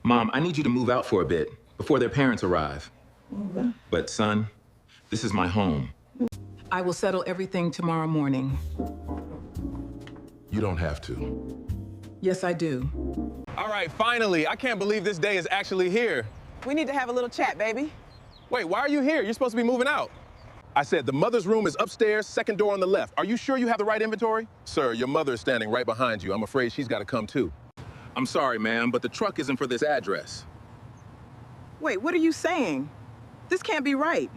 Mom, I need you to move out for a bit before their parents arrive. But son, this is my home. I will settle everything tomorrow morning. You don't have to. Yes, I do. All right, finally. I can't believe this day is actually here. We need to have a little chat, baby. Wait, why are you here? You're supposed to be moving out. I said the mother's room is upstairs, second door on the left. Are you sure you have the right inventory? Sir, your mother is standing right behind you. I'm afraid she's got to come too. I'm sorry, ma'am, but the truck isn't for this address. Wait, what are you saying? This can't be right.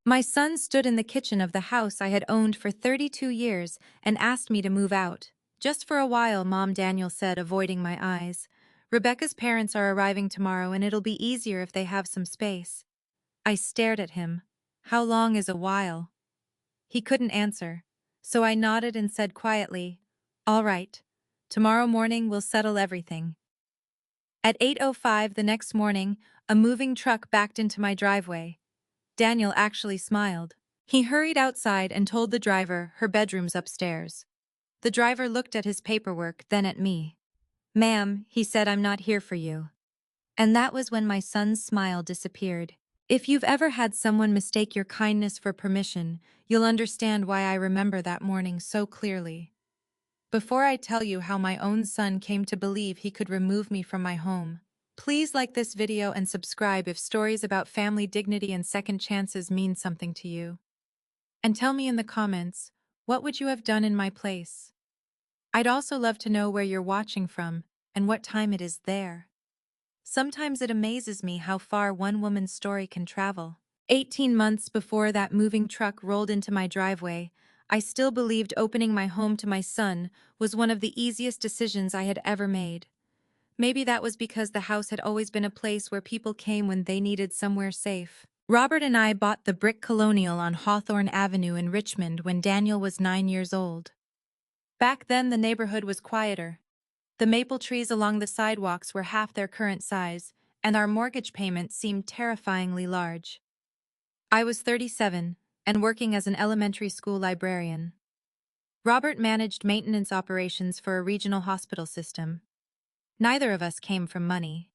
My son stood in the kitchen of the house I had owned for 32 years and asked me to move out. Just for a while, Mom, Daniel said, avoiding my eyes. Rebecca's parents are arriving tomorrow and it'll be easier if they have some space. I stared at him. How long is a while? He couldn't answer, so I nodded and said quietly, "All right. Tomorrow morning we'll settle everything." At 8:05 the next morning, a moving truck backed into my driveway. Daniel actually smiled. He hurried outside and told the driver her bedroom's upstairs. The driver looked at his paperwork, then at me. "Ma'am," he said, "I'm not here for you." And that was when my son's smile disappeared. If you've ever had someone mistake your kindness for permission, you'll understand why I remember that morning so clearly. Before I tell you how my own son came to believe he could remove me from my home, please like this video and subscribe if stories about family dignity and second chances mean something to you. And tell me in the comments, what would you have done in my place? I'd also love to know where you're watching from and what time it is there. Sometimes it amazes me how far one woman's story can travel. 18 months before that moving truck rolled into my driveway, I still believed opening my home to my son was one of the easiest decisions I had ever made. Maybe that was because the house had always been a place where people came when they needed somewhere safe. Robert and I bought the brick colonial on Hawthorne Avenue in Richmond when Daniel was 9 years old. Back then, the neighborhood was quieter. The maple trees along the sidewalks were half their current size, and our mortgage payment seemed terrifyingly large. I was 37 and working as an elementary school librarian. Robert managed maintenance operations for a regional hospital system. Neither of us came from money.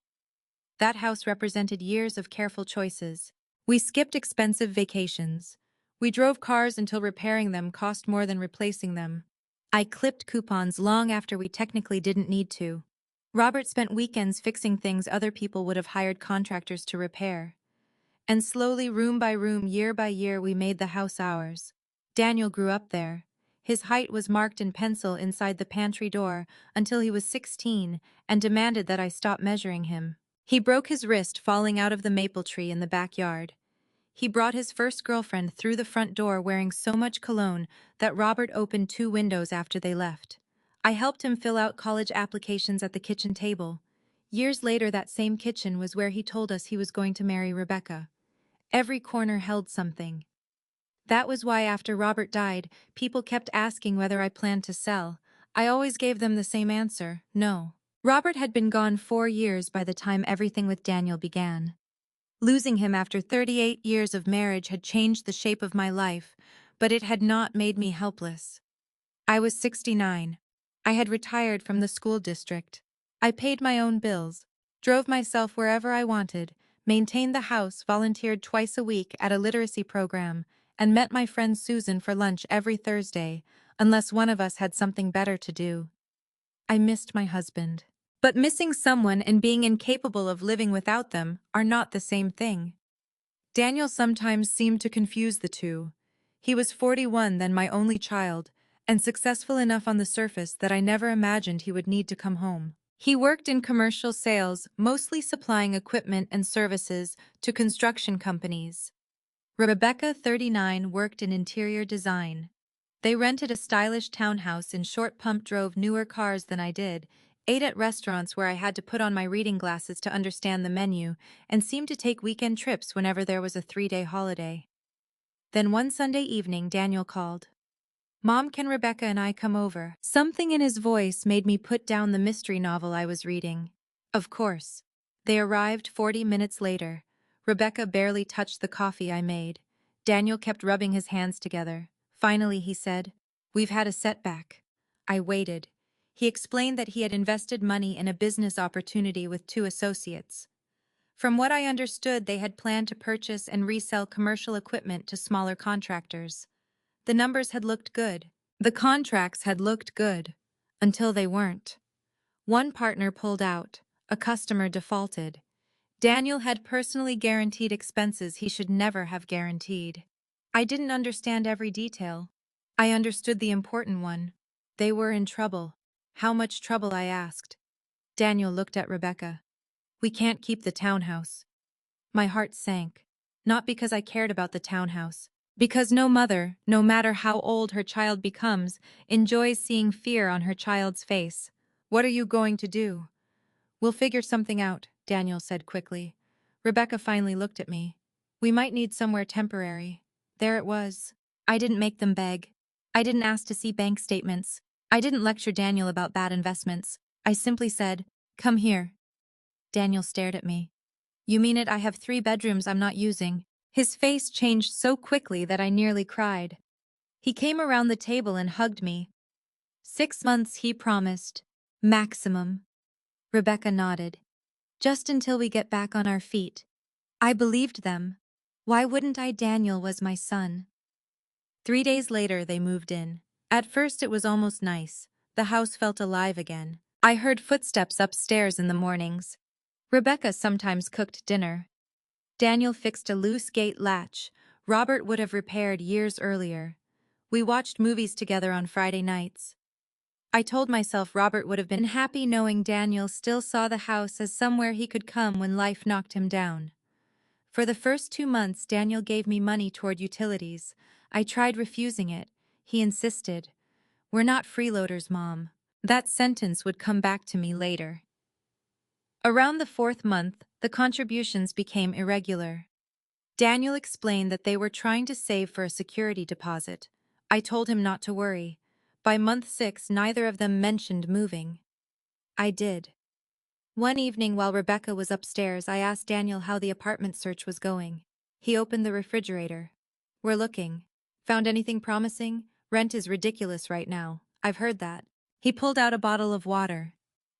That house represented years of careful choices. We skipped expensive vacations. We drove cars until repairing them cost more than replacing them. I clipped coupons long after we technically didn't need to. Robert spent weekends fixing things other people would have hired contractors to repair. And slowly, room by room, year by year, we made the house ours. Daniel grew up there. His height was marked in pencil inside the pantry door until he was 16 and demanded that I stop measuring him. He broke his wrist falling out of the maple tree in the backyard. He brought his first girlfriend through the front door wearing so much cologne that Robert opened 2 windows after they left. I helped him fill out college applications at the kitchen table. Years later, that same kitchen was where he told us he was going to marry Rebecca. Every corner held something. That was why after Robert died, people kept asking whether I planned to sell. I always gave them the same answer: no. Robert had been gone 4 years by the time everything with Daniel began. Losing him after 38 years of marriage had changed the shape of my life, but it had not made me helpless. I was 69. I had retired from the school district. I paid my own bills, drove myself wherever I wanted, maintained the house, volunteered twice a week at a literacy program, and met my friend Susan for lunch every Thursday, unless one of us had something better to do. I missed my husband. But missing someone and being incapable of living without them are not the same thing. Daniel sometimes seemed to confuse the two. He was 41 then, my only child, and successful enough on the surface that I never imagined he would need to come home. He worked in commercial sales, mostly supplying equipment and services to construction companies. Rebecca, 39, worked in interior design. They rented a stylish townhouse in Short Pump, drove newer cars than I did, ate at restaurants where I had to put on my reading glasses to understand the menu, and seemed to take weekend trips whenever there was a 3-day holiday. Then one Sunday evening, Daniel called. "Mom, can Rebecca and I come over?" Something in his voice made me put down the mystery novel I was reading. Of course. They arrived 40 minutes later. Rebecca barely touched the coffee I made. Daniel kept rubbing his hands together. Finally, he said, "We've had a setback." I waited. He explained that he had invested money in a business opportunity with two associates. From what I understood, they had planned to purchase and resell commercial equipment to smaller contractors. The numbers had looked good. The contracts had looked good. Until they weren't. One partner pulled out. A customer defaulted. Daniel had personally guaranteed expenses he should never have guaranteed. I didn't understand every detail. I understood the important one. They were in trouble. How much trouble, I asked. Daniel looked at Rebecca. We can't keep the townhouse. My heart sank. Not because I cared about the townhouse. Because no mother, no matter how old her child becomes, enjoys seeing fear on her child's face. What are you going to do? We'll figure something out, Daniel said quickly. Rebecca finally looked at me. We might need somewhere temporary. There it was. I didn't make them beg. I didn't ask to see bank statements. I didn't lecture Daniel about bad investments. I simply said, "Come here." Daniel stared at me. You mean it? I have 3 bedrooms I'm not using. His face changed so quickly that I nearly cried. He came around the table and hugged me. 6 months, he promised. Maximum. Rebecca nodded. Just until we get back on our feet. I believed them. Why wouldn't I? Daniel was my son. 3 days later, they moved in. At first, it was almost nice. The house felt alive again. I heard footsteps upstairs in the mornings. Rebecca sometimes cooked dinner. Daniel fixed a loose gate latch Robert would have repaired years earlier. We watched movies together on Friday nights. I told myself Robert would have been happy knowing Daniel still saw the house as somewhere he could come when life knocked him down. For the first 2 months, Daniel gave me money toward utilities. I tried refusing it. He insisted. We're not freeloaders, Mom. That sentence would come back to me later. Around the 4th month, the contributions became irregular. Daniel explained that they were trying to save for a security deposit. I told him not to worry. By month 6, neither of them mentioned moving. I did. One evening while Rebecca was upstairs, I asked Daniel how the apartment search was going. He opened the refrigerator. We're looking. Found anything promising? Rent is ridiculous right now. I've heard that. He pulled out a bottle of water.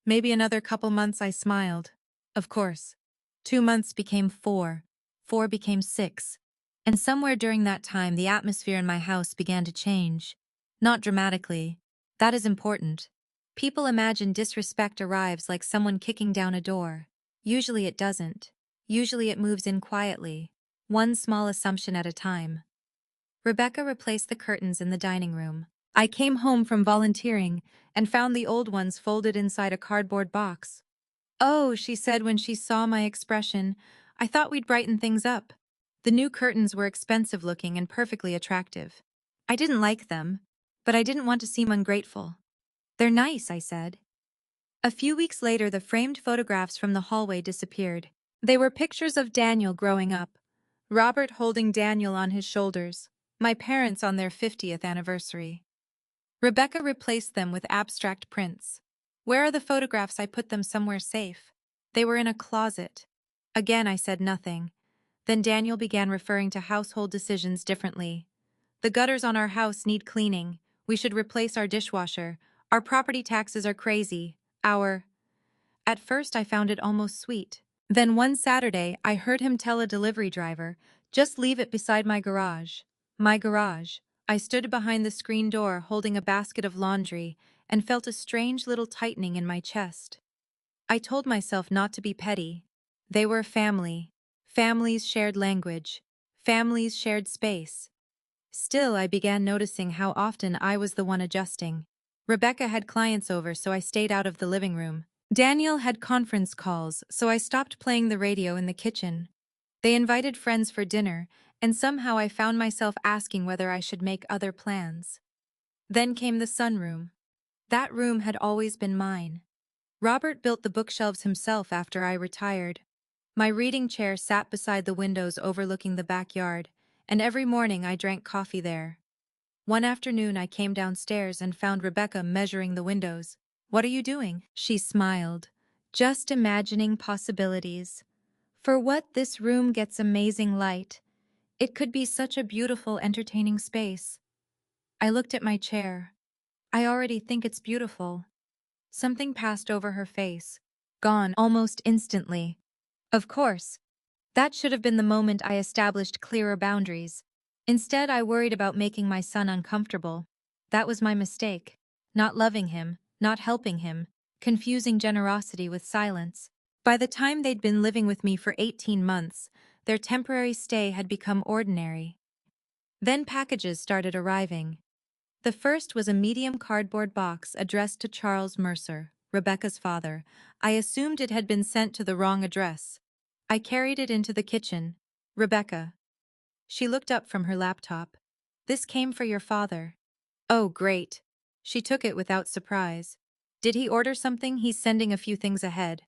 Maybe another couple months, I smiled. Of course. 2 months became 4. 4 became 6. And somewhere during that time, the atmosphere in my house began to change. Not dramatically. That is important. People imagine disrespect arrives like someone kicking down a door. Usually it doesn't. Usually it moves in quietly. One small assumption at a time. Rebecca replaced the curtains in the dining room. I came home from volunteering and found the old ones folded inside a cardboard box. Oh, she said when she saw my expression, I thought we'd brighten things up. The new curtains were expensive looking and perfectly attractive. I didn't like them, but I didn't want to seem ungrateful. They're nice, I said. A few weeks later, the framed photographs from the hallway disappeared. They were pictures of Daniel growing up. Robert holding Daniel on his shoulders. My parents on their 50th anniversary. Rebecca replaced them with abstract prints. Where are the photographs? I put them somewhere safe. They were in a closet. Again, I said nothing. Then Daniel began referring to household decisions differently. The gutters on our house need cleaning. We should replace our dishwasher. Our property taxes are crazy. At first, I found it almost sweet. Then one Saturday, I heard him tell a delivery driver, just leave it beside my garage. My garage. I stood behind the screen door holding a basket of laundry and felt a strange little tightening in my chest. I told myself not to be petty. They were a family. Families shared language. Families shared space. Still, I began noticing how often I was the one adjusting. Rebecca had clients over, so I stayed out of the living room. Daniel had conference calls, so I stopped playing the radio in the kitchen. They invited friends for dinner, and somehow I found myself asking whether I should make other plans. Then came the sunroom. That room had always been mine. Robert built the bookshelves himself after I retired. My reading chair sat beside the windows overlooking the backyard, and every morning I drank coffee there. One afternoon I came downstairs and found Rebecca measuring the windows. What are you doing? She smiled. Just imagining possibilities. For what this room gets amazing light. It could be such a beautiful, entertaining space. I looked at my chair. I already think it's beautiful. Something passed over her face, gone almost instantly. Of course, that should have been the moment I established clearer boundaries. Instead, I worried about making my son uncomfortable. That was my mistake. Not loving him, not helping him, confusing generosity with silence. By the time they'd been living with me for 18 months, their temporary stay had become ordinary. Then packages started arriving. The first was a medium cardboard box addressed to Charles Mercer, Rebecca's father. I assumed it had been sent to the wrong address. I carried it into the kitchen. Rebecca. She looked up from her laptop. This came for your father. Oh, great. She took it without surprise. Did he order something? He's sending a few things ahead.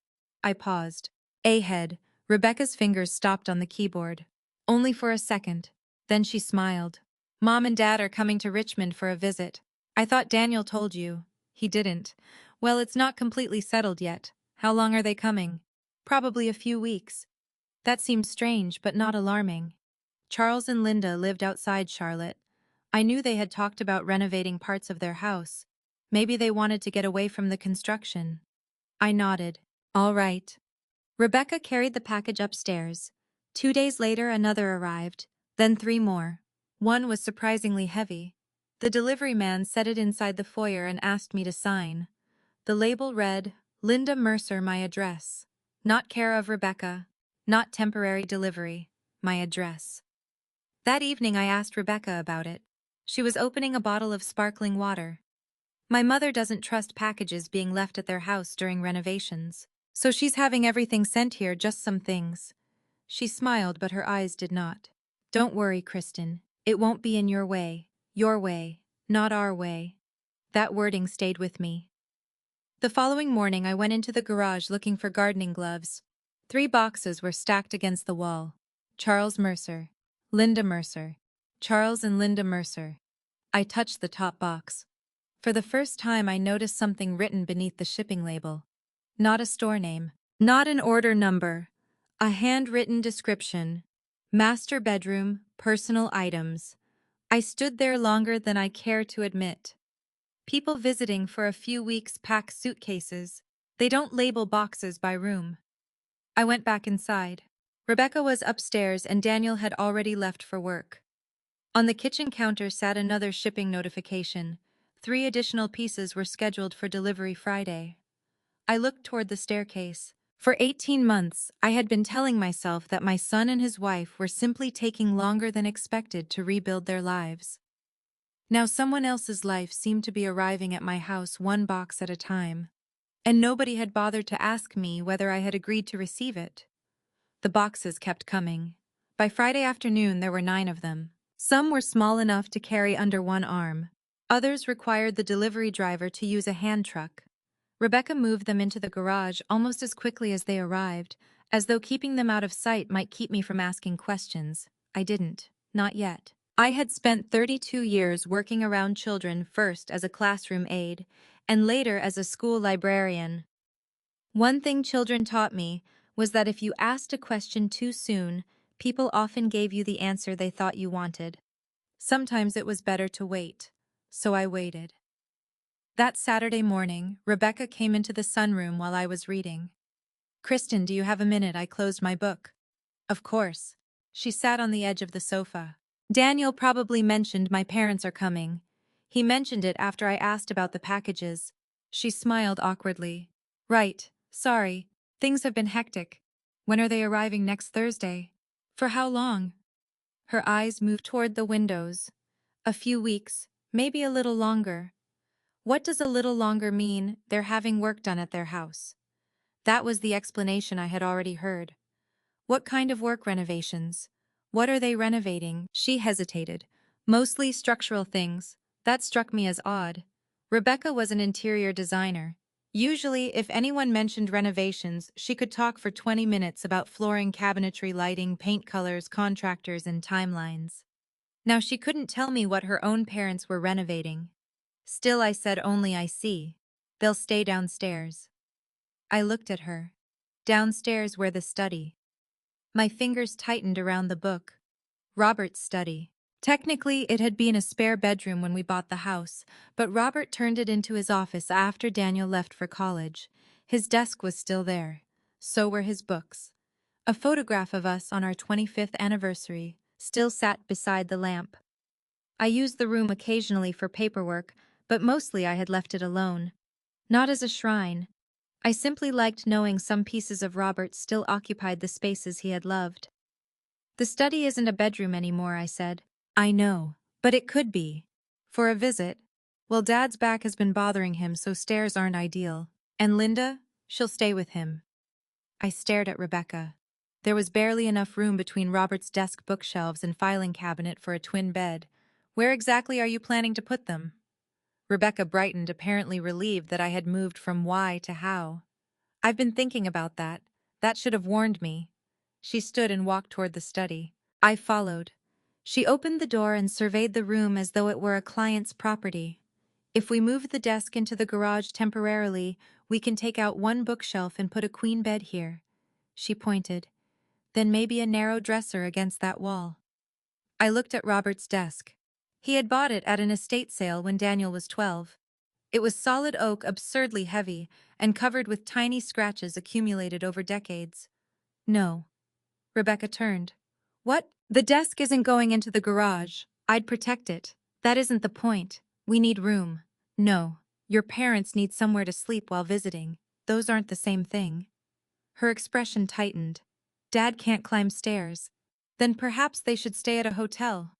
I paused. Ahead. Rebecca's fingers stopped on the keyboard. Only for a second. Then she smiled. Mom and Dad are coming to Richmond for a visit. I thought Daniel told you. He didn't. Well, it's not completely settled yet. How long are they coming? Probably a few weeks. That seemed strange, but not alarming. Charles and Linda lived outside Charlotte. I knew they had talked about renovating parts of their house. Maybe they wanted to get away from the construction. I nodded. All right. Rebecca carried the package upstairs. 2 days later, another arrived, then 3 more. One was surprisingly heavy. The delivery man set it inside the foyer and asked me to sign. The label read, Linda Mercer, my address. Not care of Rebecca. Not temporary delivery. My address. That evening I asked Rebecca about it. She was opening a bottle of sparkling water. My mother doesn't trust packages being left at their house during renovations, so she's having everything sent here, just some things. She smiled, but her eyes did not. Don't worry, Kristen. It won't be in your way, not our way. That wording stayed with me. The following morning I went into the garage looking for gardening gloves. 3 boxes were stacked against the wall. Charles Mercer. Linda Mercer. Charles and Linda Mercer. I touched the top box. For the first time I noticed something written beneath the shipping label. Not a store name. Not an order number. A handwritten description. Master bedroom, personal items. I stood there longer than I care to admit. People visiting for a few weeks pack suitcases. They don't label boxes by room. I went back inside. Rebecca was upstairs and Daniel had already left for work. On the kitchen counter sat another shipping notification. 3 additional pieces were scheduled for delivery Friday. I looked toward the staircase. For 18 months, I had been telling myself that my son and his wife were simply taking longer than expected to rebuild their lives. Now someone else's life seemed to be arriving at my house 1 box at a time, and nobody had bothered to ask me whether I had agreed to receive it. The boxes kept coming. By Friday afternoon, there were 9 of them. Some were small enough to carry under 1 arm. Others required the delivery driver to use a hand truck. Rebecca moved them into the garage almost as quickly as they arrived, as though keeping them out of sight might keep me from asking questions. I didn't. Not yet. I had spent 32 years working around children, first as a classroom aide, and later as a school librarian. One thing children taught me was that if you asked a question too soon, people often gave you the answer they thought you wanted. Sometimes it was better to wait. So I waited. That Saturday morning, Rebecca came into the sunroom while I was reading. Kristen, do you have a minute? I closed my book. Of course. She sat on the edge of the sofa. Daniel probably mentioned my parents are coming. He mentioned it after I asked about the packages. She smiled awkwardly. Right, sorry. Things have been hectic. When are they arriving? Next Thursday? For how long? Her eyes moved toward the windows. A few weeks, maybe a little longer. What does a little longer mean? They're having work done at their house. That was the explanation I had already heard. What kind of work? Renovations? What are they renovating? She hesitated. Mostly structural things. That struck me as odd. Rebecca was an interior designer. Usually, if anyone mentioned renovations, she could talk for 20 minutes about flooring, cabinetry, lighting, paint colors, contractors, and timelines. Now she couldn't tell me what her own parents were renovating. Still, I said only I see. They'll stay downstairs. I looked at her. Downstairs where the study. My fingers tightened around the book. Robert's study. Technically, it had been a spare bedroom when we bought the house, but Robert turned it into his office after Daniel left for college. His desk was still there. So were his books. A photograph of us on our 25th anniversary still sat beside the lamp. I used the room occasionally for paperwork, but mostly I had left it alone. Not as a shrine. I simply liked knowing some pieces of Robert still occupied the spaces he had loved. The study isn't a bedroom anymore, I said. I know, but it could be. For a visit. Well, Dad's back has been bothering him, so stairs aren't ideal. And Linda? She'll stay with him. I stared at Rebecca. There was barely enough room between Robert's desk bookshelves and filing cabinet for a twin bed. Where exactly are you planning to put them? Rebecca brightened, apparently relieved that I had moved from why to how. I've been thinking about that. That should have warned me. She stood and walked toward the study. I followed. She opened the door and surveyed the room as though it were a client's property. If we move the desk into the garage temporarily, we can take out one bookshelf and put a queen bed here. She pointed. Then maybe a narrow dresser against that wall. I looked at Robert's desk. He had bought it at an estate sale when Daniel was 12. It was solid oak, absurdly heavy, and covered with tiny scratches accumulated over decades. No. Rebecca turned. What? The desk isn't going into the garage. I'd protect it. That isn't the point. We need room. No. Your parents need somewhere to sleep while visiting. Those aren't the same thing. Her expression tightened. Dad can't climb stairs. Then perhaps they should stay at a hotel.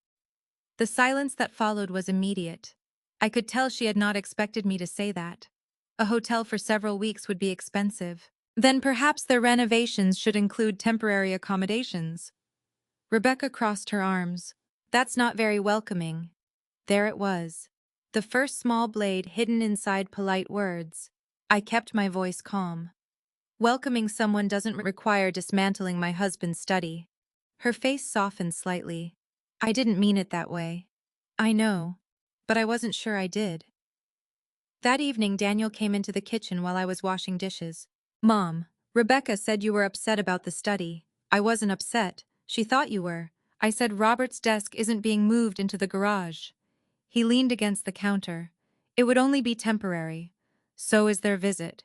The silence that followed was immediate. I could tell she had not expected me to say that. A hotel for several weeks would be expensive. Then perhaps their renovations should include temporary accommodations. Rebecca crossed her arms. That's not very welcoming. There it was. The first small blade hidden inside polite words. I kept my voice calm. Welcoming someone doesn't require dismantling my husband's study. Her face softened slightly. I didn't mean it that way. I know, but I wasn't sure I did. That evening, Daniel came into the kitchen while I was washing dishes. Mom, Rebecca said you were upset about the study. I wasn't upset. She thought you were. I said Robert's desk isn't being moved into the garage. He leaned against the counter. It would only be temporary. So is their visit.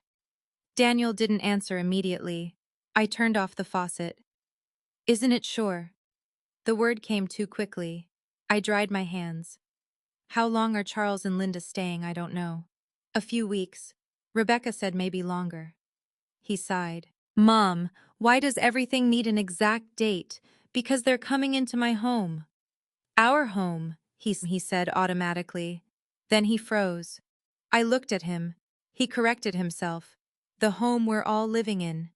Daniel didn't answer immediately. I turned off the faucet. Isn't it sure? The word came too quickly. I dried my hands. How long are Charles and Linda staying, I don't know. A few weeks. Rebecca said maybe longer. He sighed. Mom, why does everything need an exact date? Because they're coming into my home. Our home, he said automatically. Then he froze. I looked at him. He corrected himself. The home we're all living in.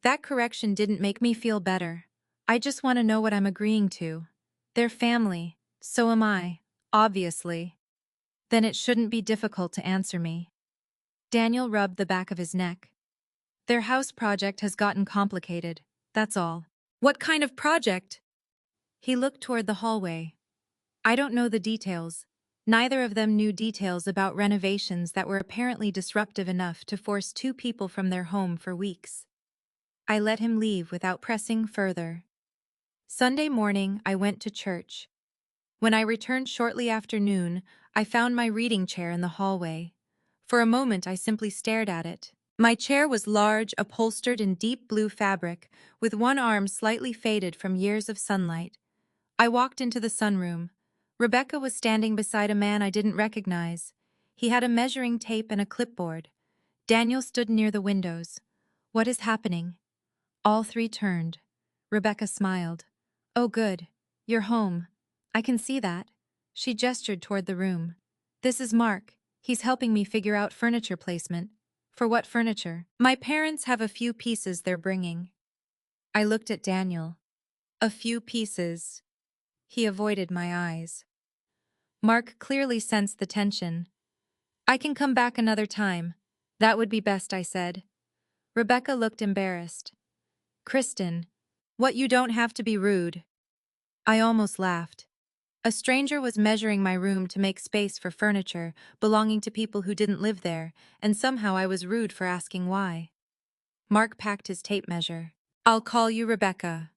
That correction didn't make me feel better. I just want to know what I'm agreeing to. They're family. So am I, obviously. Then it shouldn't be difficult to answer me. Daniel rubbed the back of his neck. Their house project has gotten complicated, that's all. What kind of project? He looked toward the hallway. I don't know the details. Neither of them knew details about renovations that were apparently disruptive enough to force two people from their home for weeks. I let him leave without pressing further. Sunday morning, I went to church. When I returned shortly after noon, I found my reading chair in the hallway. For a moment, I simply stared at it. My chair was large, upholstered in deep blue fabric, with one arm slightly faded from years of sunlight. I walked into the sunroom. Rebecca was standing beside a man I didn't recognize. He had a measuring tape and a clipboard. Daniel stood near the windows. What is happening? All three turned. Rebecca smiled. Oh, good. You're home. I can see that. She gestured toward the room. This is Mark. He's helping me figure out furniture placement. For what furniture? My parents have a few pieces they're bringing. I looked at Daniel. A few pieces. He avoided my eyes. Mark clearly sensed the tension. I can come back another time. That would be best, I said. Rebecca looked embarrassed. Kristen, what, you don't have to be rude. I almost laughed. A stranger was measuring my room to make space for furniture belonging to people who didn't live there, and somehow I was rude for asking why. Mark packed his tape measure. I'll call you Rebecca.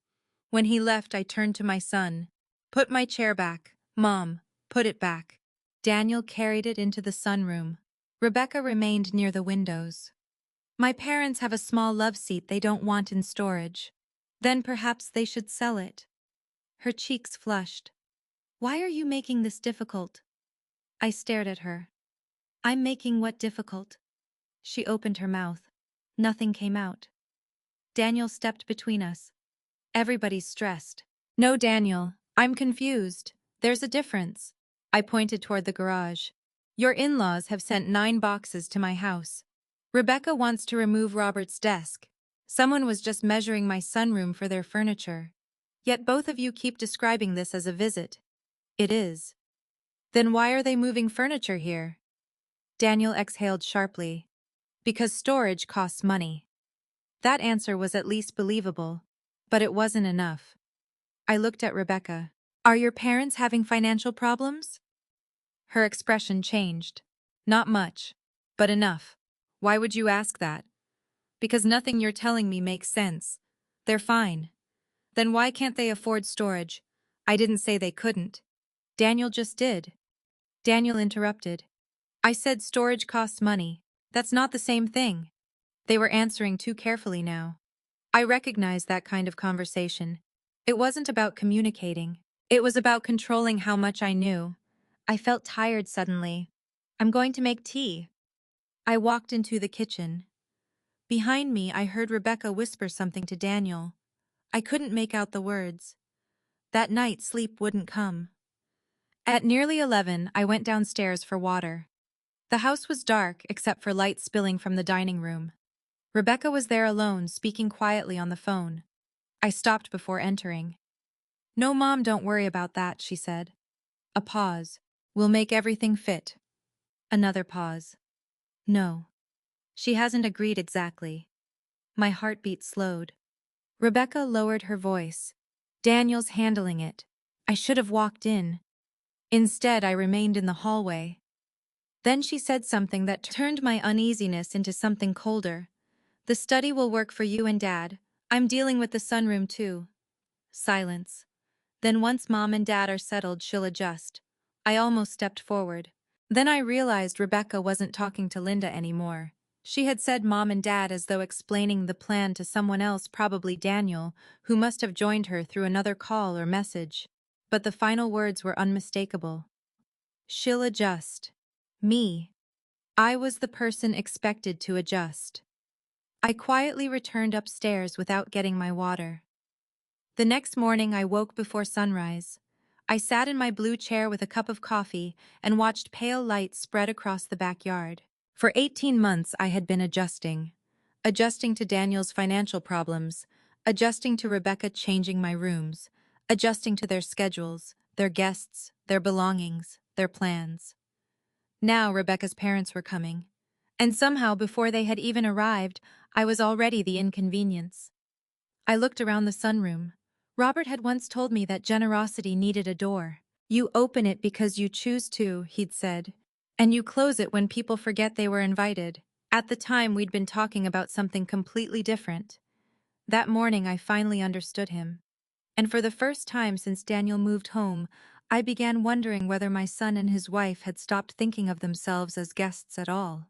When he left, I turned to my son. Put my chair back. Mom, put it back. Daniel carried it into the sunroom. Rebecca remained near the windows. My parents have a small love seat they don't want in storage. Then perhaps they should sell it. Her cheeks flushed. Why are you making this difficult? I stared at her. I'm making what difficult? She opened her mouth. Nothing came out. Daniel stepped between us. Everybody's stressed. No, Daniel, I'm confused. There's a difference. I pointed toward the garage. Your in-laws have sent 9 boxes to my house. Rebecca wants to remove Robert's desk. Someone was just measuring my sunroom for their furniture. Yet both of you keep describing this as a visit. It is. Then why are they moving furniture here? Daniel exhaled sharply. Because storage costs money. That answer was at least believable, but it wasn't enough. I looked at Rebecca. Are your parents having financial problems? Her expression changed. Not much, but enough. Why would you ask that? Because nothing you're telling me makes sense. They're fine. Then why can't they afford storage? I didn't say they couldn't. Daniel just did. Daniel interrupted. I said storage costs money. That's not the same thing. They were answering too carefully now. I recognized that kind of conversation. It wasn't about communicating. It was about controlling how much I knew. I felt tired suddenly. I'm going to make tea. I walked into the kitchen. Behind me, I heard Rebecca whisper something to Daniel. I couldn't make out the words. That night, sleep wouldn't come. At nearly 11, I went downstairs for water. The house was dark except for light spilling from the dining room. Rebecca was there alone, speaking quietly on the phone. I stopped before entering. No, Mom, don't worry about that, she said. A pause. We'll make everything fit. Another pause. No. She hasn't agreed exactly. My heartbeat slowed. Rebecca lowered her voice. Daniel's handling it. I should have walked in. Instead, I remained in the hallway. Then she said something that turned my uneasiness into something colder. The study will work for you and Dad. I'm dealing with the sunroom too. Silence. Then once Mom and Dad are settled, she'll adjust. I almost stepped forward. Then I realized Rebecca wasn't talking to Linda anymore. She had said Mom and Dad as though explaining the plan to someone else, probably Daniel, who must have joined her through another call or message. But the final words were unmistakable. She'll adjust. Me. I was the person expected to adjust. I quietly returned upstairs without getting my water. The next morning I woke before sunrise. I sat in my blue chair with a cup of coffee and watched pale light spread across the backyard. For 18 months I had been adjusting. Adjusting to Daniel's financial problems, adjusting to Rebecca changing my rooms, adjusting to their schedules, their guests, their belongings, their plans. Now Rebecca's parents were coming. And somehow, before they had even arrived, I was already the inconvenience. I looked around the sunroom. Robert had once told me that generosity needed a door. You open it because you choose to, he'd said. And you close it when people forget they were invited. At the time, we'd been talking about something completely different. That morning, I finally understood him. And for the first time since Daniel moved home, I began wondering whether my son and his wife had stopped thinking of themselves as guests at all.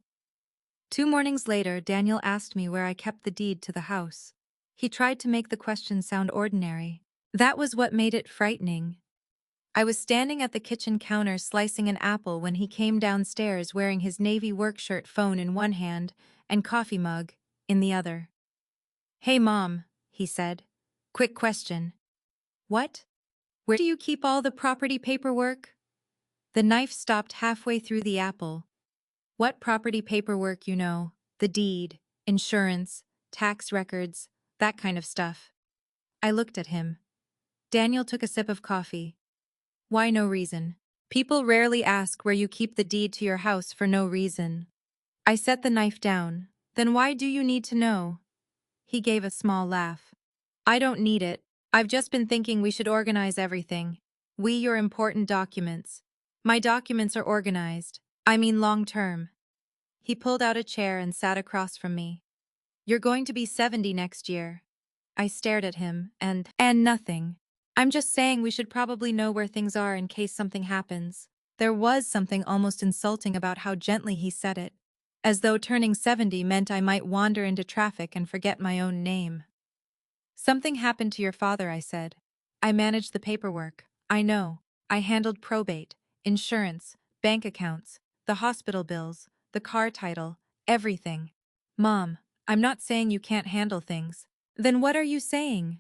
2 mornings later, Daniel asked me where I kept the deed to the house. He tried to make the question sound ordinary. That was what made it frightening. I was standing at the kitchen counter slicing an apple when he came downstairs wearing his navy work shirt, phone in one hand and coffee mug in the other. Hey, Mom, he said. Quick question. What? Where do you keep all the property paperwork? The knife stopped halfway through the apple. What property paperwork, you know? The deed, insurance, tax records, that kind of stuff. I looked at him. Daniel took a sip of coffee. Why no reason? People rarely ask where you keep the deed to your house for no reason. I set the knife down. Then why do you need to know? He gave a small laugh. I don't need it. I've just been thinking we should organize everything. Your important documents. My documents are organized. I mean long-term. He pulled out a chair and sat across from me. You're going to be 70 next year. I stared at him, and nothing. I'm just saying we should probably know where things are in case something happens. There was something almost insulting about how gently he said it, as though turning 70 meant I might wander into traffic and forget my own name. Something happened to your father, I said. I managed the paperwork. I know. I handled probate, insurance, bank accounts, the hospital bills, the car title, everything. Mom, I'm not saying you can't handle things. Then what are you saying?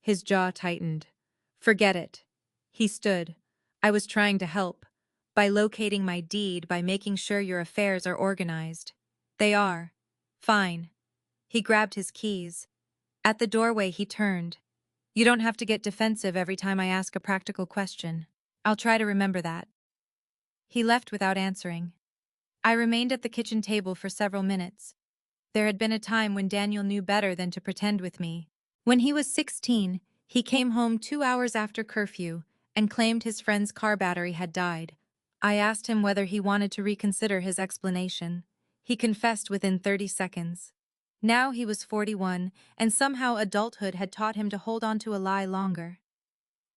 His jaw tightened. Forget it. He stood. I was trying to help. By locating my deed, by making sure your affairs are organized. They are. Fine. He grabbed his keys. At the doorway, he turned. You don't have to get defensive every time I ask a practical question. I'll try to remember that. He left without answering. I remained at the kitchen table for several minutes. There had been a time when Daniel knew better than to pretend with me. When he was 16, he came home 2 hours after curfew and claimed his friend's car battery had died. I asked him whether he wanted to reconsider his explanation. He confessed within 30 seconds. Now he was 41, and somehow adulthood had taught him to hold on to a lie longer.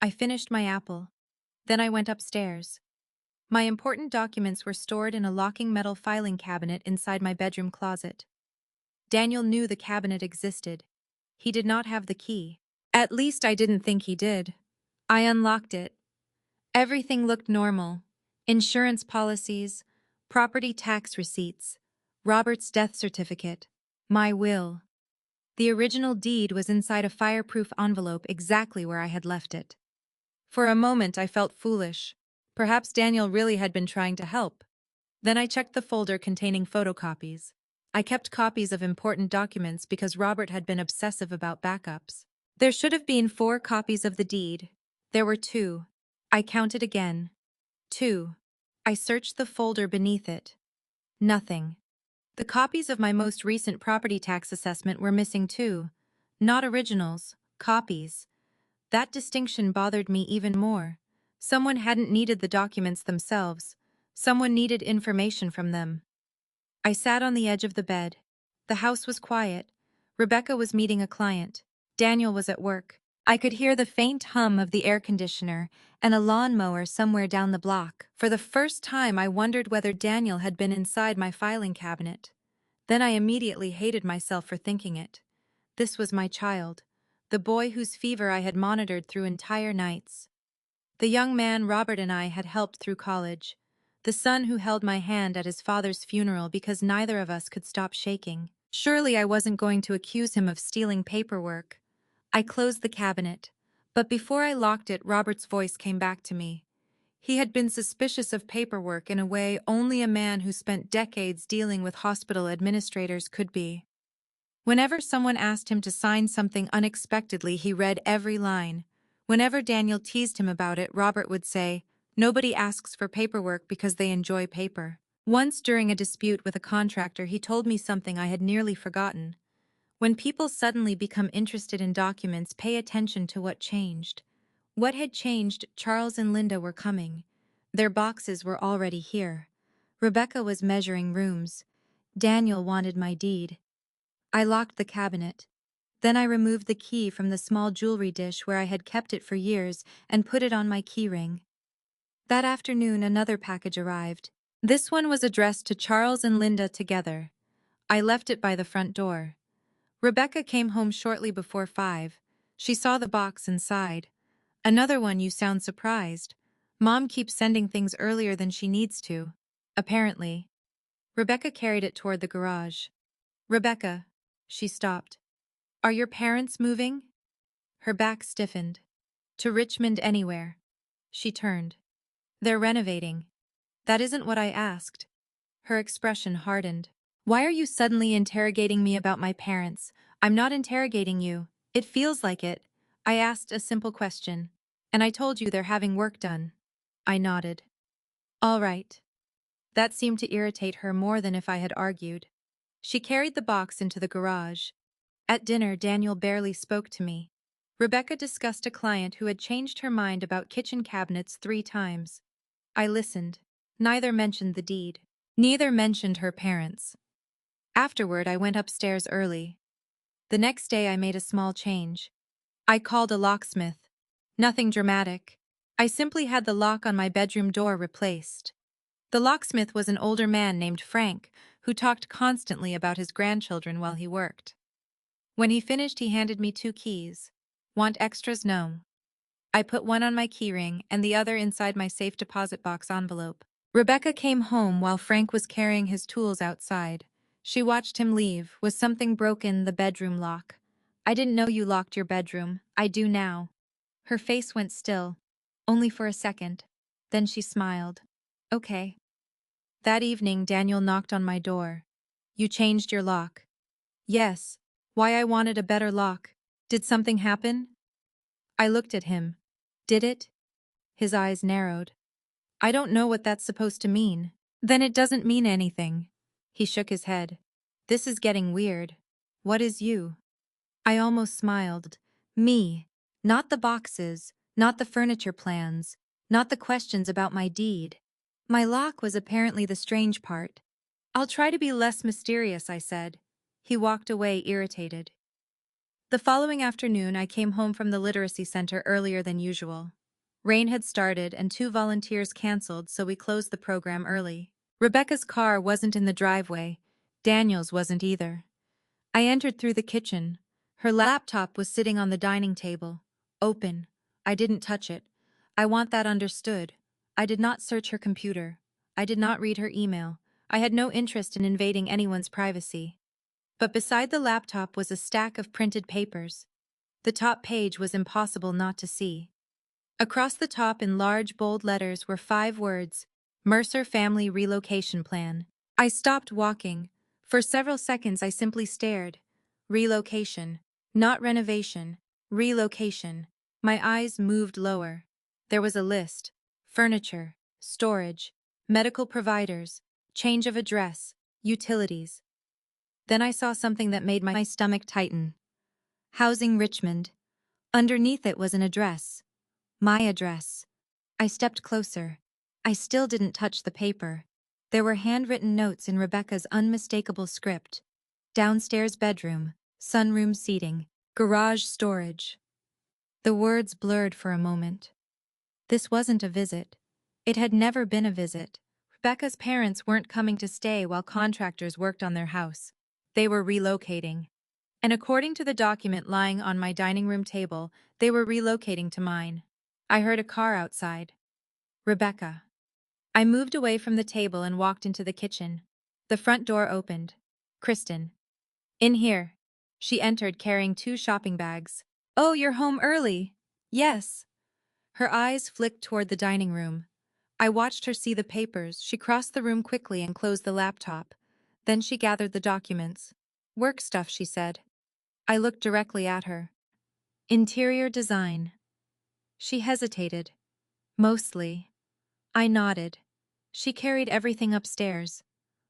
I finished my apple. Then I went upstairs. My important documents were stored in a locking metal filing cabinet inside my bedroom closet. Daniel knew the cabinet existed. He did not have the key. At least I didn't think he did. I unlocked it. Everything looked normal. Insurance policies, property tax receipts, Robert's death certificate, my will. The original deed was inside a fireproof envelope exactly where I had left it. For a moment I felt foolish. Perhaps Daniel really had been trying to help. Then I checked the folder containing photocopies. I kept copies of important documents because Robert had been obsessive about backups. There should have been 4 copies of the deed. There were 2. I counted again. 2. I searched the folder beneath it. Nothing. The copies of my most recent property tax assessment were missing too. Not originals, copies. That distinction bothered me even more. Someone hadn't needed the documents themselves. Someone needed information from them. I sat on the edge of the bed. The house was quiet. Rebecca was meeting a client. Daniel was at work. I could hear the faint hum of the air conditioner and a lawnmower somewhere down the block. For the first time, I wondered whether Daniel had been inside my filing cabinet. Then I immediately hated myself for thinking it. This was my child, the boy whose fever I had monitored through entire nights. The young man Robert and I had helped through college. The son who held my hand at his father's funeral because neither of us could stop shaking. Surely I wasn't going to accuse him of stealing paperwork. I closed the cabinet, but before I locked it, Robert's voice came back to me. He had been suspicious of paperwork in a way only a man who spent decades dealing with hospital administrators could be. Whenever someone asked him to sign something unexpectedly, he read every line. Whenever Daniel teased him about it, Robert would say, "Nobody asks for paperwork because they enjoy paper." Once during a dispute with a contractor, he told me something I had nearly forgotten. When people suddenly become interested in documents, pay attention to what changed. What had changed? Charles and Linda were coming. Their boxes were already here. Rebecca was measuring rooms. Daniel wanted my deed. I locked the cabinet. Then I removed the key from the small jewelry dish where I had kept it for years and put it on my key ring. That afternoon, another package arrived. This one was addressed to Charles and Linda together. I left it by the front door. Rebecca came home shortly before 5. She saw the box and sighed. "Another one, you sound surprised. Mom keeps sending things earlier than she needs to." Apparently. Rebecca carried it toward the garage. "Rebecca," she stopped. "Are your parents moving?" Her back stiffened. "To Richmond anywhere." She turned. "They're renovating." "That isn't what I asked." Her expression hardened. "Why are you suddenly interrogating me about my parents? I'm not interrogating you. It feels like it. I asked a simple question. And I told you they're having work done." I nodded. "All right." That seemed to irritate her more than if I had argued. She carried the box into the garage. At dinner, Daniel barely spoke to me. Rebecca discussed a client who had changed her mind about kitchen cabinets 3 times. I listened. Neither mentioned the deed. Neither mentioned her parents. Afterward, I went upstairs early. The next day, I made a small change. I called a locksmith. Nothing dramatic. I simply had the lock on my bedroom door replaced. The locksmith was an older man named Frank, who talked constantly about his grandchildren while he worked. When he finished, he handed me 2 keys. Want extras? No. I put one on my keyring and the other inside my safe deposit box envelope. Rebecca came home while Frank was carrying his tools outside. She watched him leave. Was something broken? The bedroom lock. I didn't know you locked your bedroom. I do now. Her face went still, only for a second. Then she smiled. Okay. That evening, Daniel knocked on my door. You changed your lock. Yes. Why? I wanted a better lock. Did something happen? I looked at him. Did it? His eyes narrowed. I don't know what that's supposed to mean. Then it doesn't mean anything. He shook his head. This is getting weird. What is you? I almost smiled. Me. Not the boxes, not the furniture plans, not the questions about my deed. My lock was apparently the strange part. I'll try to be less mysterious, I said. He walked away, irritated. The following afternoon, I came home from the literacy center earlier than usual. Rain had started and 2 volunteers canceled, so we closed the program early. Rebecca's car wasn't in the driveway. Daniel's wasn't either. I entered through the kitchen. Her laptop was sitting on the dining table. Open. I didn't touch it. I want that understood. I did not search her computer. I did not read her email. I had no interest in invading anyone's privacy. But beside the laptop was a stack of printed papers. The top page was impossible not to see. Across the top in large bold letters were 5 words, Mercer Family Relocation Plan. I stopped walking. For several seconds I simply stared. Relocation. Not renovation. Relocation. My eyes moved lower. There was a list. Furniture, storage, medical providers, change of address, utilities. Then I saw something that made my stomach tighten. Housing Richmond. Underneath it was an address. My address. I stepped closer. I still didn't touch the paper. There were handwritten notes in Rebecca's unmistakable script. Downstairs bedroom, sunroom seating, garage storage. The words blurred for a moment. This wasn't a visit. It had never been a visit. Rebecca's parents weren't coming to stay while contractors worked on their house. They were relocating. And according to the document lying on my dining room table, they were relocating to mine. I heard a car outside. Rebecca. I moved away from the table and walked into the kitchen. The front door opened. Kristen. In here. She entered carrying 2 shopping bags. Oh, you're home early. Yes. Her eyes flicked toward the dining room. I watched her see the papers. She crossed the room quickly and closed the laptop. Then she gathered the documents. Work stuff, she said. I looked directly at her. Interior design. She hesitated. Mostly. I nodded. She carried everything upstairs.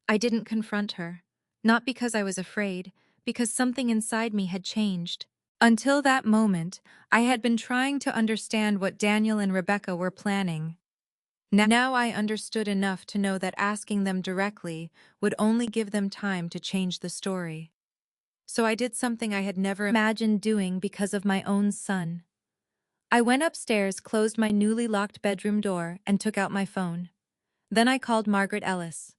I didn't confront her. Not because I was afraid, because something inside me had changed. Until that moment, I had been trying to understand what Daniel and Rebecca were planning. Now I understood enough to know that asking them directly would only give them time to change the story. So I did something I had never imagined doing because of my own son. I went upstairs, closed my newly locked bedroom door, and took out my phone. Then I called Margaret Ellis.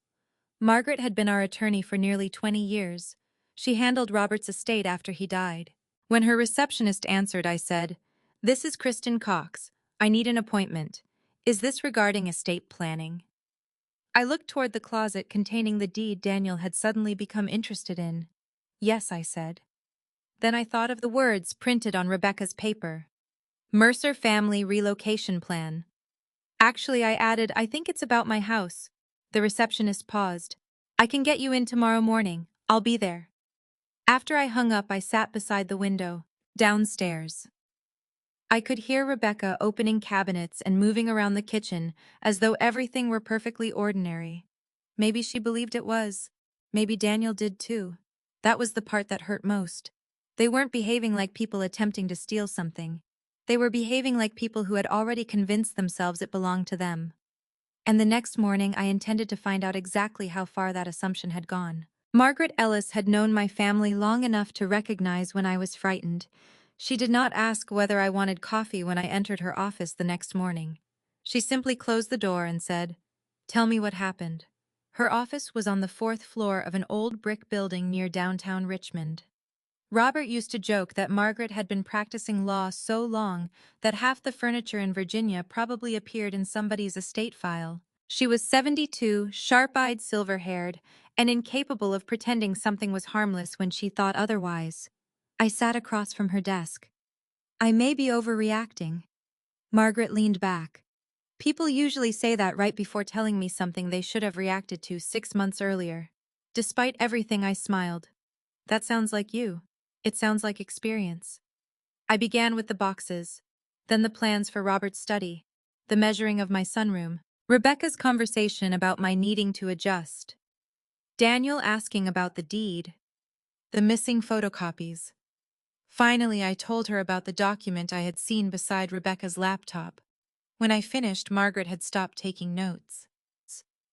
Margaret had been our attorney for nearly 20 years. She handled Robert's estate after he died. When her receptionist answered, I said, "This is Kristen Cox. I need an appointment. Is this regarding estate planning?" I looked toward the closet containing the deed Daniel had suddenly become interested in. "Yes," I said. Then I thought of the words printed on Rebecca's paper. Mercer Family Relocation Plan. Actually, I added, "I think it's about my house." The receptionist paused. "I can get you in tomorrow morning. I'll be there." After I hung up, I sat beside the window, downstairs. I could hear Rebecca opening cabinets and moving around the kitchen as though everything were perfectly ordinary. Maybe she believed it was. Maybe Daniel did too. That was the part that hurt most. They weren't behaving like people attempting to steal something. They were behaving like people who had already convinced themselves it belonged to them. And the next morning I intended to find out exactly how far that assumption had gone. Margaret Ellis had known my family long enough to recognize when I was frightened. She did not ask whether I wanted coffee when I entered her office the next morning. She simply closed the door and said, "Tell me what happened." Her office was on the fourth floor of an old brick building near downtown Richmond. Robert used to joke that Margaret had been practicing law so long that half the furniture in Virginia probably appeared in somebody's estate file. She was 72, sharp-eyed, silver-haired, and incapable of pretending something was harmless when she thought otherwise. I sat across from her desk. "I may be overreacting." Margaret leaned back. "People usually say that right before telling me something they should have reacted to 6 months earlier." Despite everything, I smiled. "That sounds like you. It sounds like experience." I began with the boxes, then the plans for Robert's study, the measuring of my sunroom, Rebecca's conversation about my needing to adjust, Daniel asking about the deed, the missing photocopies. Finally, I told her about the document I had seen beside Rebecca's laptop. When I finished, Margaret had stopped taking notes.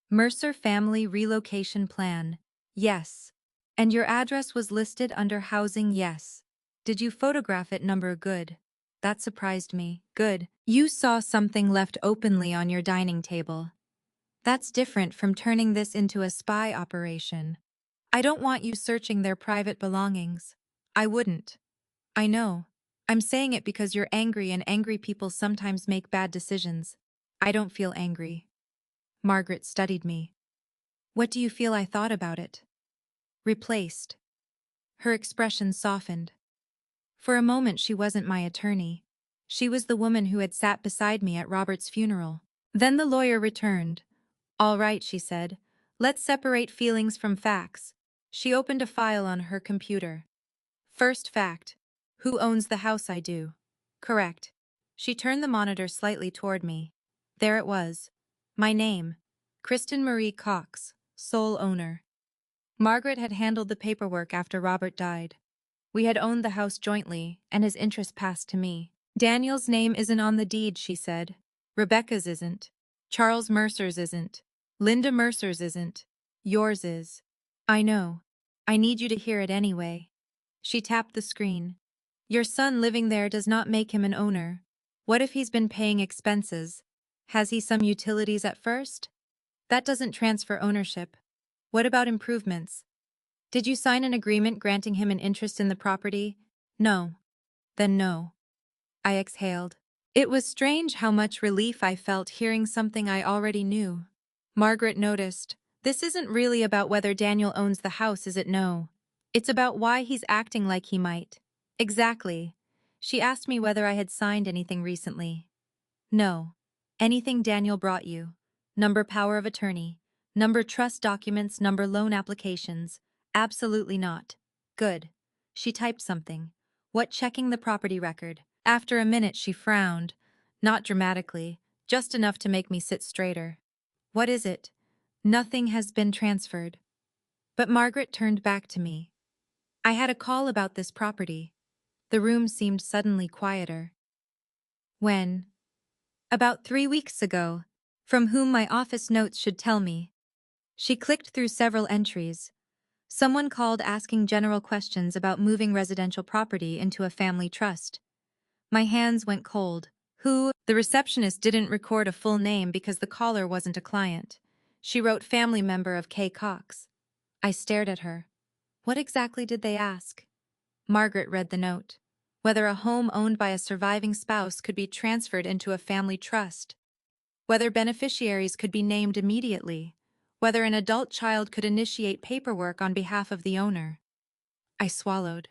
"Mercer Family Relocation Plan. Yes. And your address was listed under housing. Yes. Did you photograph it? Number. Good. That surprised me. Good. You saw something left openly on your dining table. That's different from turning this into a spy operation. I don't want you searching their private belongings. I wouldn't. I know. I'm saying it because you're angry and angry people sometimes make bad decisions. I don't feel angry." Margaret studied me. "What do you feel I thought about it?" "Replaced." Her expression softened. For a moment she wasn't my attorney. She was the woman who had sat beside me at Robert's funeral. Then the lawyer returned. "All right," she said. "Let's separate feelings from facts." She opened a file on her computer. "First fact. Who owns the house? I do." "Correct." She turned the monitor slightly toward me. There it was. My name. Kristen Marie Cox, sole owner. Margaret had handled the paperwork after Robert died. We had owned the house jointly, and his interest passed to me. "Daniel's name isn't on the deed," she said. "Rebecca's isn't. Charles Mercer's isn't. Linda Mercer's isn't. Yours is." "I know. I need you to hear it anyway." She tapped the screen. "Your son living there does not make him an owner. What if he's been paying expenses? Has he some utilities at first? That doesn't transfer ownership. What about improvements? Did you sign an agreement granting him an interest in the property? No. Then no." I exhaled. It was strange how much relief I felt hearing something I already knew. Margaret noticed. "This isn't really about whether Daniel owns the house, is it? No. It's about why he's acting like he might." "Exactly." She asked me whether I had signed anything recently. "No." "Anything Daniel brought you? Number power of attorney, number trust documents, number loan applications?" "Absolutely not." "Good." She typed something. "What? Checking the property record." After a minute she frowned, not dramatically, just enough to make me sit straighter. "What is it?" "Nothing has been transferred." But Margaret turned back to me. "I had a call about this property." The room seemed suddenly quieter. "When?" "About 3 weeks ago. From whom my office notes should tell me." She clicked through several entries. Someone called asking general questions about moving residential property into a family trust. My hands went cold. Who? The receptionist didn't record a full name because the caller wasn't a client. She wrote family member of K. Cox. I stared at her. What exactly did they ask? Margaret read the note. Whether a home owned by a surviving spouse could be transferred into a family trust. Whether beneficiaries could be named immediately. Whether an adult child could initiate paperwork on behalf of the owner. I swallowed.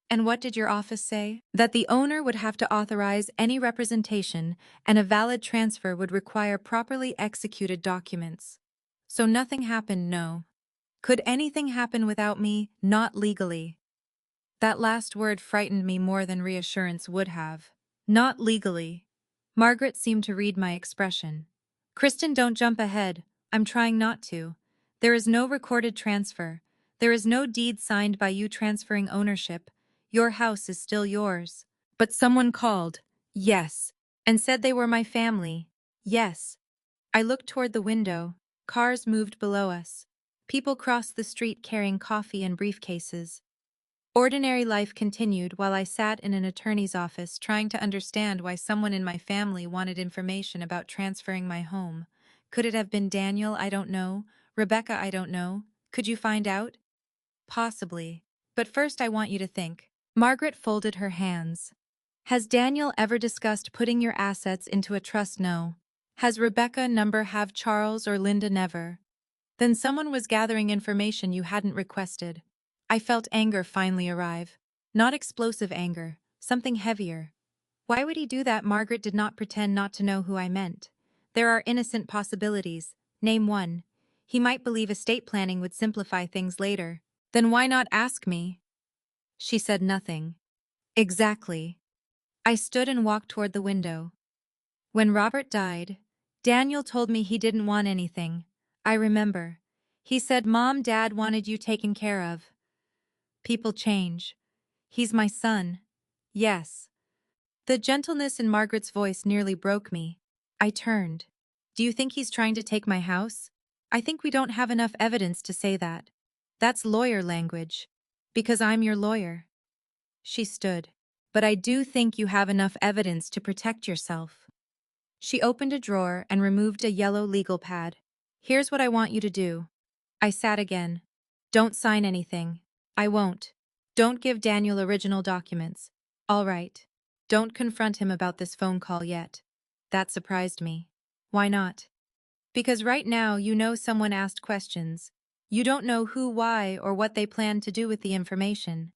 "And what did your office say?" "That the owner would have to authorize any representation and a valid transfer would require properly executed documents." So nothing happened, no. Could anything happen without me? Not legally. That last word frightened me more than reassurance would have. Not legally. Margaret seemed to read my expression. "Kristen, don't jump ahead. I'm trying not to. There is no recorded transfer. There is no deed signed by you transferring ownership. Your house is still yours." "But someone called." "Yes. And said they were my family." "Yes." I looked toward the window. Cars moved below us. People crossed the street carrying coffee and briefcases. Ordinary life continued while I sat in an attorney's office trying to understand why someone in my family wanted information about transferring my home. Could it have been Daniel? I don't know. Rebecca? I don't know. Could you find out? Possibly. But first I want you to think. Margaret folded her hands. Has Daniel ever discussed putting your assets into a trust? No. Has Rebecca number have Charles or Linda? Never. Then someone was gathering information you hadn't requested. I felt anger finally arrive. Not explosive anger, something heavier. Why would he do that? Margaret did not pretend not to know who I meant. There are innocent possibilities. Name one. He might believe estate planning would simplify things later. Then why not ask me? She said nothing. Exactly. I stood and walked toward the window. When Robert died, Daniel told me he didn't want anything. I remember. He said Dad wanted you taken care of. People change. He's my son. Yes. The gentleness in Margaret's voice nearly broke me. I turned. Do you think he's trying to take my house? I think we don't have enough evidence to say that. That's lawyer language. Because I'm your lawyer. She stood. But I do think you have enough evidence to protect yourself. She opened a drawer and removed a yellow legal pad. Here's what I want you to do. I sat again. Don't sign anything. I won't. Don't give Daniel original documents. All right. Don't confront him about this phone call yet. That surprised me. Why not? Because right now you know someone asked questions. You don't know who, why, or what they plan to do with the information.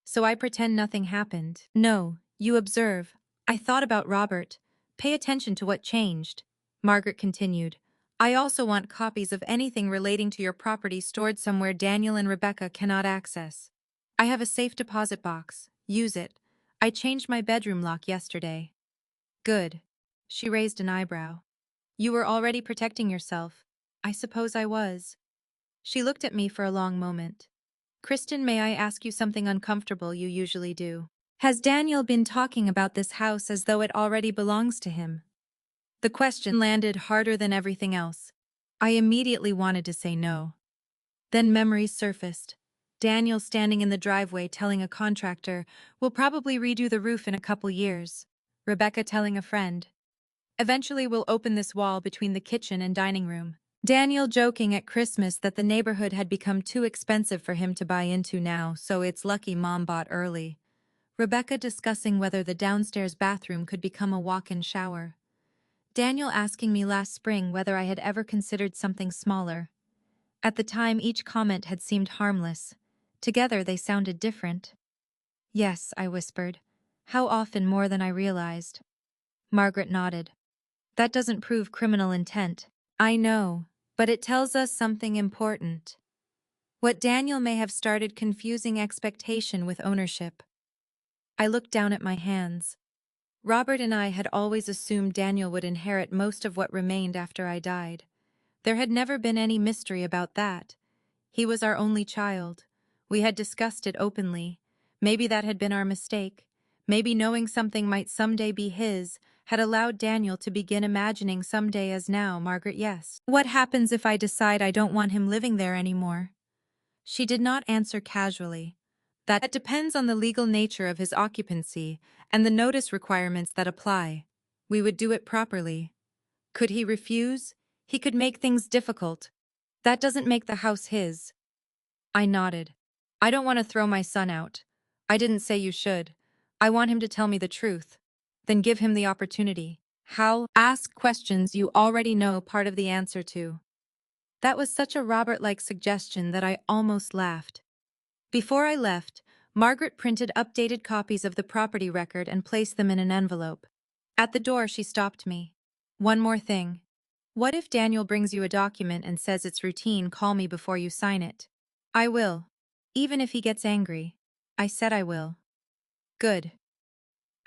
So I pretend nothing happened. No, you observe. I thought about Robert. Pay attention to what changed. Margaret continued. I also want copies of anything relating to your property stored somewhere Daniel and Rebecca cannot access. I have a safe deposit box. Use it. I changed my bedroom lock yesterday. Good. She raised an eyebrow. You were already protecting yourself. I suppose I was. She looked at me for a long moment. Kristen, may I ask you something uncomfortable? You usually do. Has Daniel been talking about this house as though it already belongs to him? The question landed harder than everything else. I immediately wanted to say no. Then memories surfaced. Daniel standing in the driveway telling a contractor, "We'll probably redo the roof in a couple years." Rebecca telling a friend, "Eventually we'll open this wall between the kitchen and dining room." Daniel joking at Christmas that the neighborhood had become too expensive for him to buy into now, so it's lucky Mom bought early. Rebecca discussing whether the downstairs bathroom could become a walk-in shower. Daniel asking me last spring whether I had ever considered something smaller. At the time, each comment had seemed harmless. Together, they sounded different. Yes, I whispered. How often more than I realized. Margaret nodded. That doesn't prove criminal intent. I know, but it tells us something important. What Daniel may have started confusing expectation with ownership. I looked down at my hands. Robert and I had always assumed Daniel would inherit most of what remained after I died. There had never been any mystery about that. He was our only child. We had discussed it openly. Maybe that had been our mistake. Maybe knowing something might someday be his had allowed Daniel to begin imagining someday as now. Margaret, yes. What happens if I decide I don't want him living there anymore? She did not answer casually. That depends on the legal nature of his occupancy and the notice requirements that apply. We would do it properly. Could he refuse? He could make things difficult. That doesn't make the house his. I nodded. I don't want to throw my son out. I didn't say you should. I want him to tell me the truth. Then give him the opportunity. How? Ask questions you already know part of the answer to. That was such a Robert-like suggestion that I almost laughed. Before I left, Margaret printed updated copies of the property record and placed them in an envelope. At the door, she stopped me. One more thing. What if Daniel brings you a document and says it's routine? Call me before you sign it. I will. Even if he gets angry. I said I will. Good.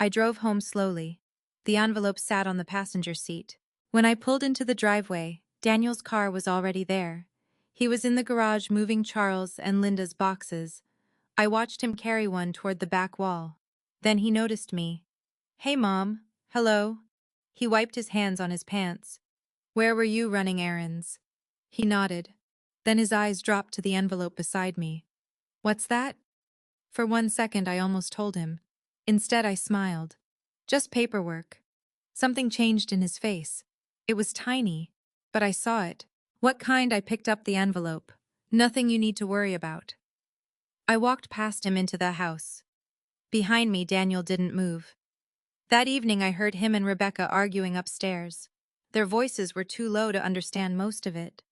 I drove home slowly. The envelope sat on the passenger seat. When I pulled into the driveway, Daniel's car was already there. He was in the garage moving Charles and Linda's boxes. I watched him carry one toward the back wall. Then he noticed me. Hey, Mom. Hello. He wiped his hands on his pants. Where were you running errands? He nodded. Then his eyes dropped to the envelope beside me. What's that? For 1 second, I almost told him. Instead, I smiled. Just paperwork. Something changed in his face. It was tiny, but I saw it. What kind? I picked up the envelope. Nothing you need to worry about. I walked past him into the house. Behind me, Daniel didn't move. That evening, I heard him and Rebecca arguing upstairs. Their voices were too low to understand most of it.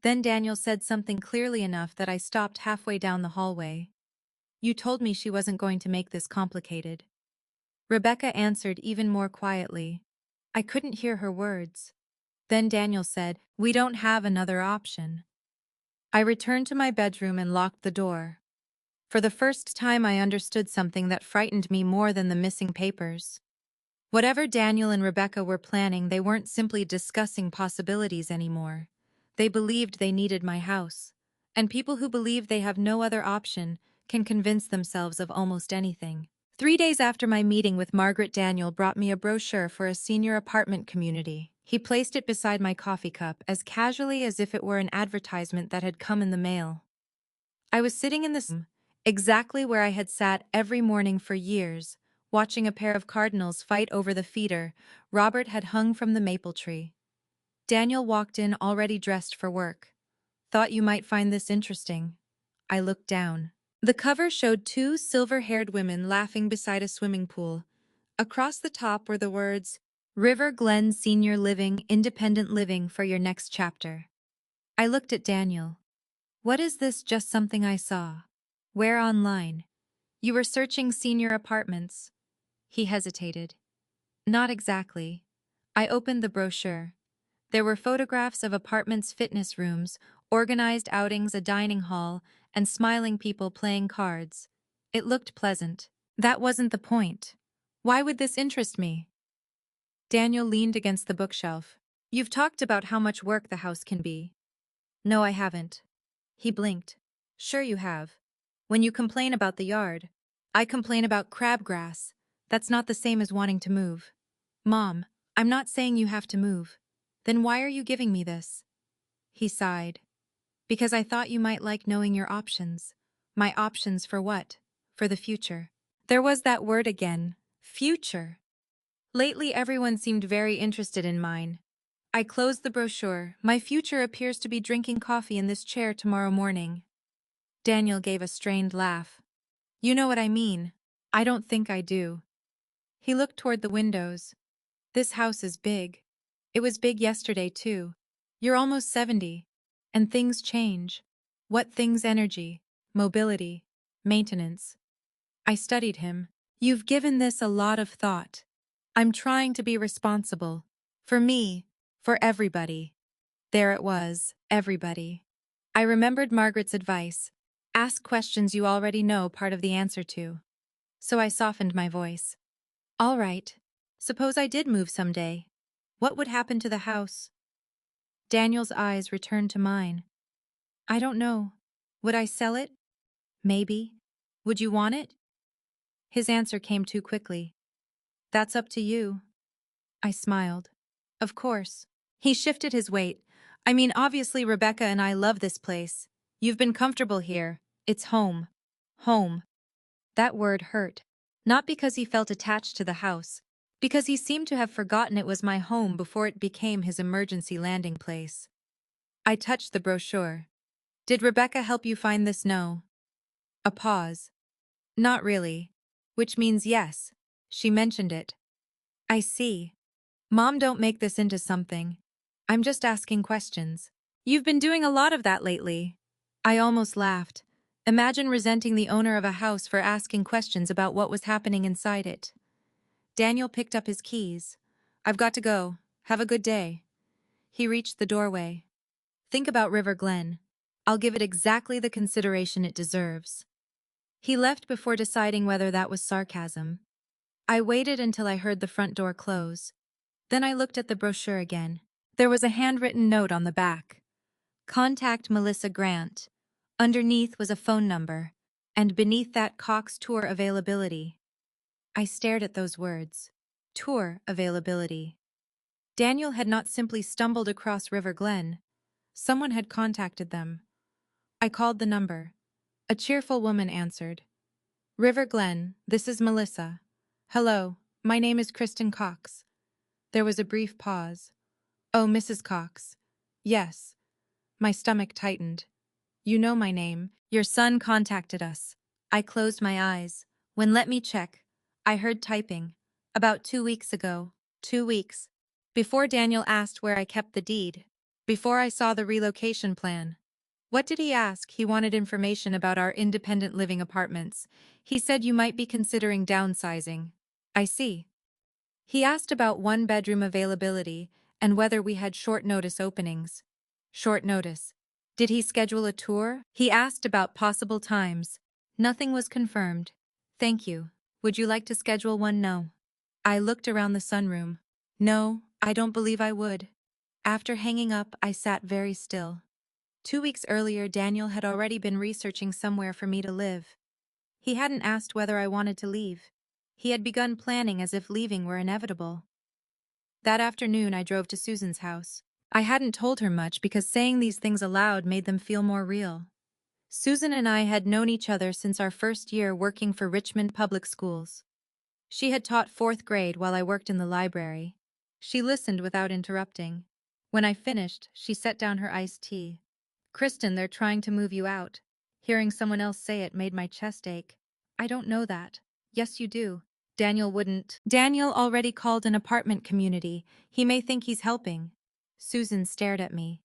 Then Daniel said something clearly enough that I stopped halfway down the hallway. You told me she wasn't going to make this complicated. Rebecca answered even more quietly. I couldn't hear her words. Then Daniel said, we don't have another option. I returned to my bedroom and locked the door. For the first time, I understood something that frightened me more than the missing papers. Whatever Daniel and Rebecca were planning, they weren't simply discussing possibilities anymore. They believed they needed my house. And people who believe they have no other option can convince themselves of almost anything. 3 days after my meeting with Margaret, Daniel brought me a brochure for a senior apartment community. He placed it beside my coffee cup as casually as if it were an advertisement that had come in the mail. I was sitting in this room, exactly where I had sat every morning for years, watching a pair of cardinals fight over the feeder Robert had hung from the maple tree. Daniel walked in already dressed for work. Thought you might find this interesting. I looked down. The cover showed 2 silver-haired women laughing beside a swimming pool. Across the top were the words, River Glen Senior Living, Independent Living for your next chapter. I looked at Daniel. What is this? Just something I saw. Where online? You were searching senior apartments. He hesitated. Not exactly. I opened the brochure. There were photographs of apartments, fitness rooms, organized outings, a dining hall, and smiling people playing cards. It looked pleasant. That wasn't the point. Why would this interest me? Daniel leaned against the bookshelf. You've talked about how much work the house can be. No, I haven't. He blinked. Sure you have. When you complain about the yard, I complain about crabgrass. That's not the same as wanting to move. Mom, I'm not saying you have to move. Then why are you giving me this? He sighed. Because I thought you might like knowing your options. My options for what? For the future. There was that word again. Future. Lately, everyone seemed very interested in mine. I closed the brochure. My future appears to be drinking coffee in this chair tomorrow morning. Daniel gave a strained laugh. You know what I mean. I don't think I do. He looked toward the windows. This house is big. It was big yesterday, too. You're almost 70. And things change. What things? Energy, mobility, maintenance. I studied him. You've given this a lot of thought. I'm trying to be responsible. For me, for everybody. There it was, everybody. I remembered Margaret's advice. Ask questions you already know part of the answer to. So I softened my voice. All right. Suppose I did move someday. What would happen to the house? Daniel's eyes returned to mine. I don't know. Would I sell it? Maybe. Would you want it? His answer came too quickly. That's up to you. I smiled. Of course. He shifted his weight. I mean, obviously Rebecca and I love this place. You've been comfortable here. It's home. Home. That word hurt. Not because he felt attached to the house, because he seemed to have forgotten it was my home before it became his emergency landing place. I touched the brochure. Did Rebecca help you find this? No. A pause. Not really. Which means yes. She mentioned it. I see. Mom, don't make this into something. I'm just asking questions. You've been doing a lot of that lately. I almost laughed. Imagine resenting the owner of a house for asking questions about what was happening inside it. Daniel picked up his keys. I've got to go. Have a good day. He reached the doorway. Think about River Glen. I'll give it exactly the consideration it deserves. He left before deciding whether that was sarcasm. I waited until I heard the front door close. Then I looked at the brochure again. There was a handwritten note on the back. Contact Melissa Grant. Underneath was a phone number, and beneath that Cox tour availability. I stared at those words. Tour availability. Daniel had not simply stumbled across River Glen. Someone had contacted them. I called the number. A cheerful woman answered. River Glen, this is Melissa. Hello, my name is Kristen Cox. There was a brief pause. Oh, Mrs. Cox. Yes. My stomach tightened. You know my name. Your son contacted us. I closed my eyes. When let me check. I heard typing. About 2 weeks ago. 2 weeks. Before Daniel asked where I kept the deed. Before I saw the relocation plan. What did he ask? He wanted information about our independent living apartments. He said you might be considering downsizing. I see. He asked about one-bedroom availability and whether we had short notice openings. Short notice. Did he schedule a tour? He asked about possible times. Nothing was confirmed. Thank you. Would you like to schedule one? No. I looked around the sunroom. No, I don't believe I would. After hanging up, I sat very still. 2 weeks earlier, Daniel had already been researching somewhere for me to live. He hadn't asked whether I wanted to leave. He had begun planning as if leaving were inevitable. That afternoon, I drove to Susan's house. I hadn't told her much because saying these things aloud made them feel more real. Susan and I had known each other since our first year working for Richmond Public Schools. She had taught 4th grade while I worked in the library. She listened without interrupting. When I finished, she set down her iced tea. Kristen, they're trying to move you out. Hearing someone else say it made my chest ache. I don't know that. Yes, you do. Daniel wouldn't. Daniel already called an apartment community. He may think he's helping. Susan stared at me.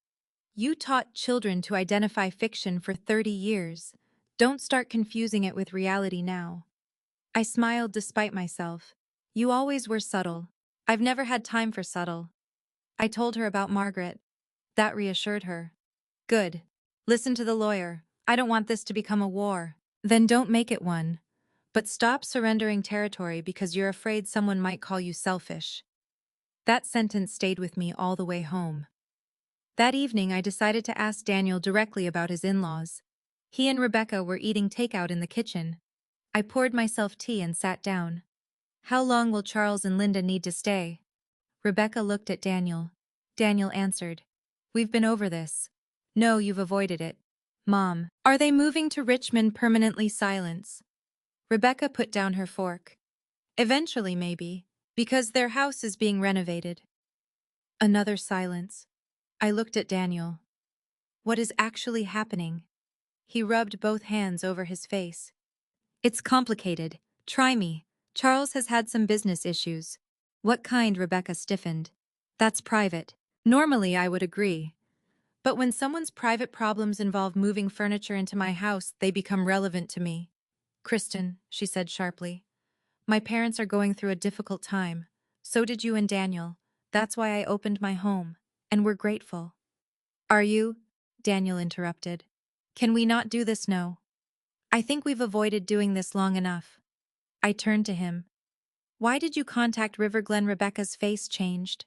You taught children to identify fiction for 30 years. Don't start confusing it with reality now. I smiled despite myself. You always were subtle. I've never had time for subtle. I told her about Margaret. That reassured her. Good. Listen to the lawyer. I don't want this to become a war. Then don't make it one. But stop surrendering territory because you're afraid someone might call you selfish. That sentence stayed with me all the way home. That evening, I decided to ask Daniel directly about his in-laws. He and Rebecca were eating takeout in the kitchen. I poured myself tea and sat down. How long will Charles and Linda need to stay? Rebecca looked at Daniel. Daniel answered. We've been over this. No, you've avoided it. Mom, are they moving to Richmond permanently? Silence. Rebecca put down her fork. Eventually, maybe, because their house is being renovated. Another silence. I looked at Daniel. What is actually happening? He rubbed both hands over his face. It's complicated. Try me. Charles has had some business issues. What kind? Rebecca stiffened. That's private. Normally, I would agree. But when someone's private problems involve moving furniture into my house, they become relevant to me. Kristen, she said sharply. My parents are going through a difficult time. So did you and Daniel. That's why I opened my home. And we're grateful. Are you? Daniel interrupted. Can we not do this? No. I think we've avoided doing this long enough. I turned to him. Why did you contact River Glen? Rebecca's face changed.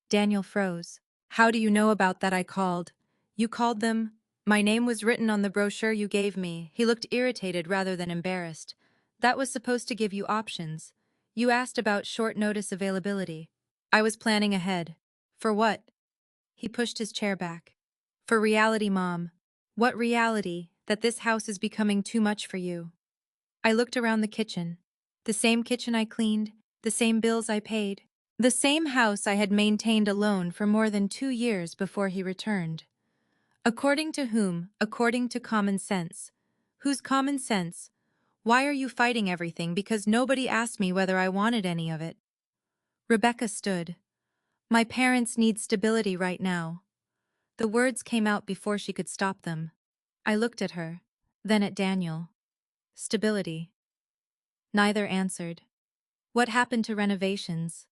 Daniel froze. How do you know about that? I called. You called them? My name was written on the brochure you gave me. He looked irritated rather than embarrassed. That was supposed to give you options. You asked about short notice availability. I was planning ahead. For what? He pushed his chair back. For reality, Mom. What reality? That this house is becoming too much for you. I looked around the kitchen. The same kitchen I cleaned, the same bills I paid, the same house I had maintained alone for more than 2 years before he returned. According to whom? According to common sense. Whose common sense? Why are you fighting everything? Because nobody asked me whether I wanted any of it. Rebecca stood. My parents need stability right now. The words came out before she could stop them. I looked at her, then at Daniel. Stability. Neither answered. What happened to renovations?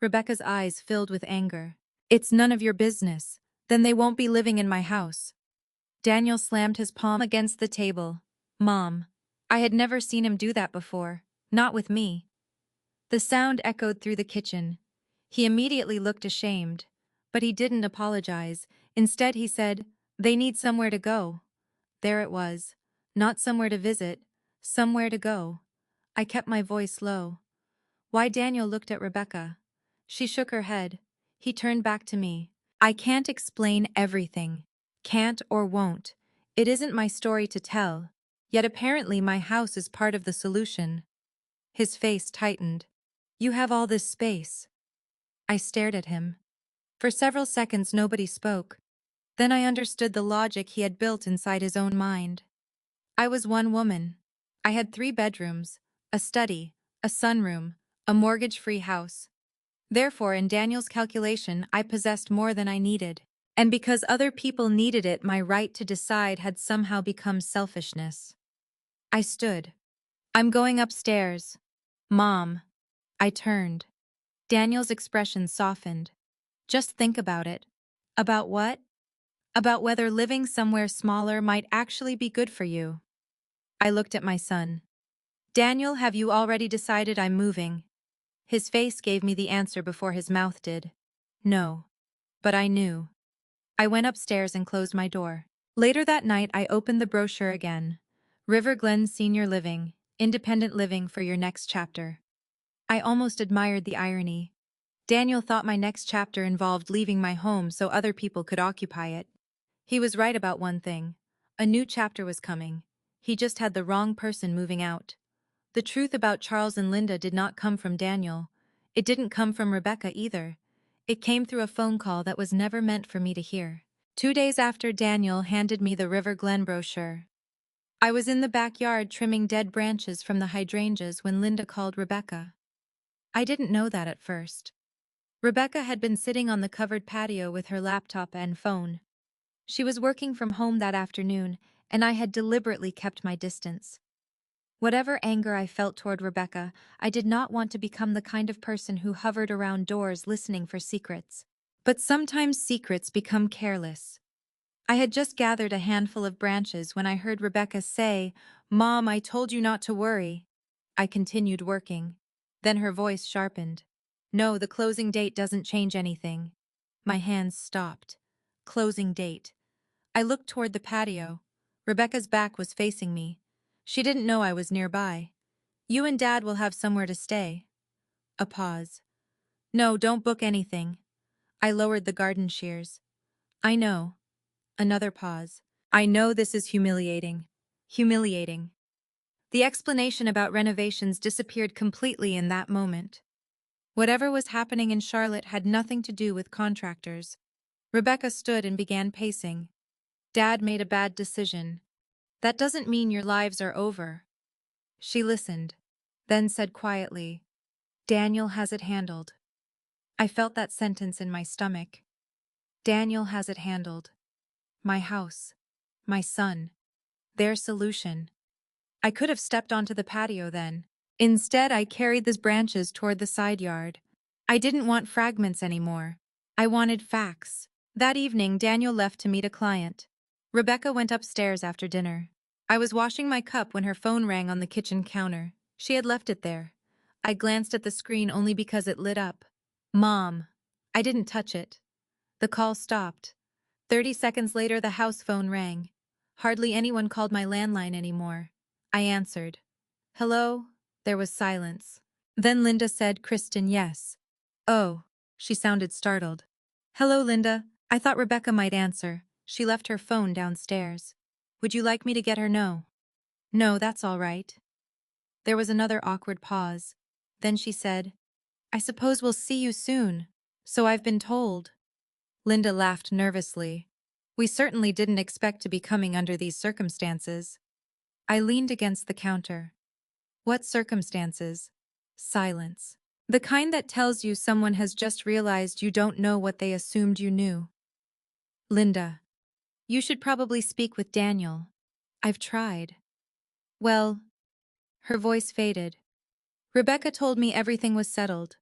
Rebecca's eyes filled with anger. It's none of your business. Then they won't be living in my house. Daniel slammed his palm against the table. Mom. I had never seen him do that before. Not with me. The sound echoed through the kitchen. He immediately looked ashamed. But he didn't apologize. Instead, he said, they need somewhere to go. There it was. Not somewhere to visit. Somewhere to go. I kept my voice low. Why? Daniel looked at Rebecca. She shook her head. He turned back to me. I can't explain everything. Can't or won't. It isn't my story to tell. Yet apparently my house is part of the solution. His face tightened. You have all this space. I stared at him. For several seconds nobody spoke. Then I understood the logic he had built inside his own mind. I was one woman. I had 3 bedrooms, a study, a sunroom, a mortgage-free house. Therefore, in Daniel's calculation, I possessed more than I needed. And because other people needed it, my right to decide had somehow become selfishness. I stood. I'm going upstairs. Mom. I turned. Daniel's expression softened. Just think about it. About what? About whether living somewhere smaller might actually be good for you. I looked at my son. Daniel, have you already decided I'm moving? His face gave me the answer before his mouth did. No. But I knew. I went upstairs and closed my door. Later that night, I opened the brochure again. River Glen Senior Living, independent living for your next chapter. I almost admired the irony. Daniel thought my next chapter involved leaving my home so other people could occupy it. He was right about one thing. A new chapter was coming. He just had the wrong person moving out. The truth about Charles and Linda did not come from Daniel. It didn't come from Rebecca either. It came through a phone call that was never meant for me to hear. 2 days after Daniel handed me the River Glen brochure, I was in the backyard trimming dead branches from the hydrangeas when Linda called Rebecca. I didn't know that at first. Rebecca had been sitting on the covered patio with her laptop and phone. She was working from home that afternoon, and I had deliberately kept my distance. Whatever anger I felt toward Rebecca, I did not want to become the kind of person who hovered around doors listening for secrets. But sometimes secrets become careless. I had just gathered a handful of branches when I heard Rebecca say, "Mom, I told you not to worry." I continued working. Then her voice sharpened. "No, the closing date doesn't change anything." My hands stopped. Closing date. I looked toward the patio. Rebecca's back was facing me. She didn't know I was nearby. "You and Dad will have somewhere to stay." A pause. "No, don't book anything." I lowered the garden shears. "I know." Another pause. "I know this is humiliating." Humiliating. The explanation about renovations disappeared completely in that moment. Whatever was happening in Charlotte had nothing to do with contractors. Rebecca stood and began pacing. "Dad made a bad decision. That doesn't mean your lives are over." She listened, then said quietly, "Daniel has it handled." I felt that sentence in my stomach. Daniel has it handled. My house. My son. Their solution. I could have stepped onto the patio then. Instead, I carried the branches toward the side yard. I didn't want fragments anymore. I wanted facts. That evening, Daniel left to meet a client. Rebecca went upstairs after dinner. I was washing my cup when her phone rang on the kitchen counter. She had left it there. I glanced at the screen only because it lit up. "Mom." I didn't touch it. The call stopped. 30 seconds later, the house phone rang. Hardly anyone called my landline anymore. I answered. "Hello?" There was silence. Then Linda said, "Kristen, yes." "Oh." She sounded startled. "Hello, Linda." I thought Rebecca might answer. She left her phone downstairs. "Would you like me to get her?" "No." "No, that's all right." There was another awkward pause. Then she said, "I suppose we'll see you soon." "So I've been told." Linda laughed nervously. "We certainly didn't expect to be coming under these circumstances." I leaned against the counter. "What circumstances?" Silence. The kind that tells you someone has just realized you don't know what they assumed you knew. "Linda, you should probably speak with Daniel." "I've tried." "Well." Her voice faded. "Rebecca told me everything was settled."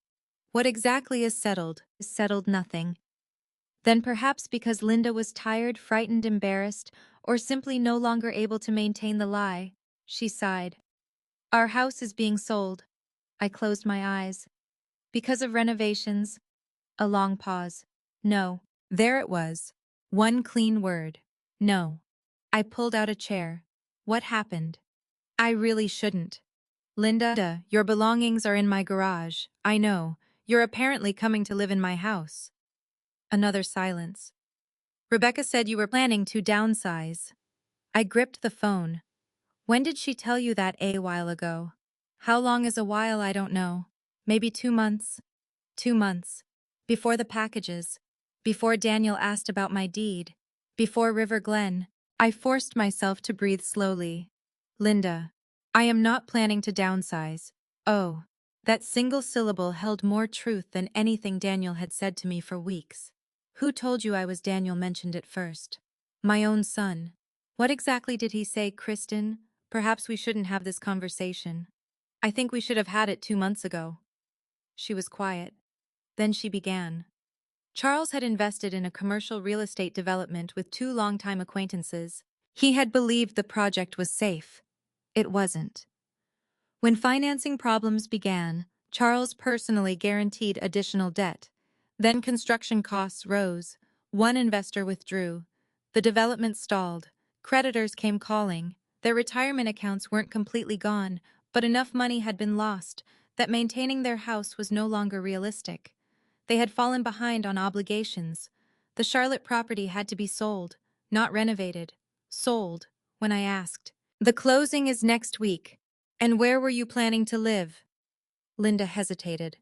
"What exactly is settled?" "Is settled nothing." Then perhaps because Linda was tired, frightened, embarrassed, or simply no longer able to maintain the lie, she sighed. "Our house is being sold." I closed my eyes. "Because of renovations?" A long pause. "No." There it was. One clean word. "No." I pulled out a chair. "What happened?" "I really shouldn't." "Linda, your belongings are in my garage. I know. You're apparently coming to live in my house." Another silence. "Rebecca said you were planning to downsize." I gripped the phone. When did she tell you that a while ago? How long is a while? I don't know. Maybe 2 months. 2 months. Before the packages. Before Daniel asked about my deed. Before River Glen. I forced myself to breathe slowly. Linda. I am not planning to downsize. Oh. That single syllable held more truth than anything Daniel had said to me for weeks. Who told you I was? Daniel mentioned it first. My own son. What exactly did he say, Kristen? Perhaps we shouldn't have this conversation. I think we should have had it 2 months ago. She was quiet. Then she began. Charles had invested in a commercial real estate development with 2 longtime acquaintances. He had believed the project was safe. It wasn't. When financing problems began, Charles personally guaranteed additional debt. Then construction costs rose. One investor withdrew. The development stalled. Creditors came calling. Their retirement accounts weren't completely gone, but enough money had been lost that maintaining their house was no longer realistic. They had fallen behind on obligations. The Charlotte property had to be sold, not renovated. Sold, when I asked. The closing is next week. And where were you planning to live? Linda hesitated.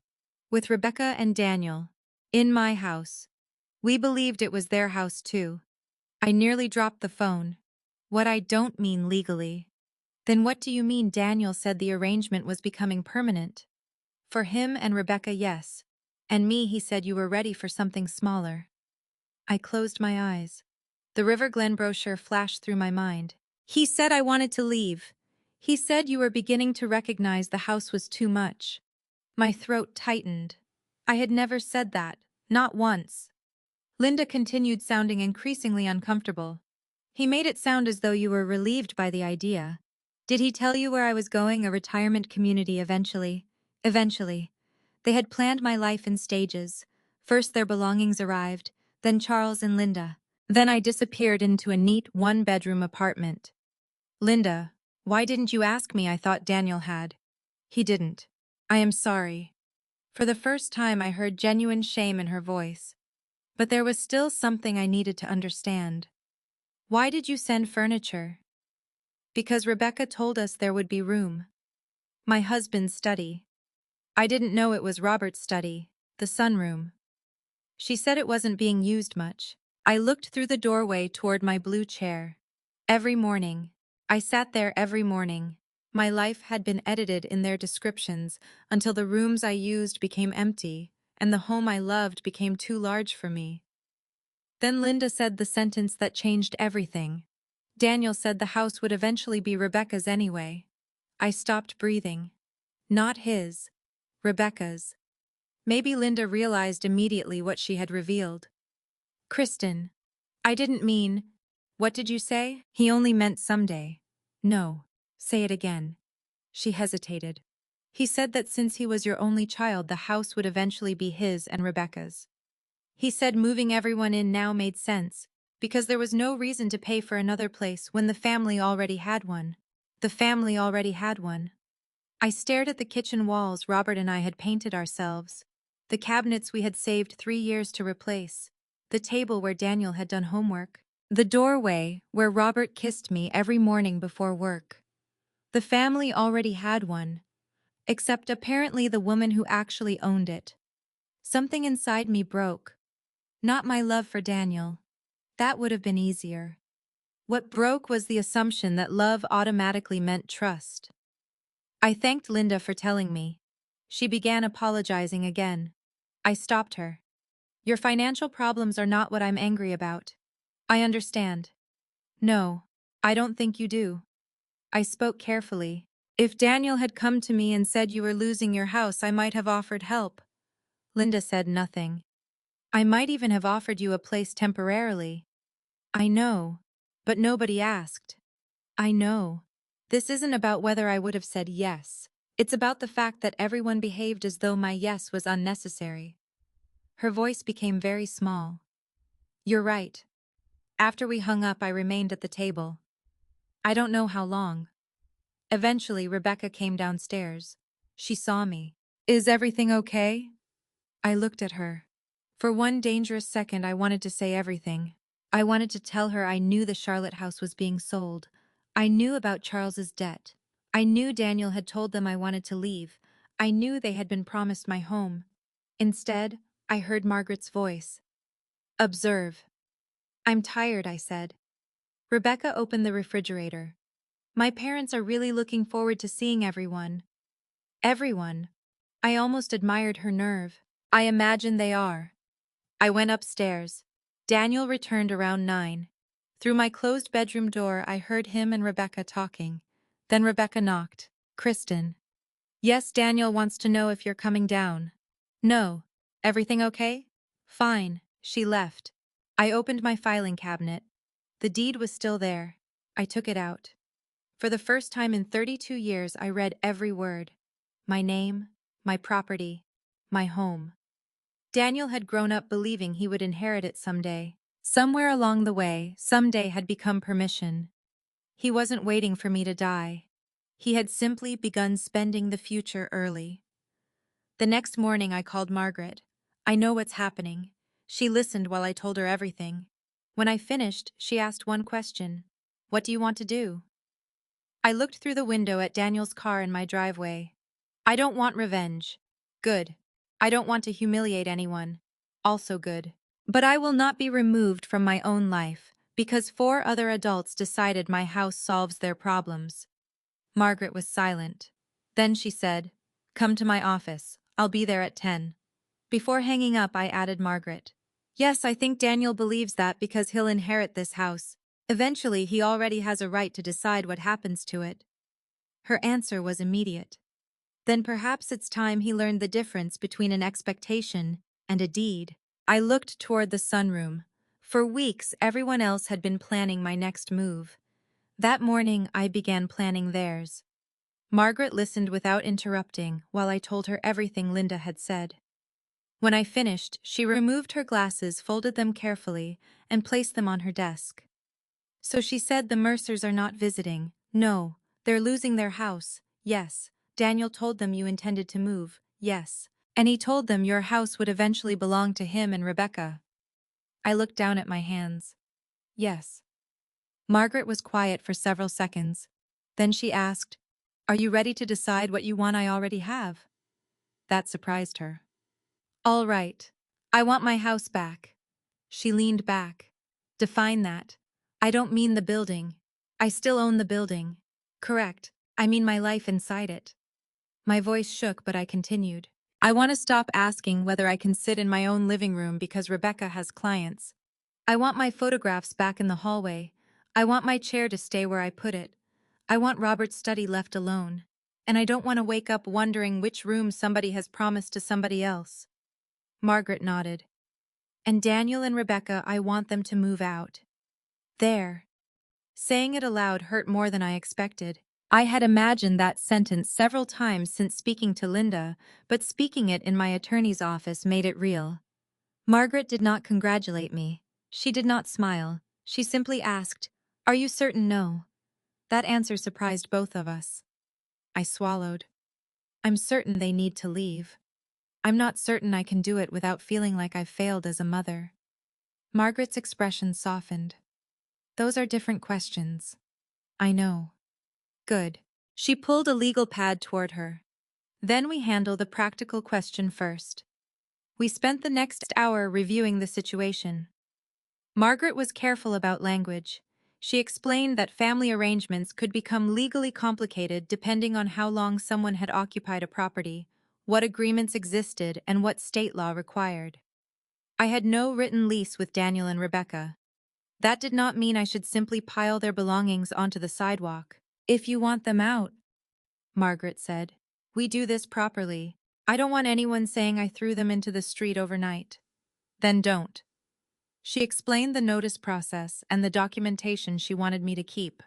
With Rebecca and Daniel. In my house. We believed it was their house too. I nearly dropped the phone. What I don't mean legally. Then what do you mean? Daniel said the arrangement was becoming permanent. For him and Rebecca, yes. And me, he said you were ready for something smaller. I closed my eyes. The River Glen brochure flashed through my mind. He said I wanted to leave. He said you were beginning to recognize the house was too much. My throat tightened. I had never said that, not once. Linda continued, sounding increasingly uncomfortable. He made it sound as though you were relieved by the idea. Did he tell you where I was going? A retirement community eventually. Eventually. They had planned my life in stages. First their belongings arrived, then Charles and Linda. Then I disappeared into a neat one-bedroom apartment. Linda, why didn't you ask me? I thought Daniel had. He didn't. I am sorry. For the first time I heard genuine shame in her voice. But there was still something I needed to understand. Why did you send furniture? Because Rebecca told us there would be room. My husband's study. I didn't know it was Robert's study, the sunroom. She said it wasn't being used much. I looked through the doorway toward my blue chair. Every morning. I sat there every morning. My life had been edited in their descriptions until the rooms I used became empty and the home I loved became too large for me. Then Linda said the sentence that changed everything. Daniel said the house would eventually be Rebecca's anyway. I stopped breathing. Not his. Rebecca's. Maybe Linda realized immediately what she had revealed. Kristen. I didn't mean. What did you say? He only meant someday. No. Say it again. She hesitated. He said that since he was your only child, the house would eventually be his and Rebecca's. He said moving everyone in now made sense, because there was no reason to pay for another place when the family already had one. The family already had one. I stared at the kitchen walls Robert and I had painted ourselves, the cabinets we had saved 3 years to replace, the table where Daniel had done homework, the doorway where Robert kissed me every morning before work. The family already had one, except apparently the woman who actually owned it. Something inside me broke. Not my love for Daniel. That would have been easier. What broke was the assumption that love automatically meant trust. I thanked Linda for telling me. She began apologizing again. I stopped her. Your financial problems are not what I'm angry about. I understand. No, I don't think you do. I spoke carefully. If Daniel had come to me and said you were losing your house, I might have offered help. Linda said nothing. I might even have offered you a place temporarily. I know, but nobody asked. I know. This isn't about whether I would have said yes. It's about the fact that everyone behaved as though my yes was unnecessary. Her voice became very small. You're right. After we hung up, I remained at the table. I don't know how long. Eventually, Rebecca came downstairs. She saw me. Is everything okay? I looked at her. For one dangerous second, I wanted to say everything. I wanted to tell her I knew the Charlotte house was being sold. I knew about Charles's debt. I knew Daniel had told them I wanted to leave. I knew they had been promised my home. Instead, I heard Margaret's voice. Observe. I'm tired, I said. Rebecca opened the refrigerator. My parents are really looking forward to seeing everyone. Everyone. I almost admired her nerve. I imagine they are. I went upstairs. Daniel returned around 9. Through my closed bedroom door, I heard him and Rebecca talking. Then Rebecca knocked. Kristen. Yes, Daniel wants to know if you're coming down. No. Everything okay? Fine. She left. I opened my filing cabinet. The deed was still there. I took it out. For the first time in 32 years, I read every word. My name, my property, my home. Daniel had grown up believing he would inherit it someday. Somewhere along the way, someday had become permission. He wasn't waiting for me to die. He had simply begun spending the future early. The next morning I called Margaret. I know what's happening. She listened while I told her everything. When I finished, she asked one question. What do you want to do? I looked through the window at Daniel's car in my driveway. I don't want revenge. Good. I don't want to humiliate anyone. Also good. But I will not be removed from my own life, because 4 other adults decided my house solves their problems. Margaret was silent. Then she said, Come to my office. I'll be there at 10. Before hanging up, I added Margaret. Yes, I think Daniel believes that because he'll inherit this house. Eventually, he already has a right to decide what happens to it. Her answer was immediate. Then perhaps it's time he learned the difference between an expectation and a deed. I looked toward the sunroom. For weeks, everyone else had been planning my next move. That morning, I began planning theirs. Margaret listened without interrupting while I told her everything Linda had said. When I finished, she removed her glasses, folded them carefully, and placed them on her desk. So she said the Mercers are not visiting. No, they're losing their house. Yes. Daniel told them you intended to move. Yes. And he told them your house would eventually belong to him and Rebecca. I looked down at my hands. Yes. Margaret was quiet for several seconds. Then she asked, Are you ready to decide what you want? I already have. That surprised her. All right. I want my house back. She leaned back. Define that. I don't mean the building. I still own the building. Correct. I mean my life inside it. My voice shook, but I continued. I want to stop asking whether I can sit in my own living room because Rebecca has clients. I want my photographs back in the hallway. I want my chair to stay where I put it. I want Robert's study left alone. And I don't want to wake up wondering which room somebody has promised to somebody else. Margaret nodded. And Daniel and Rebecca, I want them to move out. There. Saying it aloud hurt more than I expected. I had imagined that sentence several times since speaking to Linda, but speaking it in my attorney's office made it real. Margaret did not congratulate me. She did not smile. She simply asked, Are you certain? No. That answer surprised both of us. I swallowed. I'm certain they need to leave. I'm not certain I can do it without feeling like I've failed as a mother. Margaret's expression softened. Those are different questions. I know. Good. She pulled a legal pad toward her. Then we handle the practical question first. We spent the next hour reviewing the situation. Margaret was careful about language. She explained that family arrangements could become legally complicated depending on how long someone had occupied a property, what agreements existed, and what state law required. I had no written lease with Daniel and Rebecca. That did not mean I should simply pile their belongings onto the sidewalk. If you want them out, Margaret said, we do this properly. I don't want anyone saying I threw them into the street overnight. Then don't. She explained the notice process and the documentation she wanted me to keep.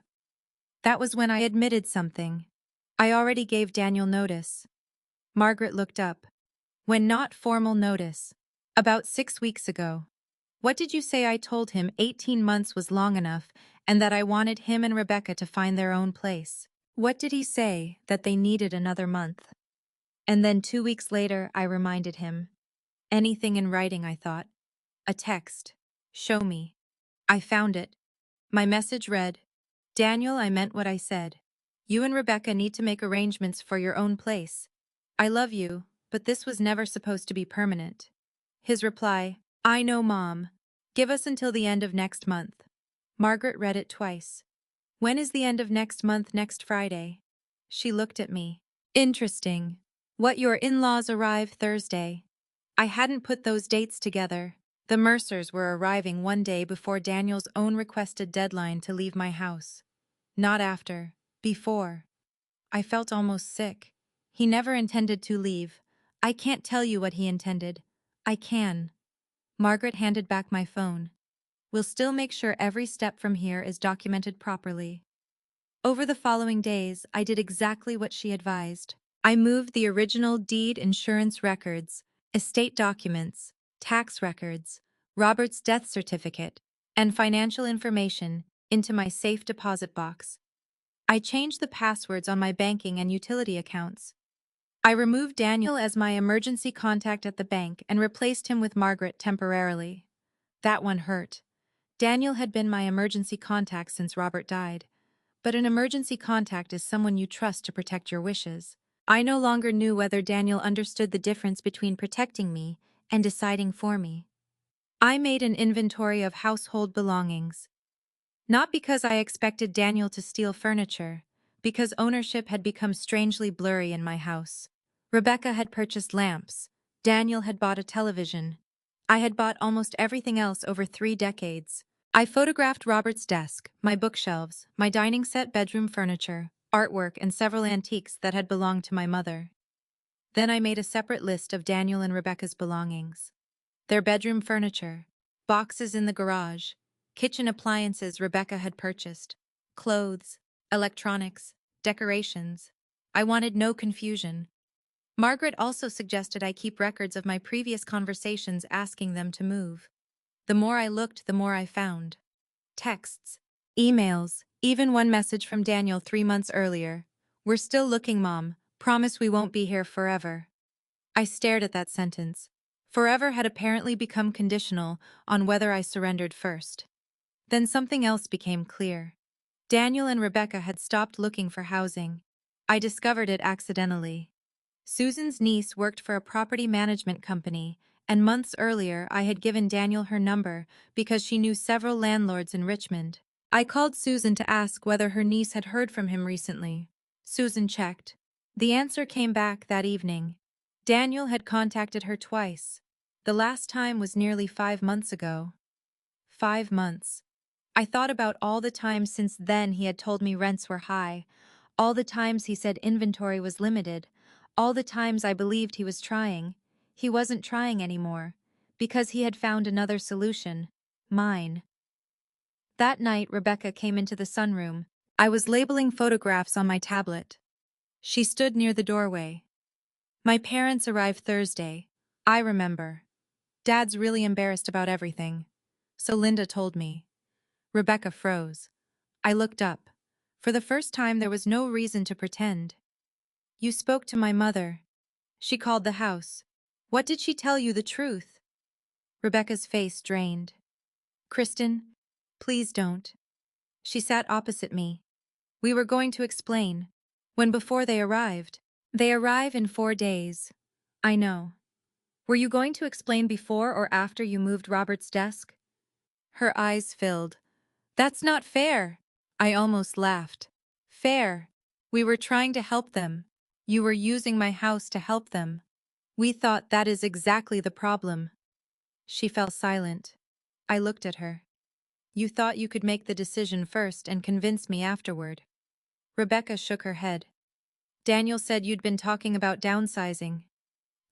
That was when I admitted something. I already gave Daniel notice. Margaret looked up. When not formal notice. About 6 weeks ago. What did you say? I told him 18 months was long enough and that I wanted him and Rebecca to find their own place. What did he say? That they needed another month. And then 2 weeks later, I reminded him. Anything in writing, I thought. A text. Show me. I found it. My message read, Daniel, I meant what I said. You and Rebecca need to make arrangements for your own place. I love you, but this was never supposed to be permanent. His reply, I know, Mom. Give us until the end of next month. Margaret read it twice. When is the end of next month? Next Friday? She looked at me. Interesting. What, your in-laws arrive Thursday? I hadn't put those dates together. The Mercers were arriving one day before Daniel's own requested deadline to leave my house. Not after. Before. I felt almost sick. He never intended to leave. I can't tell you what he intended. I can. Margaret handed back my phone. We'll still make sure every step from here is documented properly. Over the following days, I did exactly what she advised. I moved the original deed insurance records, estate documents, tax records, Robert's death certificate, and financial information into my safe deposit box. I changed the passwords on my banking and utility accounts. I removed Daniel as my emergency contact at the bank and replaced him with Margaret temporarily. That one hurt. Daniel had been my emergency contact since Robert died. But an emergency contact is someone you trust to protect your wishes. I no longer knew whether Daniel understood the difference between protecting me and deciding for me. I made an inventory of household belongings. Not because I expected Daniel to steal furniture, because ownership had become strangely blurry in my house. Rebecca had purchased lamps. Daniel had bought a television. I had bought almost everything else over 3 decades. I photographed Robert's desk, my bookshelves, my dining set, bedroom furniture, artwork, and several antiques that had belonged to my mother. Then I made a separate list of Daniel and Rebecca's belongings. Their bedroom furniture, boxes in the garage, kitchen appliances Rebecca had purchased, clothes, electronics, decorations. I wanted no confusion. Margaret also suggested I keep records of my previous conversations asking them to move. The more I looked, the more I found. Texts, emails, even one message from Daniel 3 months earlier. We're still looking, Mom. Promise we won't be here forever. I stared at that sentence. Forever had apparently become conditional on whether I surrendered first. Then something else became clear. Daniel and Rebecca had stopped looking for housing. I discovered it accidentally. Susan's niece worked for a property management company, and months earlier I had given Daniel her number because she knew several landlords in Richmond. I called Susan to ask whether her niece had heard from him recently. Susan checked. The answer came back that evening. Daniel had contacted her twice. The last time was nearly 5 months ago. 5 months. I thought about all the times since then he had told me rents were high, all the times he said inventory was limited, all the times I believed he was trying. He wasn't trying anymore, because he had found another solution. Mine. That night, Rebecca came into the sunroom. I was labeling photographs on my tablet. She stood near the doorway. My parents arrived Thursday. I remember. Dad's really embarrassed about everything. So Linda told me. Rebecca froze. I looked up. For the first time, there was no reason to pretend. You spoke to my mother. She called the house. What did she tell you, the truth? Rebecca's face drained. Kristen, please don't. She sat opposite me. We were going to explain. When before they arrived. They arrive in 4 days. I know. Were you going to explain before or after you moved Robert's desk? Her eyes filled. That's not fair. I almost laughed. Fair. We were trying to help them. You were using my house to help them. We thought that is exactly the problem. She fell silent. I looked at her. You thought you could make the decision first and convince me afterward. Rebecca shook her head. Daniel said you'd been talking about downsizing.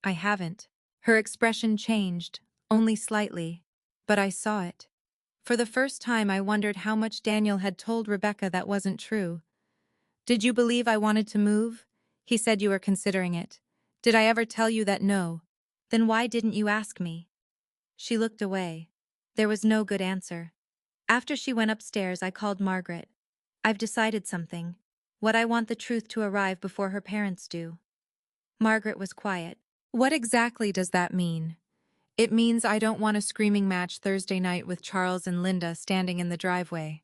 I haven't. Her expression changed, only slightly, but I saw it. For the first time, I wondered how much Daniel had told Rebecca that wasn't true. Did you believe I wanted to move? He said you were considering it. Did I ever tell you that no? Then why didn't you ask me? She looked away. There was no good answer. After she went upstairs, I called Margaret. I've decided something. What I want the truth to arrive before her parents do. Margaret was quiet. What exactly does that mean? It means I don't want a screaming match Thursday night with Charles and Linda standing in the driveway.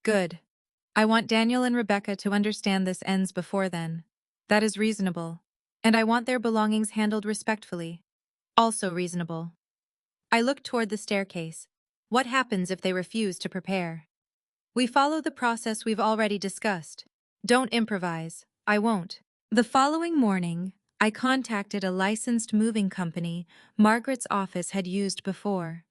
Good. I want Daniel and Rebecca to understand this ends before then. That is reasonable. And I want their belongings handled respectfully. Also reasonable. I looked toward the staircase. What happens if they refuse to prepare? We follow the process we've already discussed. Don't improvise. I won't. The following morning, I contacted a licensed moving company Margaret's office had used before.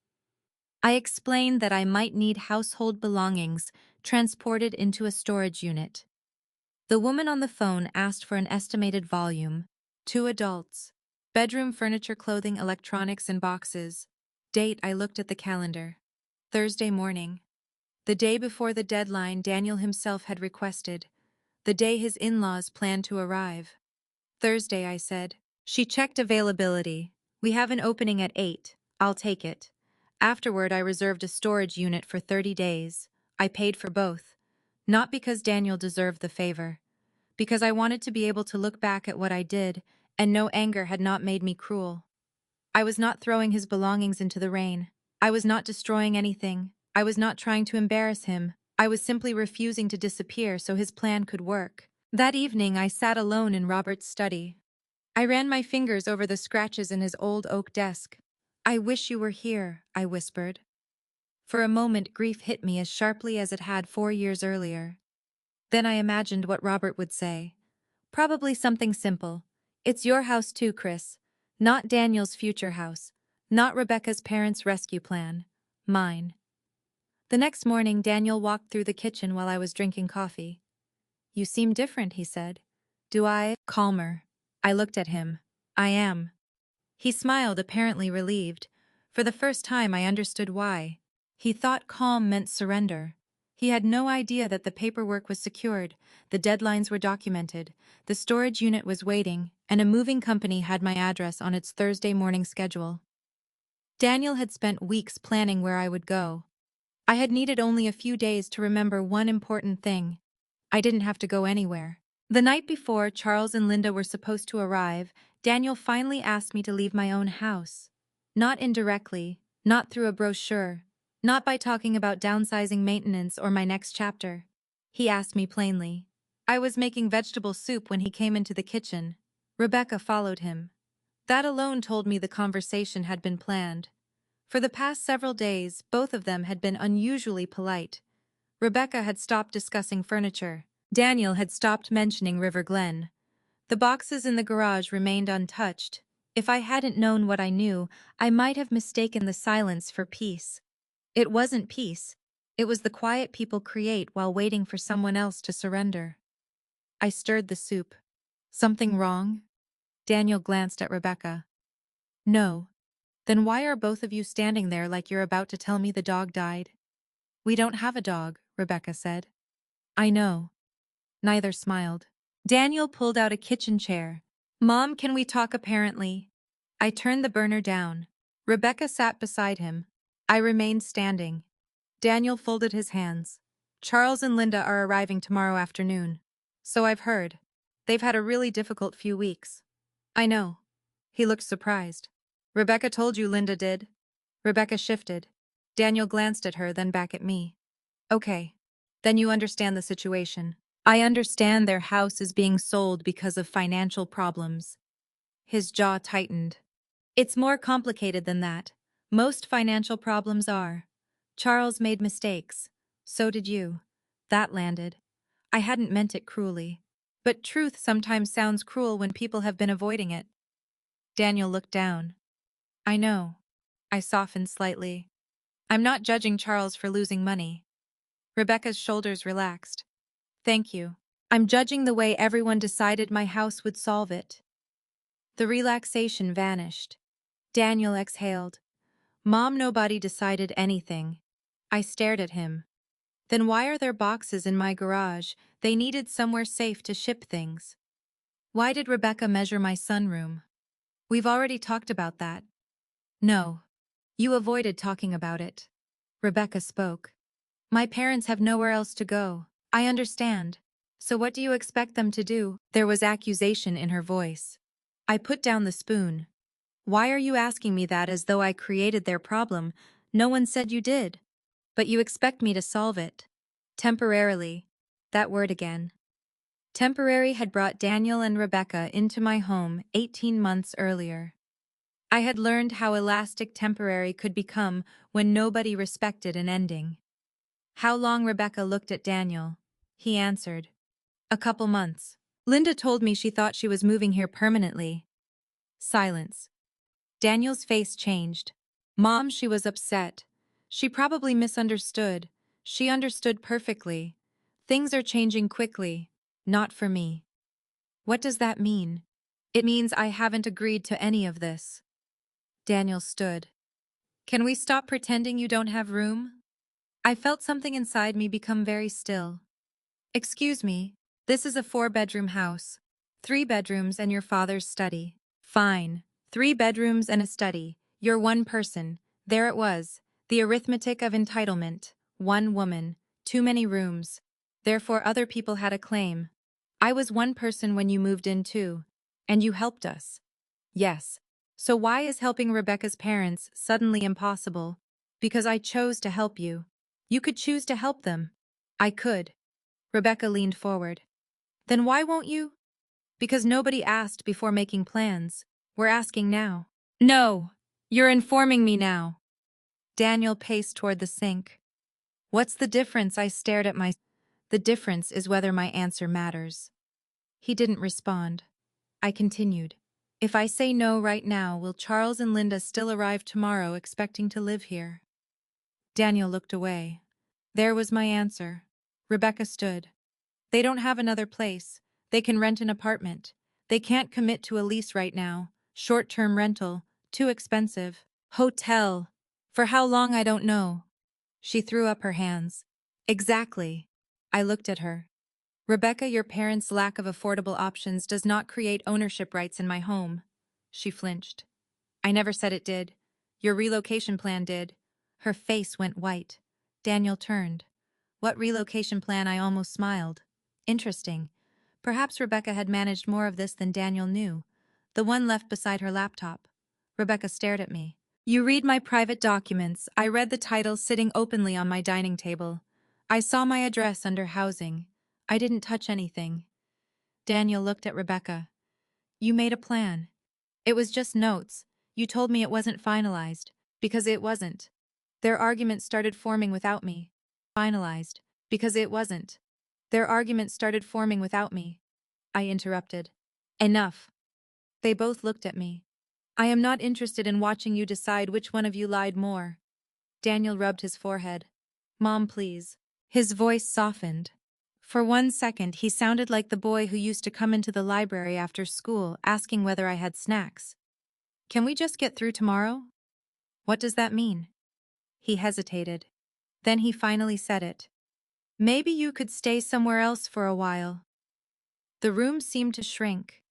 I explained that I might need household belongings transported into a storage unit. The woman on the phone asked for an estimated volume: 2 adults, bedroom furniture, clothing, electronics, and boxes. Date: I looked at the calendar. Thursday morning. The day before the deadline Daniel himself had requested. The day his in-laws planned to arrive. Thursday, I said. She checked availability. We have an opening at 8. I'll take it. Afterward, I reserved a storage unit for 30 days. I paid for both. Not because Daniel deserved the favor. Because I wanted to be able to look back at what I did, and know anger had not made me cruel. I was not throwing his belongings into the rain. I was not destroying anything. I was not trying to embarrass him. I was simply refusing to disappear so his plan could work. That evening, I sat alone in Robert's study. I ran my fingers over the scratches in his old oak desk. "I wish you were here," I whispered. For a moment, grief hit me as sharply as it had 4 years earlier. Then I imagined what Robert would say. Probably something simple. "It's your house too, Chris. Not Daniel's future house. Not Rebecca's parents' rescue plan. Mine." The next morning, Daniel walked through the kitchen while I was drinking coffee. "You seem different," he said. "Do I?" Calmer. I looked at him. "I am." He smiled, apparently relieved. For the first time, I understood why. He thought calm meant surrender. He had no idea that the paperwork was secured, the deadlines were documented, the storage unit was waiting, and a moving company had my address on its Thursday morning schedule. Daniel had spent weeks planning where I would go. I had needed only a few days to remember one important thing. I didn't have to go anywhere. The night before Charles and Linda were supposed to arrive, Daniel finally asked me to leave my own house. Not indirectly, not through a brochure, not by talking about downsizing, maintenance, or my next chapter. He asked me plainly. I was making vegetable soup when he came into the kitchen. Rebecca followed him. That alone told me the conversation had been planned. For the past several days, both of them had been unusually polite. Rebecca had stopped discussing furniture. Daniel had stopped mentioning River Glen. The boxes in the garage remained untouched. If I hadn't known what I knew, I might have mistaken the silence for peace. It wasn't peace. It was the quiet people create while waiting for someone else to surrender. I stirred the soup. "Something wrong?" Daniel glanced at Rebecca. "No." "Then why are both of you standing there like you're about to tell me the dog died?" "We don't have a dog," Rebecca said. "I know." Neither smiled. Daniel pulled out a kitchen chair. "Mom, can we talk?" Apparently. I turned the burner down. Rebecca sat beside him. I remained standing. Daniel folded his hands. "Charles and Linda are arriving tomorrow afternoon." "So I've heard. They've had a really difficult few weeks." "I know." He looked surprised. "Rebecca told you Linda did?" Rebecca shifted. Daniel glanced at her, then back at me. "Okay. Then you understand the situation." "I understand their house is being sold because of financial problems." His jaw tightened. "It's more complicated than that. Most financial problems are. Charles made mistakes. So did you. That landed. I hadn't meant it cruelly. But truth sometimes sounds cruel when people have been avoiding it." Daniel looked down. "I know." I softened slightly. "I'm not judging Charles for losing money." Rebecca's shoulders relaxed. "Thank you. I'm judging the way everyone decided my house would solve it." The relaxation vanished. Daniel exhaled. "Mom, nobody decided anything." I stared at him. "Then why are there boxes in my garage? They needed somewhere safe to ship things." "Why did Rebecca measure my sunroom?" "We've already talked about that." "No. You avoided talking about it." Rebecca spoke. "My parents have nowhere else to go. I understand. So what do you expect them to do?" There was accusation in her voice. I put down the spoon. "Why are you asking me that as though I created their problem? No one said you did. But you expect me to solve it. Temporarily. That word again. Temporary had brought Daniel and Rebecca into my home 18 months earlier. I had learned how elastic temporary could become when nobody respected an ending. How long? Rebecca looked at Daniel. He answered. A couple months. Linda told me she thought she was moving here permanently. Silence. Daniel's face changed. Mom, she was upset. She probably misunderstood. She understood perfectly. Things are changing quickly. Not for me. What does that mean? It means I haven't agreed to any of this. Daniel stood. Can we stop pretending you don't have room? I felt something inside me become very still. Excuse me, this is a 4-bedroom house. 3 bedrooms and your father's study. Fine. 3 bedrooms and a study. You're one person. There it was. The arithmetic of entitlement. 1 woman. Too many rooms. Therefore other people had a claim. I was one person when you moved in too. And you helped us. Yes. So why is helping Rebecca's parents suddenly impossible? Because I chose to help you. You could choose to help them. I could. Rebecca leaned forward. Then why won't you? Because nobody asked before making plans. We're asking now. No. You're informing me now. Daniel paced toward the sink. What's the difference? I stared at my... The difference is whether my answer matters. He didn't respond. I continued. If I say no right now, will Charles and Linda still arrive tomorrow expecting to live here? Daniel looked away. There was my answer. Rebecca stood. They don't have another place. They can rent an apartment. They can't commit to a lease right now. Short-term rental. Too expensive. Hotel. For how long I don't know. She threw up her hands. Exactly. I looked at her. Rebecca, your parents' lack of affordable options does not create ownership rights in my home. She flinched. I never said it did. Your relocation plan did. Her face went white. Daniel turned. What relocation plan? I almost smiled. Interesting. Perhaps Rebecca had managed more of this than Daniel knew. The one left beside her laptop. Rebecca stared at me. You read my private documents. I read the title sitting openly on my dining table. I saw my address under housing. I didn't touch anything. Daniel looked at Rebecca. You made a plan. It was just notes. You told me it wasn't finalized. Because it wasn't. Their argument started forming without me. Finalized. Because it wasn't. Their argument started forming without me. I interrupted. Enough. They both looked at me. I am not interested in watching you decide which one of you lied more. Daniel rubbed his forehead. Mom, please. His voice softened. For 1 second, he sounded like the boy who used to come into the library after school asking whether I had snacks. Can we just get through tomorrow? What does that mean? He hesitated. Then he finally said it. Maybe you could stay somewhere else for a while. The room seemed to shrink.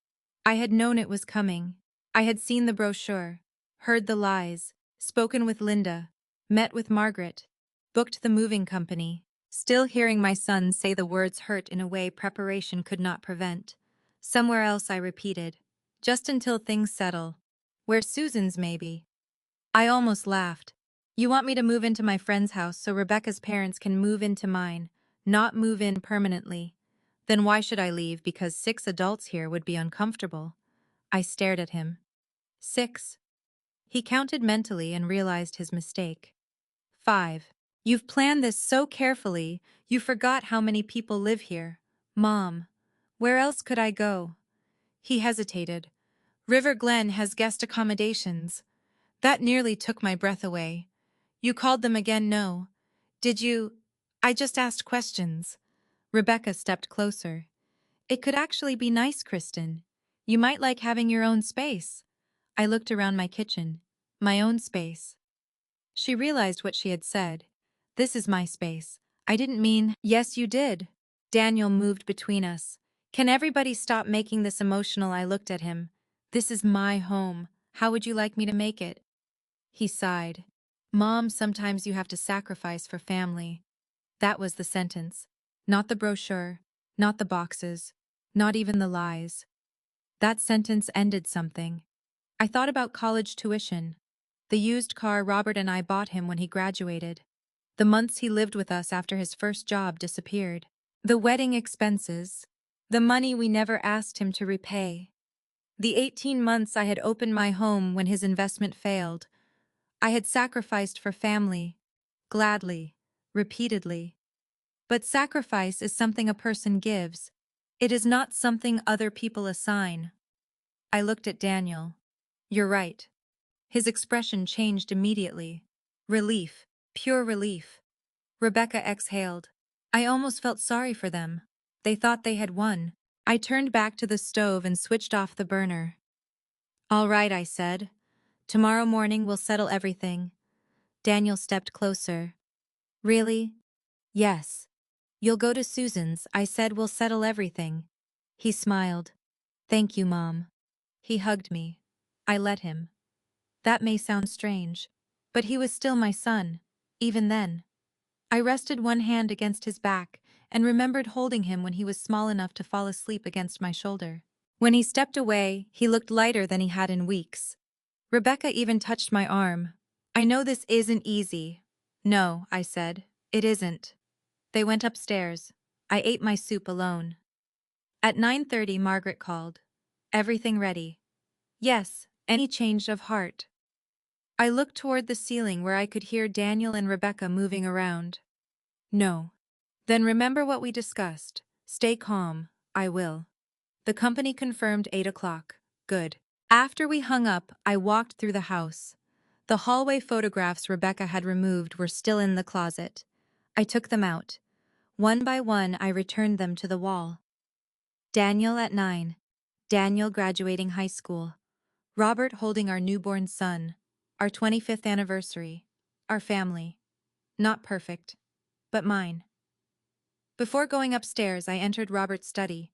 I had known it was coming. I had seen the brochure, heard the lies, spoken with Linda, met with Margaret, booked the moving company. Still hearing my son say the words hurt in a way preparation could not prevent. Somewhere else, I repeated. Just until things settle. Where Susan's, maybe. I almost laughed. You want me to move into my friend's house so Rebecca's parents can move into mine, not move in permanently. Then why should I leave? Because 6 adults here would be uncomfortable. I stared at him. 6. He counted mentally and realized his mistake. 5. You've planned this so carefully, you forgot how many people live here. Mom, where else could I go? He hesitated. River Glen has guest accommodations. That nearly took my breath away. You called them again? No. Did you? I just asked questions. Rebecca stepped closer. It could actually be nice, Kristen. You might like having your own space. I looked around my kitchen. My own space. She realized what she had said. This is my space. I didn't mean... Yes, you did. Daniel moved between us. Can everybody stop making this emotional? I looked at him. This is my home. How would you like me to make it? He sighed. Mom, sometimes you have to sacrifice for family. That was the sentence. Not the brochure, not the boxes, not even the lies. That sentence ended something. I thought about college tuition. The used car Robert and I bought him when he graduated. The months he lived with us after his first job disappeared. The wedding expenses. The money we never asked him to repay. The 18 months I had opened my home when his investment failed. I had sacrificed for family. Gladly. Repeatedly. But sacrifice is something a person gives. It is not something other people assign. I looked at Daniel. You're right. His expression changed immediately. Relief. Pure relief. Rebecca exhaled. I almost felt sorry for them. They thought they had won. I turned back to the stove and switched off the burner. All right, I said. Tomorrow morning we'll settle everything. Daniel stepped closer. Really? Yes. You'll go to Susan's. I said we'll settle everything. He smiled. Thank you, Mom. He hugged me. I let him. That may sound strange, but he was still my son, even then. I rested one hand against his back and remembered holding him when he was small enough to fall asleep against my shoulder. When he stepped away, he looked lighter than he had in weeks. Rebecca even touched my arm. I know this isn't easy. No, I said. It isn't. They went upstairs. I ate my soup alone. At 9:30, Margaret called. Everything ready? Yes, any change of heart. I looked toward the ceiling where I could hear Daniel and Rebecca moving around. No. Then remember what we discussed. Stay calm. I will. The company confirmed 8 o'clock. Good. After we hung up, I walked through the house. The hallway photographs Rebecca had removed were still in the closet. I took them out. One by one, I returned them to the wall. Daniel at 9. Daniel graduating high school. Robert holding our newborn son. Our 25th anniversary. Our family. Not perfect, but mine. Before going upstairs, I entered Robert's study.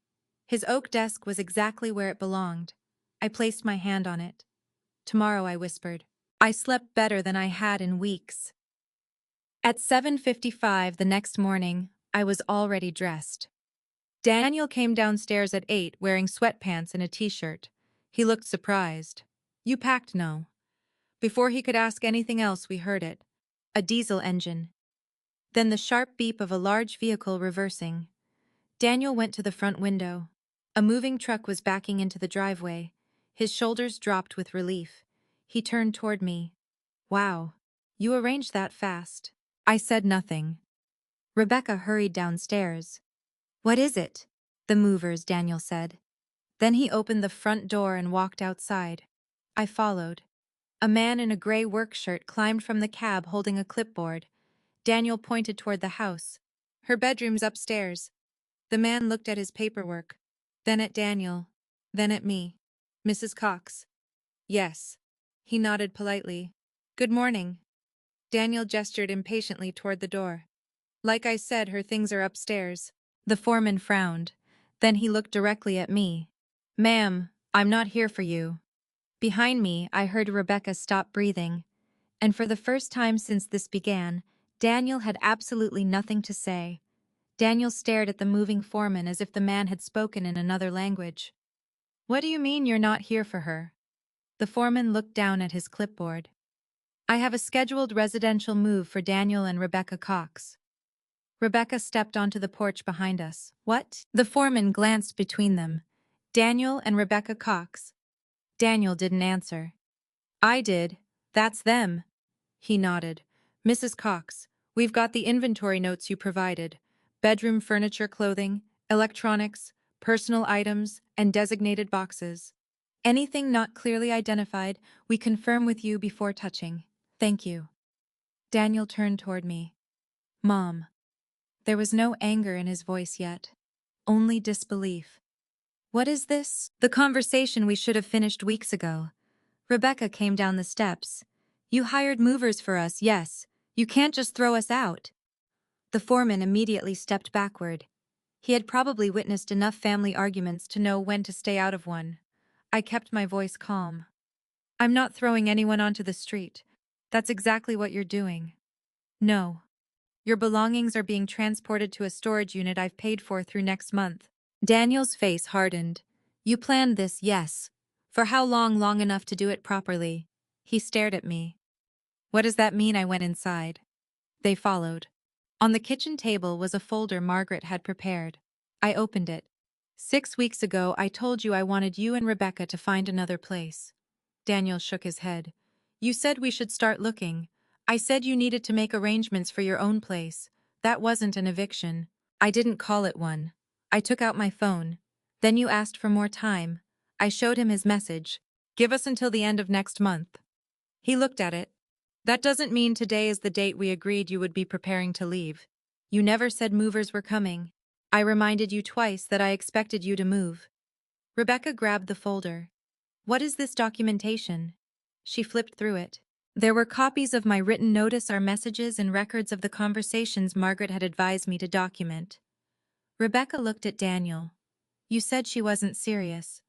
His oak desk was exactly where it belonged. I placed my hand on it. Tomorrow, I whispered. I slept better than I had in weeks. At 7:55 the next morning, I was already dressed. Daniel came downstairs at 8 wearing sweatpants and a t-shirt. He looked surprised. You packed, no? Before he could ask anything else, we heard it. A diesel engine. Then the sharp beep of a large vehicle reversing. Daniel went to the front window. A moving truck was backing into the driveway. His shoulders dropped with relief. He turned toward me. Wow, you arranged that fast. I said nothing. Rebecca hurried downstairs. What is it? The movers, Daniel said. Then he opened the front door and walked outside. I followed. A man in a gray work shirt climbed from the cab holding a clipboard. Daniel pointed toward the house. Her bedroom's upstairs. The man looked at his paperwork, then at Daniel, then at me. Mrs. Cox. Yes. He nodded politely. Good morning. Daniel gestured impatiently toward the door. Like I said, her things are upstairs. The foreman frowned. Then he looked directly at me. Ma'am, I'm not here for you. Behind me, I heard Rebecca stop breathing. And for the first time since this began, Daniel had absolutely nothing to say. Daniel stared at the moving foreman as if the man had spoken in another language. What do you mean you're not here for her? The foreman looked down at his clipboard. I have a scheduled residential move for Daniel and Rebecca Cox. Rebecca stepped onto the porch behind us. What? The foreman glanced between them. Daniel and Rebecca Cox. Daniel didn't answer. I did. That's them. He nodded. Mrs. Cox, we've got the inventory notes you provided. Bedroom furniture, clothing, electronics, personal items, and designated boxes. Anything not clearly identified, we confirm with you before touching. Thank you. Daniel turned toward me. Mom. There was no anger in his voice yet. Only disbelief. What is this? The conversation we should have finished weeks ago. Rebecca came down the steps. You hired movers for us, yes. You can't just throw us out. The foreman immediately stepped backward. He had probably witnessed enough family arguments to know when to stay out of one. I kept my voice calm. I'm not throwing anyone onto the street. That's exactly what you're doing. No. Your belongings are being transported to a storage unit I've paid for through next month. Daniel's face hardened. You planned this, yes. For how long? Long enough to do it properly. He stared at me. What does that mean? I went inside. They followed. On the kitchen table was a folder Margaret had prepared. I opened it. 6 weeks ago, I told you I wanted you and Rebecca to find another place. Daniel shook his head. You said we should start looking. I said you needed to make arrangements for your own place. That wasn't an eviction. I didn't call it one. I took out my phone. Then you asked for more time. I showed him his message. Give us until the end of next month. He looked at it. That doesn't mean today is the date we agreed you would be preparing to leave. You never said movers were coming. I reminded you twice that I expected you to move. Rebecca grabbed the folder. What is this documentation? She flipped through it. There were copies of my written notice, our messages, and records of the conversations Margaret had advised me to document. Rebecca looked at Daniel. You said she wasn't serious.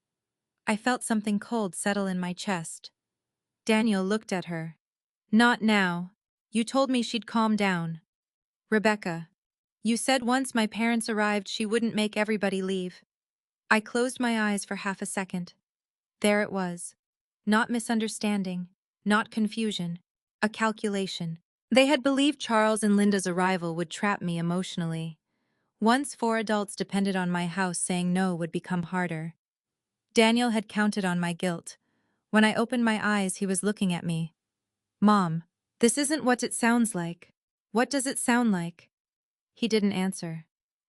I felt something cold settle in my chest. Daniel looked at her. Not now. You told me she'd calm down. Rebecca, you said once my parents arrived she wouldn't make everybody leave. I closed my eyes for half a second. There it was. Not misunderstanding, not confusion, a calculation. They had believed Charles and Linda's arrival would trap me emotionally. Once 4 adults depended on my house, saying no would become harder. Daniel had counted on my guilt. When I opened my eyes, he was looking at me. Mom, this isn't what it sounds like. What does it sound like? He didn't answer.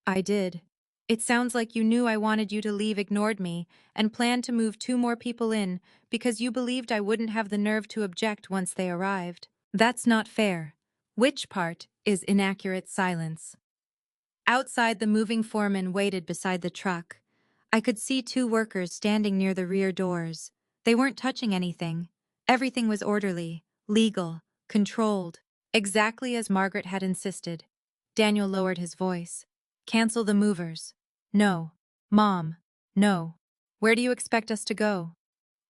I did. It sounds like you knew I wanted you to leave, ignored me, and planned to move 2 more people in because you believed I wouldn't have the nerve to object once they arrived. That's not fair. Which part is inaccurate silence? Outside, the moving foreman waited beside the truck. I could see 2 workers standing near the rear doors. They weren't touching anything. Everything was orderly, legal, controlled, exactly as Margaret had insisted. Daniel lowered his voice. Cancel the movers. No. Mom. No. Where do you expect us to go?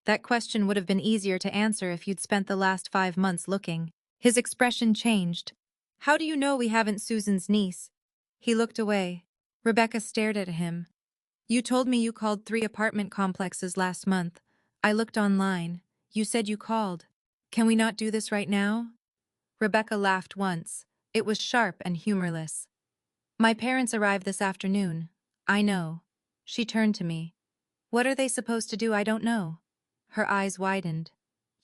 That question would have been easier to answer if you'd spent the last 5 months looking. His expression changed. How do you know we haven't Susan's niece? He looked away. Rebecca stared at him. You told me you called 3 apartment complexes last month. I looked online. You said you called. Can we not do this right now? Rebecca laughed once. It was sharp and humorless. My parents arrived this afternoon. I know. She turned to me. What are they supposed to do? I don't know. Her eyes widened.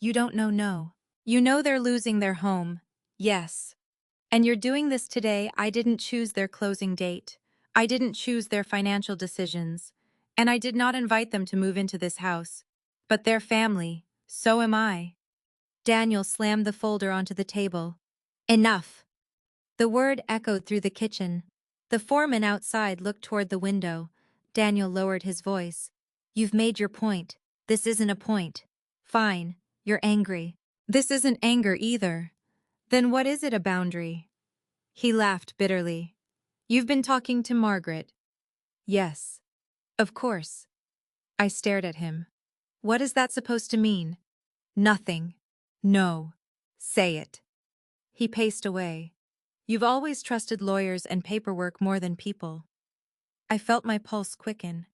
You don't know, no. You know they're losing their home. Yes. And you're doing this today. I didn't choose their closing date. I didn't choose their financial decisions. And I did not invite them to move into this house. But they're family. So am I. Daniel slammed the folder onto the table. Enough. The word echoed through the kitchen. The foreman outside looked toward the window. Daniel lowered his voice. You've made your point. This isn't a point. Fine. You're angry. This isn't anger either. Then what is it, a boundary? He laughed bitterly. You've been talking to Margaret. Yes. Of course. I stared at him. What is that supposed to mean? Nothing. No. Say it. He paced away. You've always trusted lawyers and paperwork more than people. I felt my pulse quicken.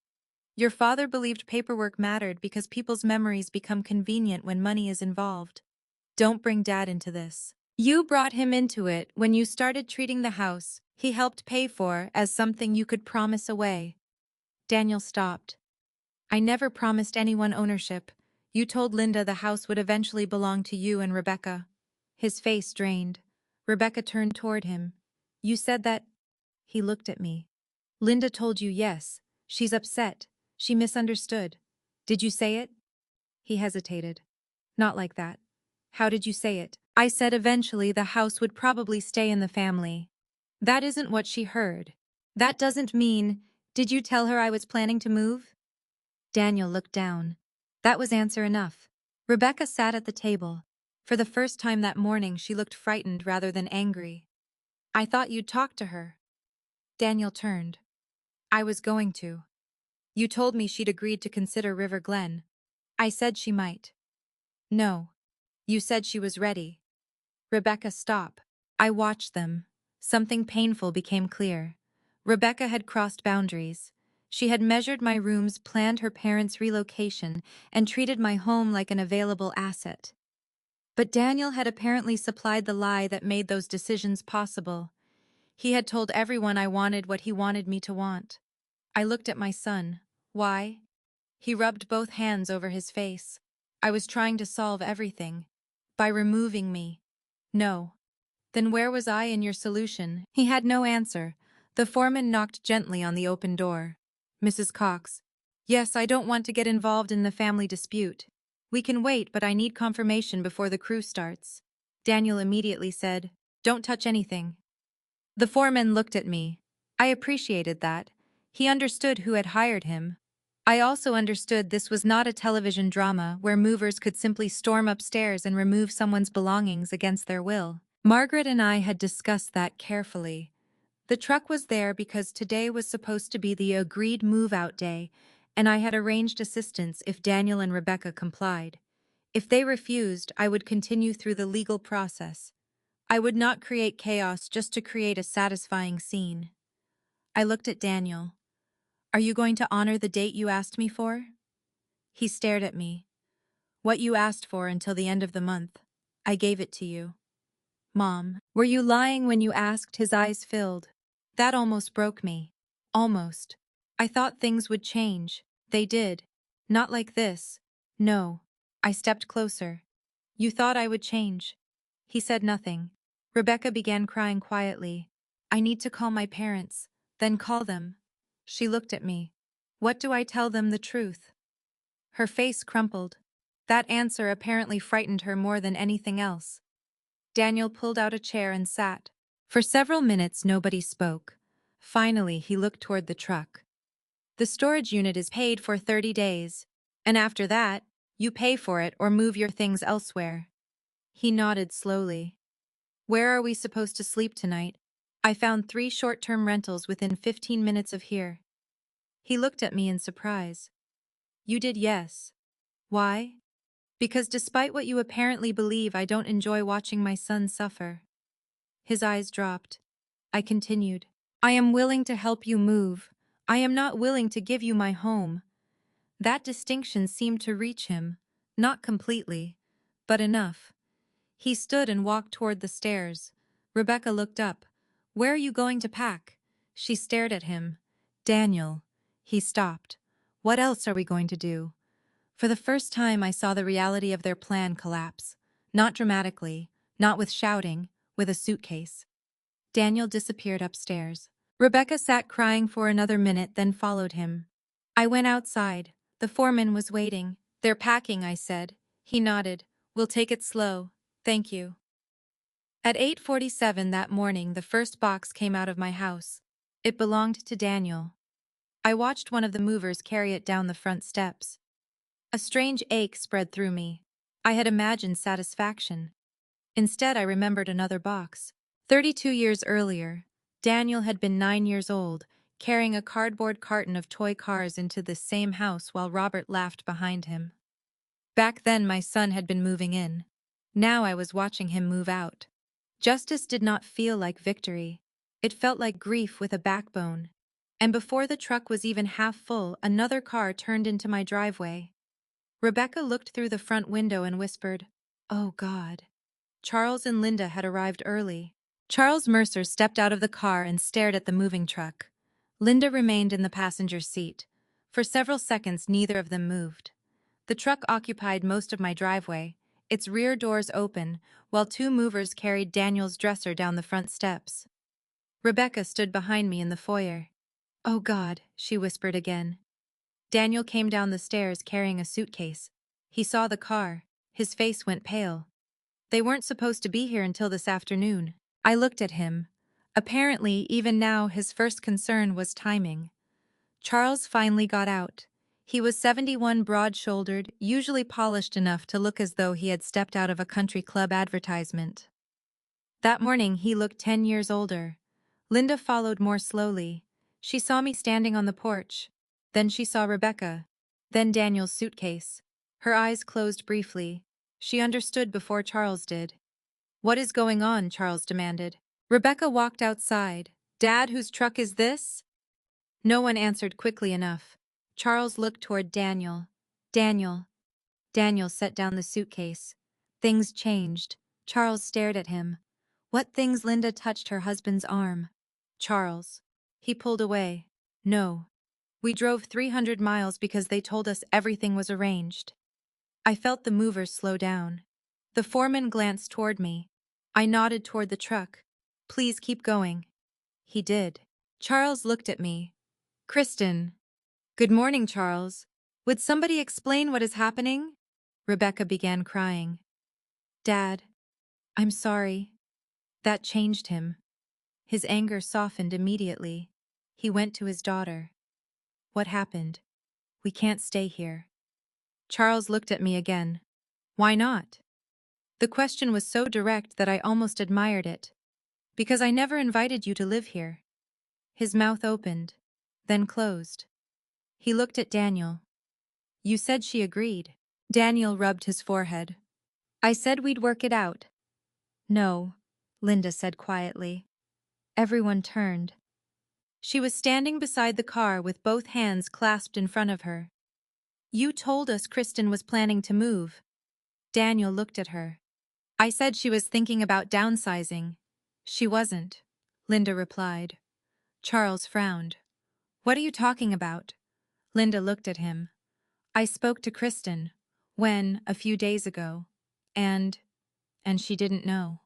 Your father believed paperwork mattered because people's memories become convenient when money is involved. Don't bring Dad into this. You brought him into it when you started treating the house he helped pay for as something you could promise away. Daniel stopped. I never promised anyone ownership. You told Linda the house would eventually belong to you and Rebecca. His face drained. Rebecca turned toward him. You said that... He looked at me. Linda told you yes. She's upset. She misunderstood. Did you say it? He hesitated. Not like that. How did you say it? I said eventually the house would probably stay in the family. That isn't what she heard. That doesn't mean... Did you tell her I was planning to move? Daniel looked down. That was answer enough. Rebecca sat at the table. For the first time that morning, she looked frightened rather than angry. I thought you'd talk to her. Daniel turned. I was going to. You told me she'd agreed to consider River Glen. I said she might. No. You said she was ready. Rebecca, stop. I watched them. Something painful became clear. Rebecca had crossed boundaries. She had measured my rooms, planned her parents' relocation, and treated my home like an available asset. But Daniel had apparently supplied the lie that made those decisions possible. He had told everyone I wanted what he wanted me to want. I looked at my son. Why? He rubbed both hands over his face. I was trying to solve everything. By removing me. No. Then where was I in your solution? He had no answer. The foreman knocked gently on the open door. Mrs. Cox. Yes, I don't want to get involved in the family dispute. We can wait, but I need confirmation before the crew starts. Daniel immediately said, Don't touch anything. The foreman looked at me. I appreciated that. He understood who had hired him. I also understood this was not a television drama where movers could simply storm upstairs and remove someone's belongings against their will. Margaret and I had discussed that carefully. The truck was there because today was supposed to be the agreed move-out day, and I had arranged assistance if Daniel and Rebecca complied. If they refused, I would continue through the legal process. I would not create chaos just to create a satisfying scene. I looked at Daniel. Are you going to honor the date you asked me for? He stared at me. What you asked for until the end of the month. I gave it to you. Mom, were you lying when you asked? His eyes filled. That almost broke me. Almost. I thought things would change. They did. Not like this. No. I stepped closer. You thought I would change. He said nothing. Rebecca began crying quietly. I need to call my parents. Then call them. She looked at me. What do I tell them the truth? Her face crumpled. That answer apparently frightened her more than anything else. Daniel pulled out a chair and sat. For several minutes nobody spoke. Finally, he looked toward the truck. The storage unit is paid for 30 days. And after that, you pay for it or move your things elsewhere. He nodded slowly. Where are we supposed to sleep tonight? I found 3 short-term rentals within 15 minutes of here. He looked at me in surprise. You did, yes. Why? Because despite what you apparently believe, I don't enjoy watching my son suffer. His eyes dropped. I continued. I am willing to help you move. I am not willing to give you my home. That distinction seemed to reach him. Not completely, but enough. He stood and walked toward the stairs. Rebecca looked up. Where are you going to pack? She stared at him. Daniel. He stopped. What else are we going to do? For the first time I saw the reality of their plan collapse. Not dramatically, not with shouting, with a suitcase. Daniel disappeared upstairs. Rebecca sat crying for another minute, then followed him. I went outside. The foreman was waiting. They're packing, I said. He nodded. We'll take it slow. Thank you. At 8:47 that morning, the first box came out of my house. It belonged to Daniel. I watched one of the movers carry it down the front steps. A strange ache spread through me. I had imagined satisfaction. Instead, I remembered another box. 32 years earlier, Daniel had been 9 years old, carrying a cardboard carton of toy cars into the same house while Robert laughed behind him. Back then, my son had been moving in. Now I was watching him move out. Justice did not feel like victory. It felt like grief with a backbone. And before the truck was even half full, another car turned into my driveway. Rebecca looked through the front window and whispered, "Oh, God." Charles and Linda had arrived early. Charles Mercer stepped out of the car and stared at the moving truck. Linda remained in the passenger seat. For several seconds, neither of them moved. The truck occupied most of my driveway, its rear doors open, while 2 movers carried Daniel's dresser down the front steps. Rebecca stood behind me in the foyer. "Oh, God," she whispered again. Daniel came down the stairs carrying a suitcase. He saw the car. His face went pale. They weren't supposed to be here until this afternoon. I looked at him. Apparently, even now, his first concern was timing. Charles finally got out. He was 71, broad-shouldered, usually polished enough to look as though he had stepped out of a country club advertisement. That morning, he looked 10 years older. Linda followed more slowly. She saw me standing on the porch. Then she saw Rebecca. Then Daniel's suitcase. Her eyes closed briefly. She understood before Charles did. "What is going on?" Charles demanded. Rebecca walked outside. "Dad, whose truck is this?" No one answered quickly enough. Charles looked toward Daniel. "Daniel." Daniel set down the suitcase. Things changed. Charles stared at him. "What things?" Linda touched her husband's arm. Charles. He pulled away. No. We drove 300 miles because they told us everything was arranged. I felt the movers slow down. The foreman glanced toward me. I nodded toward the truck. Please keep going. He did. Charles looked at me. Kristen. Good morning, Charles. Would somebody explain what is happening? Rebecca began crying. Dad, I'm sorry. That changed him. His anger softened immediately. He went to his daughter. What happened? We can't stay here. Charles looked at me again. Why not? The question was so direct that I almost admired it. Because I never invited you to live here. His mouth opened, then closed. He looked at Daniel. You said she agreed. Daniel rubbed his forehead. I said we'd work it out. No, Linda said quietly. Everyone turned. She was standing beside the car with both hands clasped in front of her. You told us Kristen was planning to move. Daniel looked at her. I said she was thinking about downsizing. She wasn't, Linda replied. Charles frowned. What are you talking about? Linda looked at him. I spoke to Kristen, a few days ago, and she didn't know.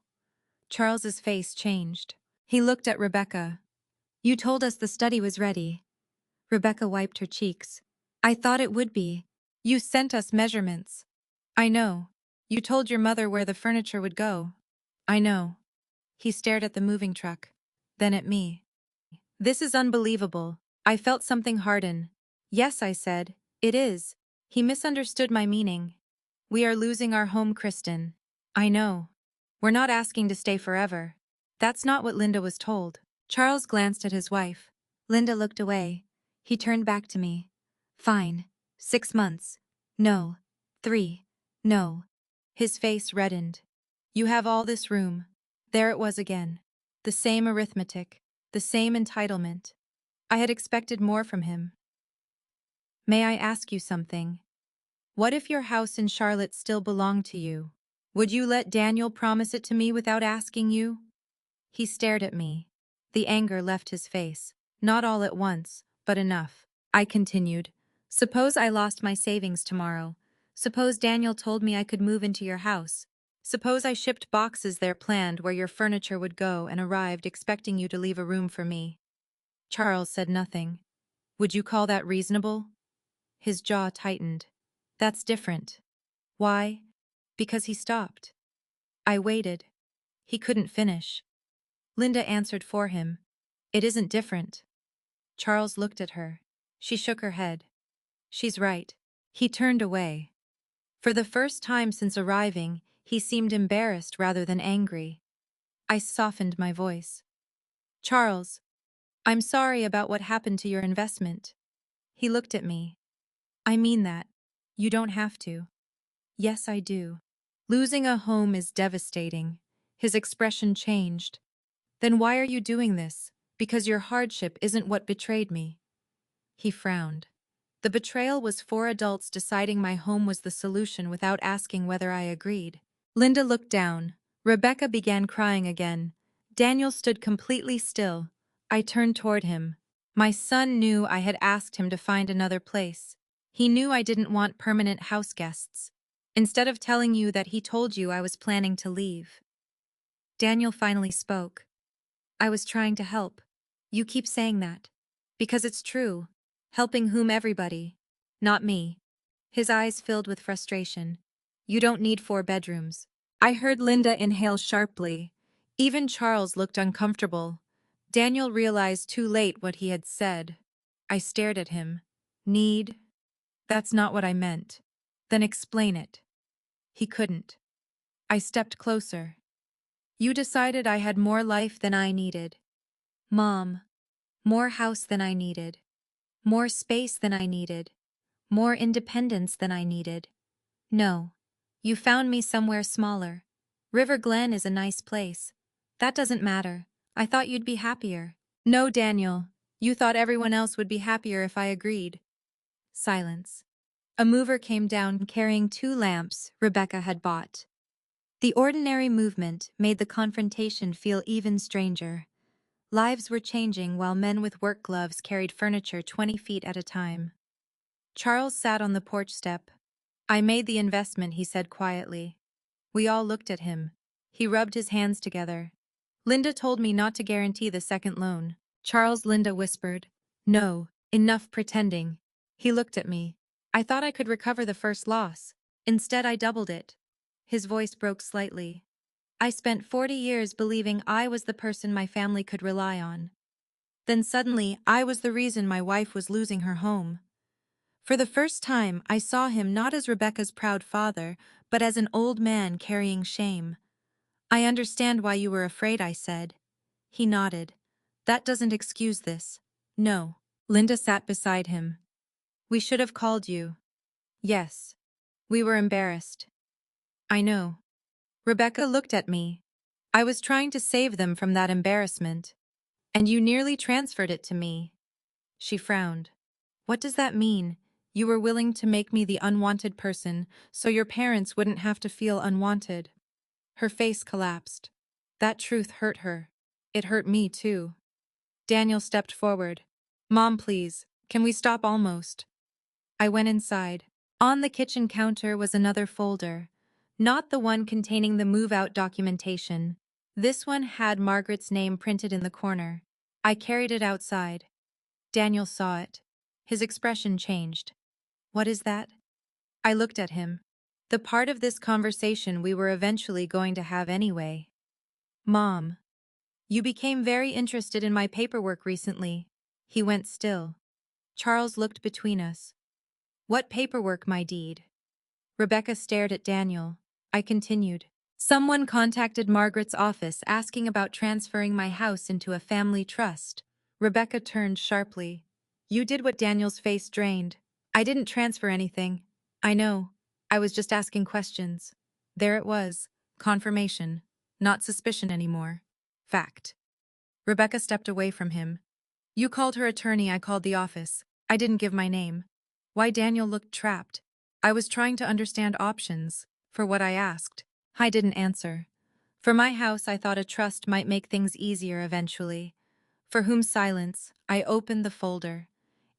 Charles's face changed. He looked at Rebecca. You told us the study was ready. Rebecca wiped her cheeks. I thought it would be. You sent us measurements. I know. You told your mother where the furniture would go. I know. He stared at the moving truck, then at me. This is unbelievable. I felt something harden. Yes, I said. It is. He misunderstood my meaning. We are losing our home, Kristen. I know. We're not asking to stay forever. That's not what Linda was told. Charles glanced at his wife. Linda looked away. He turned back to me. Fine. 6 months. No. 3. No. His face reddened. You have all this room. There it was again. The same arithmetic. The same entitlement. I had expected more from him. May I ask you something? What if your house in Charlotte still belonged to you? Would you let Daniel promise it to me without asking you? He stared at me. The anger left his face. Not all at once, but enough. I continued. Suppose I lost my savings tomorrow. Suppose Daniel told me I could move into your house. Suppose I shipped boxes there planned where your furniture would go and arrived expecting you to leave a room for me. Charles said nothing. Would you call that reasonable? His jaw tightened. That's different. Why? Because he stopped. I waited. He couldn't finish. Linda answered for him. It isn't different. Charles looked at her. She shook her head. She's right. He turned away. For the first time since arriving, he seemed embarrassed rather than angry. I softened my voice. Charles, I'm sorry about what happened to your investment. He looked at me. I mean that. You don't have to. Yes, I do. Losing a home is devastating. His expression changed. Then why are you doing this? Because your hardship isn't what betrayed me. He frowned. The betrayal was 4 adults deciding my home was the solution without asking whether I agreed. Linda looked down. Rebecca began crying again. Daniel stood completely still. I turned toward him. My son knew I had asked him to find another place. He knew I didn't want permanent house guests. Instead of telling you that he told you I was planning to leave. Daniel finally spoke. I was trying to help. You keep saying that. Because it's true. Helping whom? Everybody. Not me. His eyes filled with frustration. You don't need 4 bedrooms. I heard Linda inhale sharply. Even Charles looked uncomfortable. Daniel realized too late what he had said. I stared at him. Need? That's not what I meant. Then explain it. He couldn't. I stepped closer. You decided I had more life than I needed. Mom. More house than I needed. More space than I needed. More independence than I needed. No. You found me somewhere smaller. River Glen is a nice place. That doesn't matter. I thought you'd be happier. No, Daniel. You thought everyone else would be happier if I agreed. Silence. A mover came down carrying 2 lamps Rebecca had bought. The ordinary movement made the confrontation feel even stranger. Lives were changing while men with work gloves carried furniture 20 feet at a time. Charles sat on the porch step. I made the investment, he said quietly. We all looked at him. He rubbed his hands together. Linda told me not to guarantee the second loan. Charles, Linda whispered. No, enough pretending. He looked at me. I thought I could recover the first loss. Instead, I doubled it. His voice broke slightly. I spent 40 years believing I was the person my family could rely on. Then suddenly, I was the reason my wife was losing her home. For the first time, I saw him not as Rebecca's proud father, but as an old man carrying shame. I understand why you were afraid, I said. He nodded. That doesn't excuse this. No. Linda sat beside him. We should have called you. Yes. We were embarrassed. I know. Rebecca looked at me. I was trying to save them from that embarrassment. And you nearly transferred it to me. She frowned. What does that mean? You were willing to make me the unwanted person so your parents wouldn't have to feel unwanted. Her face collapsed. That truth hurt her. It hurt me, too. Daniel stepped forward. Mom, please, can we stop almost? I went inside. On the kitchen counter was another folder. Not the one containing the move-out documentation. This one had Margaret's name printed in the corner. I carried it outside. Daniel saw it. His expression changed. What is that? I looked at him. The part of this conversation we were eventually going to have anyway. Mom. You became very interested in my paperwork recently. He went still. Charles looked between us. What paperwork, my deed? Rebecca stared at Daniel. I continued. Someone contacted Margaret's office asking about transferring my house into a family trust. Rebecca turned sharply. You did what Daniel's face drained. I didn't transfer anything. I know. I was just asking questions. There it was. Confirmation. Not suspicion anymore. Fact. Rebecca stepped away from him. You called her attorney, I called the office. I didn't give my name. Why? Daniel looked trapped. I was trying to understand options. For what I asked. I didn't answer. For my house, I thought a trust might make things easier eventually. For whom silence, I opened the folder.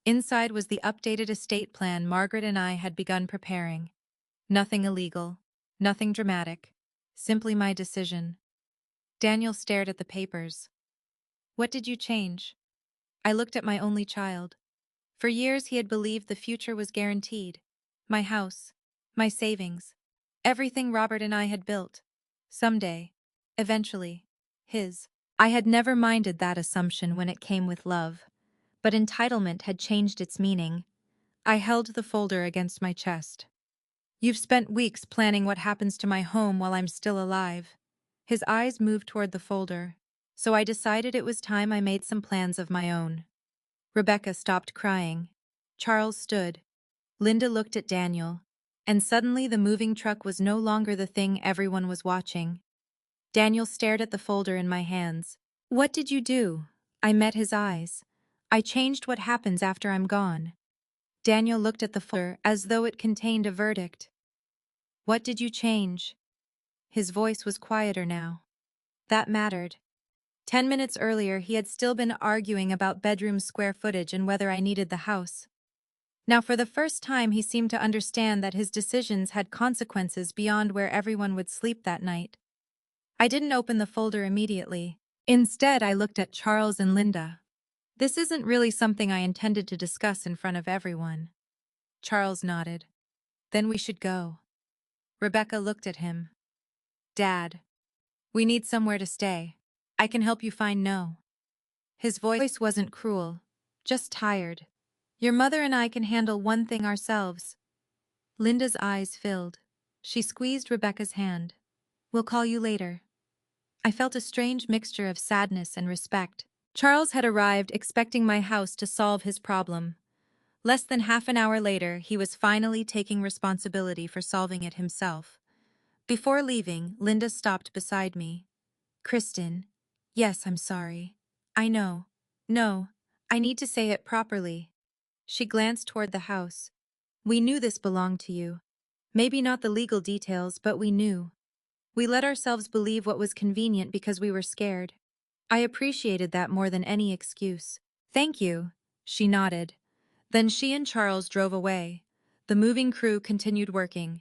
Inside was the updated estate plan Margaret and I had begun preparing. Nothing illegal. Nothing dramatic. Simply my decision. Daniel stared at the papers. What did you change? I looked at my only child. For years he had believed the future was guaranteed. My house. My savings. Everything Robert and I had built. Someday. Eventually. His. I had never minded that assumption when it came with love. But entitlement had changed its meaning. I held the folder against my chest. You've spent weeks planning what happens to my home while I'm still alive. His eyes moved toward the folder. So I decided it was time I made some plans of my own. Rebecca stopped crying. Charles stood. Linda looked at Daniel. And suddenly the moving truck was no longer the thing everyone was watching. Daniel stared at the folder in my hands. What did you do? I met his eyes. I changed what happens after I'm gone. Daniel looked at the folder as though it contained a verdict. What did you change? His voice was quieter now. That mattered. 10 minutes earlier, he had still been arguing about bedroom square footage and whether I needed the house. Now, for the first time, he seemed to understand that his decisions had consequences beyond where everyone would sleep that night. I didn't open the folder immediately. Instead, I looked at Charles and Linda. This isn't really something I intended to discuss in front of everyone. Charles nodded. Then we should go. Rebecca looked at him. Dad. We need somewhere to stay. I can help you find no. His voice wasn't cruel, just tired. Your mother and I can handle one thing ourselves. Linda's eyes filled. She squeezed Rebecca's hand. We'll call you later. I felt a strange mixture of sadness and respect. Charles had arrived expecting my house to solve his problem. Less than half an hour later, he was finally taking responsibility for solving it himself. Before leaving, Linda stopped beside me. Kristen. Yes, I'm sorry. I know. No, I need to say it properly. She glanced toward the house. We knew this belonged to you. Maybe not the legal details, but we knew. We let ourselves believe what was convenient because we were scared. I appreciated that more than any excuse. Thank you, she nodded. Then she and Charles drove away. The moving crew continued working.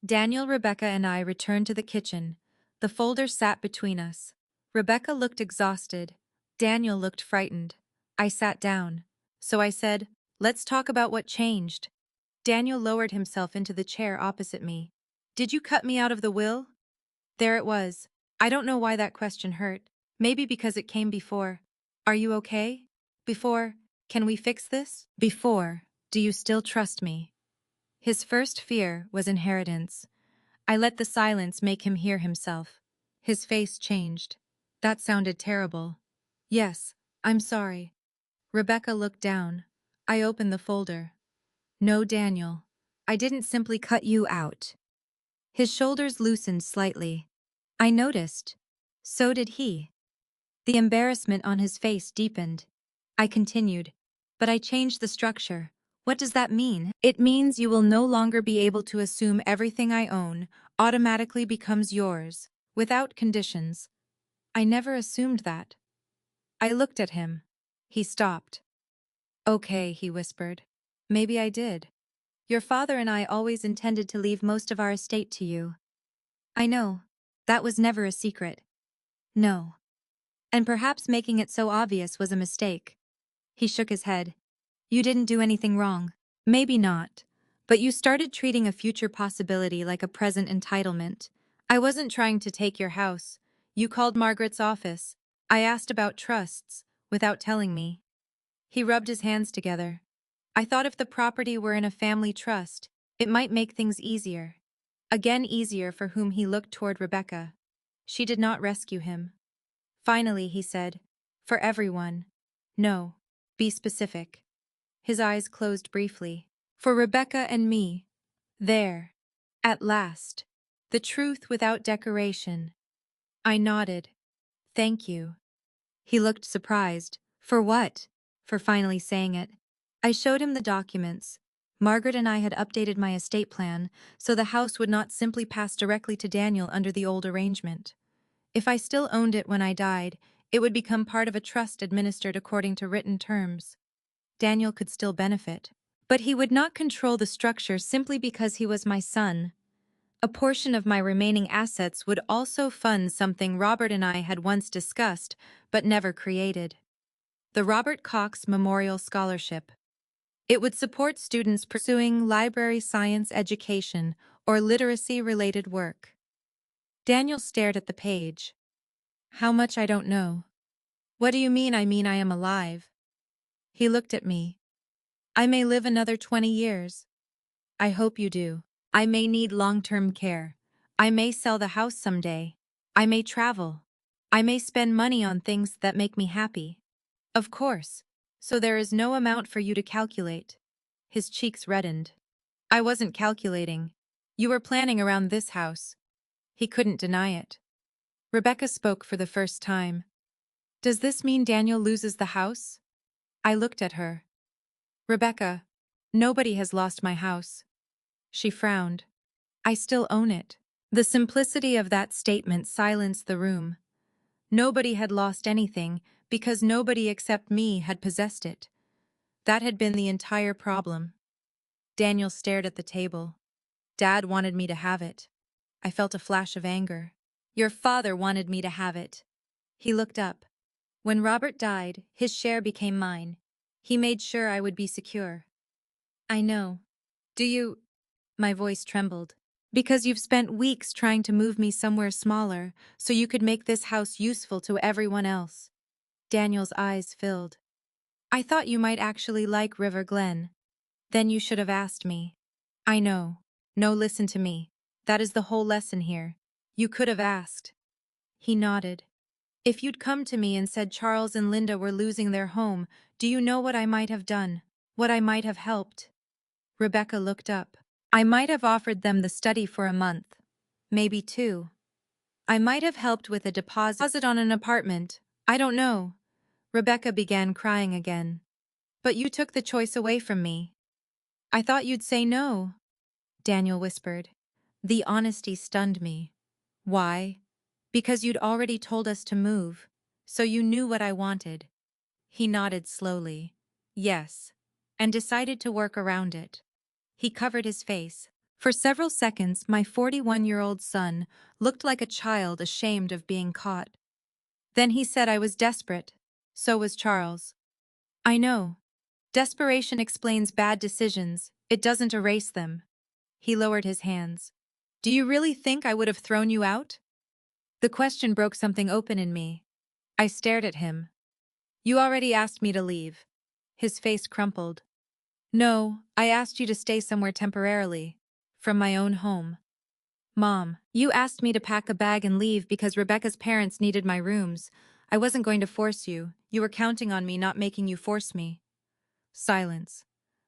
Daniel, Rebecca, and I returned to the kitchen. The folder sat between us. Rebecca looked exhausted. Daniel looked frightened. I sat down. So I said, "Let's talk about what changed." Daniel lowered himself into the chair opposite me. "Did you cut me out of the will?" There it was. I don't know why that question hurt. Maybe because it came before. "Are you okay?" Before, "Can we fix this?" Before, "Do you still trust me?" His first fear was inheritance. I let the silence make him hear himself. His face changed. That sounded terrible. "Yes, I'm sorry." Rebecca looked down. I opened the folder. "No, Daniel. I didn't simply cut you out." His shoulders loosened slightly. I noticed. So did he. The embarrassment on his face deepened. I continued. "But I changed the structure. What does that mean?" "It means you will no longer be able to assume everything I own automatically becomes yours, without conditions." I never assumed that. I looked at him. He stopped. "Okay," he whispered. "Maybe I did. Your father and I always intended to leave most of our estate to you." "I know. That was never a secret." "No. And perhaps making it so obvious was a mistake." He shook his head. "You didn't do anything wrong." "Maybe not. But you started treating a future possibility like a present entitlement. I wasn't trying to take your house. You called Margaret's office. I asked about trusts, without telling me." He rubbed his hands together. "I thought if the property were in a family trust, it might make things easier." Again easier for whom he looked toward Rebecca. She did not rescue him. Finally, he said, "For everyone." "No. Be specific." His eyes closed briefly. "For Rebecca and me." There. At last. The truth without decoration. I nodded. "Thank you." He looked surprised. "For what?" For finally saying it. I showed him the documents. Margaret and I had updated my estate plan, so the house would not simply pass directly to Daniel under the old arrangement. If I still owned it when I died, it would become part of a trust administered according to written terms. Daniel could still benefit. But he would not control the structure simply because he was my son. A portion of my remaining assets would also fund something Robert and I had once discussed, but never created. The Robert Cox Memorial Scholarship. It would support students pursuing library science education or literacy-related work. Daniel stared at the page. "How much I don't know." "What do you mean?" "I mean I am alive." He looked at me. "I may live another 20 years. I hope you do. I may need long-term care. I may sell the house someday. I may travel. I may spend money on things that make me happy." "Of course. So there is no amount for you to calculate." His cheeks reddened. "I wasn't calculating. You were planning around this house." He couldn't deny it. Rebecca spoke for the first time. "Does this mean Daniel loses the house?" I looked at her. "Rebecca, nobody has lost my house." She frowned. "I still own it." The simplicity of that statement silenced the room. Nobody had lost anything because nobody except me had possessed it. That had been the entire problem. Daniel stared at the table. "Dad wanted me to have it." I felt a flash of anger. "Your father wanted me to have it." He looked up. "When Robert died, his share became mine. He made sure I would be secure." "I know. Do you—" My voice trembled. "Because you've spent weeks trying to move me somewhere smaller, so you could make this house useful to everyone else." Daniel's eyes filled. "I thought you might actually like River Glen. Then you should have asked me." "I know. No, listen to me. That is the whole lesson here. You could have asked." He nodded. "If you'd come to me and said Charles and Linda were losing their home, do you know what I might have done? What I might have helped?" Rebecca looked up. "I might have offered them the study for a month. Maybe 2. I might have helped with a deposit on an apartment. I don't know." Rebecca began crying again. "But you took the choice away from me." "I thought you'd say no," Daniel whispered. The honesty stunned me. "Why?" "Because you'd already told us to move. So you knew what I wanted. He nodded slowly. Yes. And decided to work around it. He covered his face. For several seconds, my 41-year-old son looked like a child ashamed of being caught. Then he said I was desperate. So was Charles. I know. Desperation explains bad decisions. It doesn't erase them. He lowered his hands. Do you really think I would have thrown you out? The question broke something open in me. I stared at him. You already asked me to leave. His face crumpled. No, I asked you to stay somewhere temporarily. From my own home. Mom, you asked me to pack a bag and leave because Rebecca's parents needed my rooms. I wasn't going to force you. You were counting on me, not making you force me. Silence.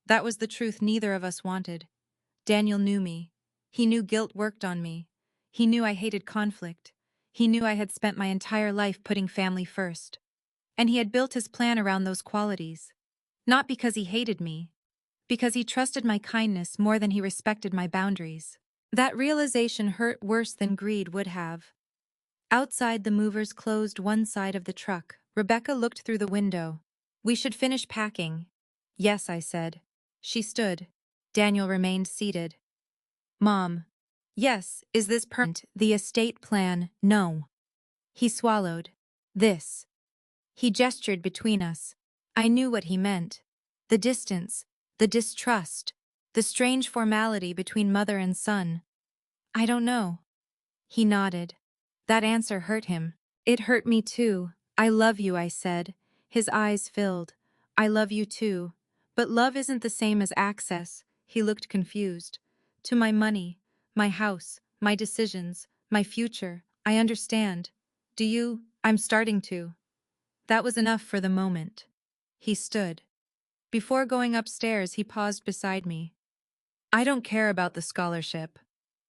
That was the truth neither of us wanted. Daniel knew me. He knew guilt worked on me. He knew I hated conflict. He knew I had spent my entire life putting family first. And he had built his plan around those qualities. Not because he hated me, because he trusted my kindness more than he respected my boundaries. That realization hurt worse than greed would have. Outside, the movers closed one side of the truck. Rebecca looked through the window. We should finish packing. Yes, I said. She stood. Daniel remained seated. Mom. Yes, is this permanent? The estate plan? No. He swallowed. This. He gestured between us. I knew what he meant. The distance, the distrust, the strange formality between mother and son. I don't know. He nodded. That answer hurt him. It hurt me too. I love you, I said. His eyes filled. I love you too. But love isn't the same as access. He looked confused. To my money, my house, my decisions, my future. I understand. Do you? I'm starting to. That was enough for the moment. He stood. Before going upstairs, he paused beside me. I don't care about the scholarship.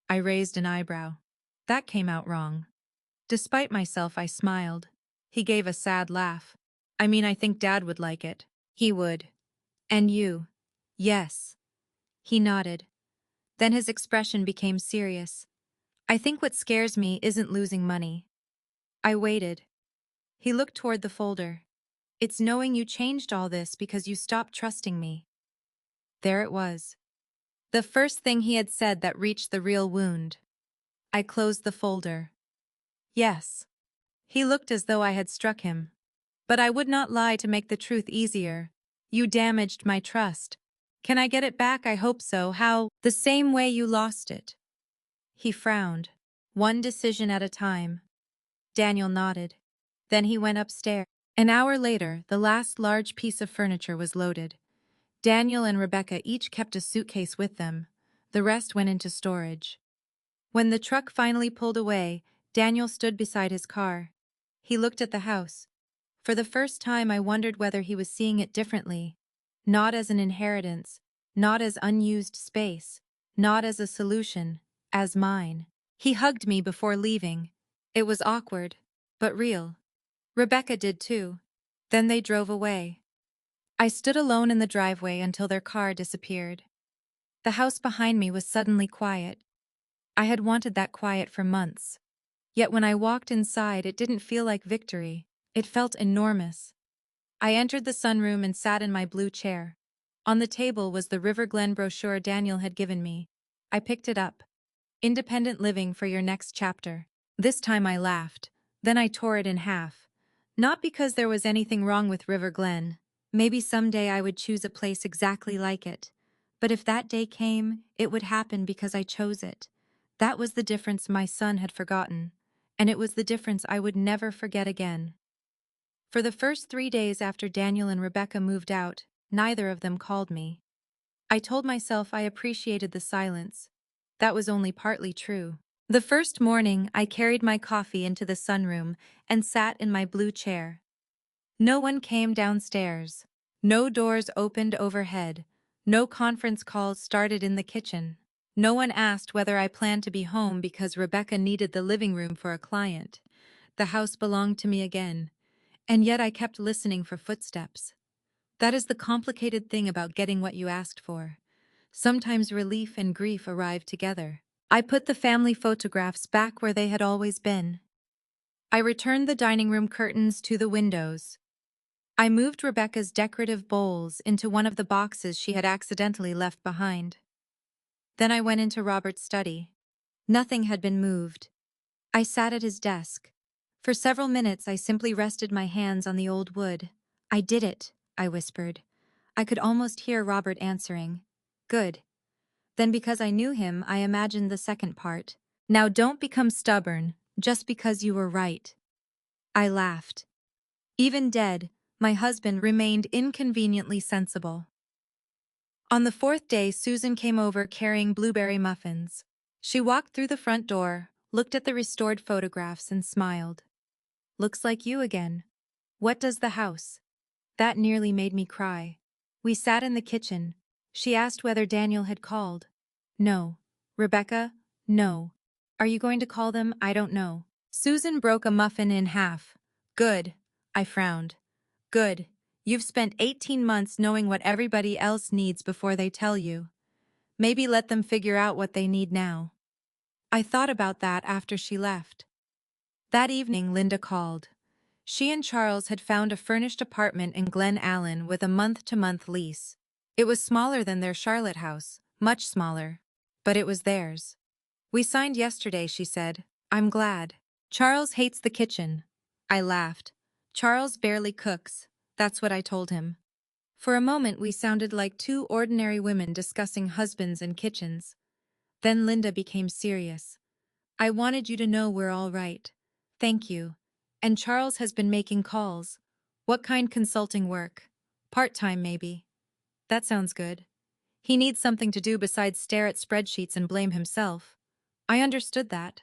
I raised an eyebrow. That came out wrong. Despite myself, I smiled. He gave a sad laugh. I mean, I think Dad would like it. He would. And you? Yes. He nodded. Then his expression became serious. I think what scares me isn't losing money. I waited. He looked toward the folder. It's knowing you changed all this because you stopped trusting me. There it was. The first thing he had said that reached the real wound. I closed the folder. Yes. He looked as though I had struck him. But I would not lie to make the truth easier. You damaged my trust. Can I get it back? I hope so. How? The same way you lost it. He frowned. One decision at a time. Daniel nodded. Then he went upstairs. An hour later, the last large piece of furniture was loaded. Daniel and Rebecca each kept a suitcase with them. The rest went into storage. When the truck finally pulled away, Daniel stood beside his car. He looked at the house. For the first time, I wondered whether he was seeing it differently. Not as an inheritance, not as unused space, not as a solution, as mine. He hugged me before leaving. It was awkward, but real. Rebecca did too. Then they drove away. I stood alone in the driveway until their car disappeared. The house behind me was suddenly quiet. I had wanted that quiet for months. Yet when I walked inside, it didn't feel like victory. It felt enormous. I entered the sunroom and sat in my blue chair. On the table was the River Glen brochure Daniel had given me. I picked it up. Independent living for your next chapter. This time I laughed. Then I tore it in half. Not because there was anything wrong with River Glen. Maybe someday I would choose a place exactly like it. But if that day came, it would happen because I chose it. That was the difference my son had forgotten. And it was the difference I would never forget again. For the first 3 days after Daniel and Rebecca moved out, neither of them called me. I told myself I appreciated the silence. That was only partly true. The first morning, I carried my coffee into the sunroom and sat in my blue chair. No one came downstairs. No doors opened overhead. No conference calls started in the kitchen. No one asked whether I planned to be home because Rebecca needed the living room for a client. The house belonged to me again. And yet I kept listening for footsteps. That is the complicated thing about getting what you asked for. Sometimes relief and grief arrive together. I put the family photographs back where they had always been. I returned the dining room curtains to the windows. I moved Rebecca's decorative bowls into one of the boxes she had accidentally left behind. Then I went into Robert's study. Nothing had been moved. I sat at his desk. For several minutes I simply rested my hands on the old wood. "I did it," I whispered. I could almost hear Robert answering. "Good." Then because I knew him, I imagined the second part. "Now don't become stubborn, just because you were right." I laughed. Even dead, my husband remained inconveniently sensible. On the fourth day, Susan came over carrying blueberry muffins. She walked through the front door, looked at the restored photographs, and smiled. "Looks like you again. What does the house?" That nearly made me cry. We sat in the kitchen. She asked whether Daniel had called. "No." "Rebecca?" "No." "Are you going to call them?" "I don't know." Susan broke a muffin in half. "Good." I frowned. "Good. You've spent 18 months knowing what everybody else needs before they tell you. Maybe let them figure out what they need now." I thought about that after she left. That evening, Linda called. She and Charles had found a furnished apartment in Glen Allen with a month-to-month lease. It was smaller than their Charlotte house, much smaller, but it was theirs. "We signed yesterday," she said. "I'm glad." "Charles hates the kitchen." I laughed. "Charles barely cooks." That's what I told him. For a moment we sounded like two ordinary women discussing husbands and kitchens. Then Linda became serious. "I wanted you to know we're all right. Thank you. And Charles has been making calls." "What kind consulting work?" "Part-time, maybe." "That sounds good. He needs something to do besides stare at spreadsheets and blame himself." I understood that.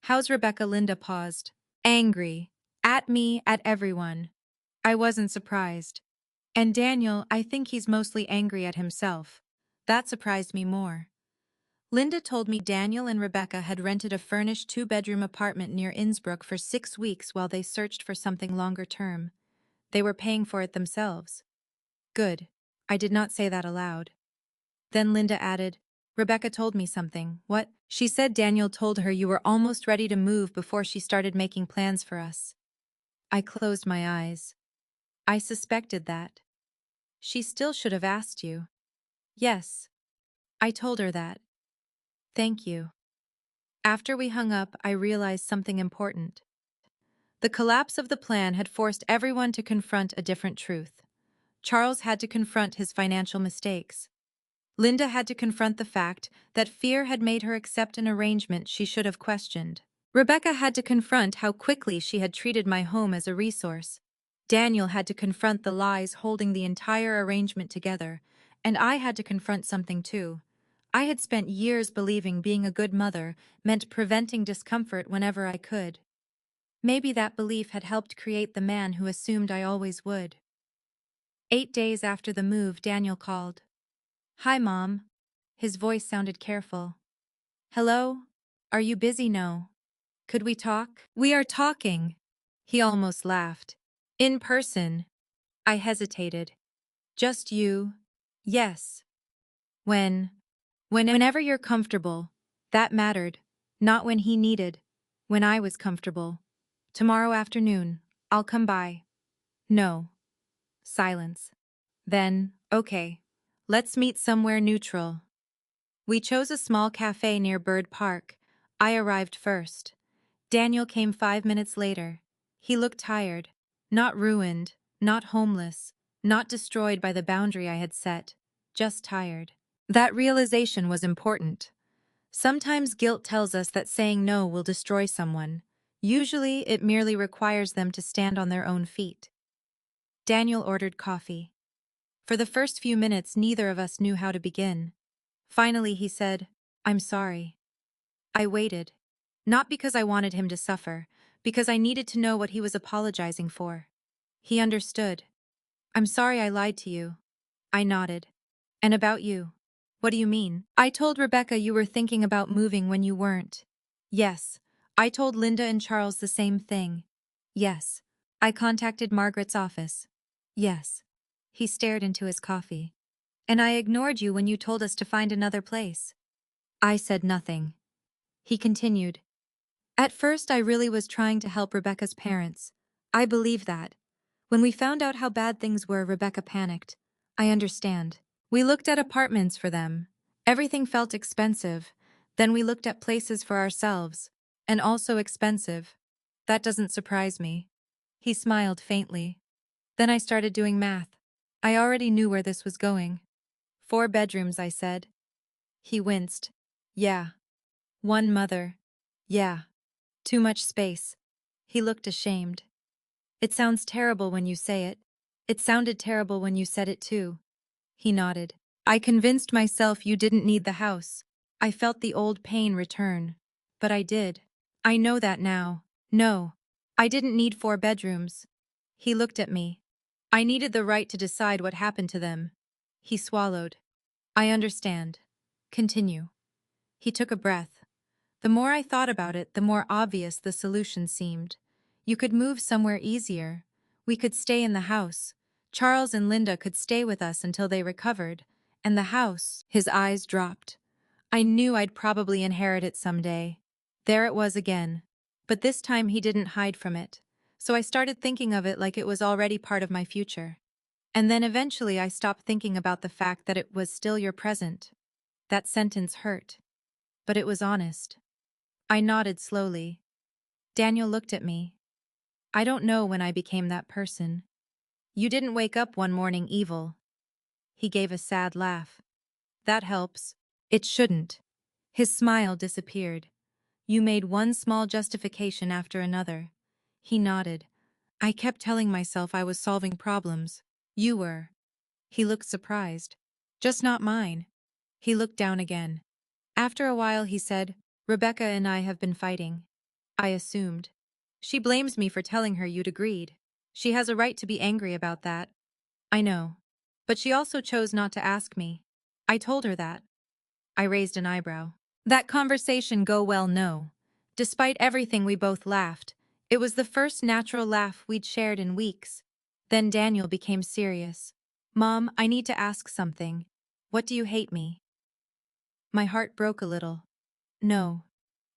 "How's Rebecca?" Linda paused. "Angry. At me, at everyone." I wasn't surprised. "And Daniel, I think he's mostly angry at himself." That surprised me more. Linda told me Daniel and Rebecca had rented a furnished two-bedroom apartment near Innsbruck for 6 weeks while they searched for something longer term. They were paying for it themselves. Good. I did not say that aloud. Then Linda added, "Rebecca told me something." "What?" "She said Daniel told her you were almost ready to move before she started making plans for us." I closed my eyes. I suspected that. "She still should have asked you." "Yes. I told her that." "Thank you." After we hung up, I realized something important. The collapse of the plan had forced everyone to confront a different truth. Charles had to confront his financial mistakes. Linda had to confront the fact that fear had made her accept an arrangement she should have questioned. Rebecca had to confront how quickly she had treated my home as a resource. Daniel had to confront the lies holding the entire arrangement together, and I had to confront something too. I had spent years believing being a good mother meant preventing discomfort whenever I could. Maybe that belief had helped create the man who assumed I always would. 8 days after the move, Daniel called. "Hi, Mom." His voice sounded careful. "Hello? Are you busy?" "No." "Could we talk?" "We are talking." He almost laughed. "In person." I hesitated. "Just you?" "Yes." When? Whenever you're comfortable." That mattered. Not when he needed. When I was comfortable. "Tomorrow afternoon. I'll come by." "No." Silence. Then, "Okay. Let's meet somewhere neutral." We chose a small cafe near Bird Park. I arrived first. Daniel came 5 minutes later. He looked tired. Not ruined, not homeless, not destroyed by the boundary I had set. Just tired. That realization was important. Sometimes guilt tells us that saying no will destroy someone. Usually, it merely requires them to stand on their own feet. Daniel ordered coffee. For the first few minutes, neither of us knew how to begin. Finally, he said, "I'm sorry." I waited. Not because I wanted him to suffer, because I needed to know what he was apologizing for. He understood. "I'm sorry I lied to you." I nodded. "And about you?" "What do you mean?" "I told Rebecca you were thinking about moving when you weren't." "Yes." "I told Linda and Charles the same thing." "Yes." "I contacted Margaret's office." "Yes." He stared into his coffee. "And I ignored you when you told us to find another place." I said nothing. He continued. At first, I really was trying to help Rebecca's parents. I believe that. When we found out how bad things were, Rebecca panicked. I understand. We looked at apartments for them. Everything felt expensive. Then we looked at places for ourselves. And also expensive. That doesn't surprise me. He smiled faintly. Then I started doing math. I already knew where this was going. 4 bedrooms, I said. He winced. Yeah. 1 mother. Yeah. Too much space. He looked ashamed. It sounds terrible when you say it. It sounded terrible when you said it too. He nodded. I convinced myself you didn't need the house. I felt the old pain return. But I did. I know that now. No. I didn't need 4 bedrooms. He looked at me. I needed the right to decide what happened to them. He swallowed. I understand. Continue. He took a breath. The more I thought about it, the more obvious the solution seemed. You could move somewhere easier. We could stay in the house. Charles and Linda could stay with us until they recovered. And the house, his eyes dropped. I knew I'd probably inherit it someday. There it was again. But this time he didn't hide from it. So I started thinking of it like it was already part of my future. And then eventually I stopped thinking about the fact that it was still your present. That sentence hurt. But it was honest. I nodded slowly. Daniel looked at me. I don't know when I became that person. You didn't wake up one morning evil. He gave a sad laugh. That helps. It shouldn't. His smile disappeared. You made one small justification after another. He nodded. I kept telling myself I was solving problems. You were. He looked surprised. Just not mine. He looked down again. After a while he said, Rebecca and I have been fighting. I assumed. She blames me for telling her you'd agreed. She has a right to be angry about that. I know. But she also chose not to ask me. I told her that. I raised an eyebrow. That conversation go well, no. Despite everything, we both laughed. It was the first natural laugh we'd shared in weeks. Then Daniel became serious. Mom, I need to ask something. What do you hate me? My heart broke a little. No.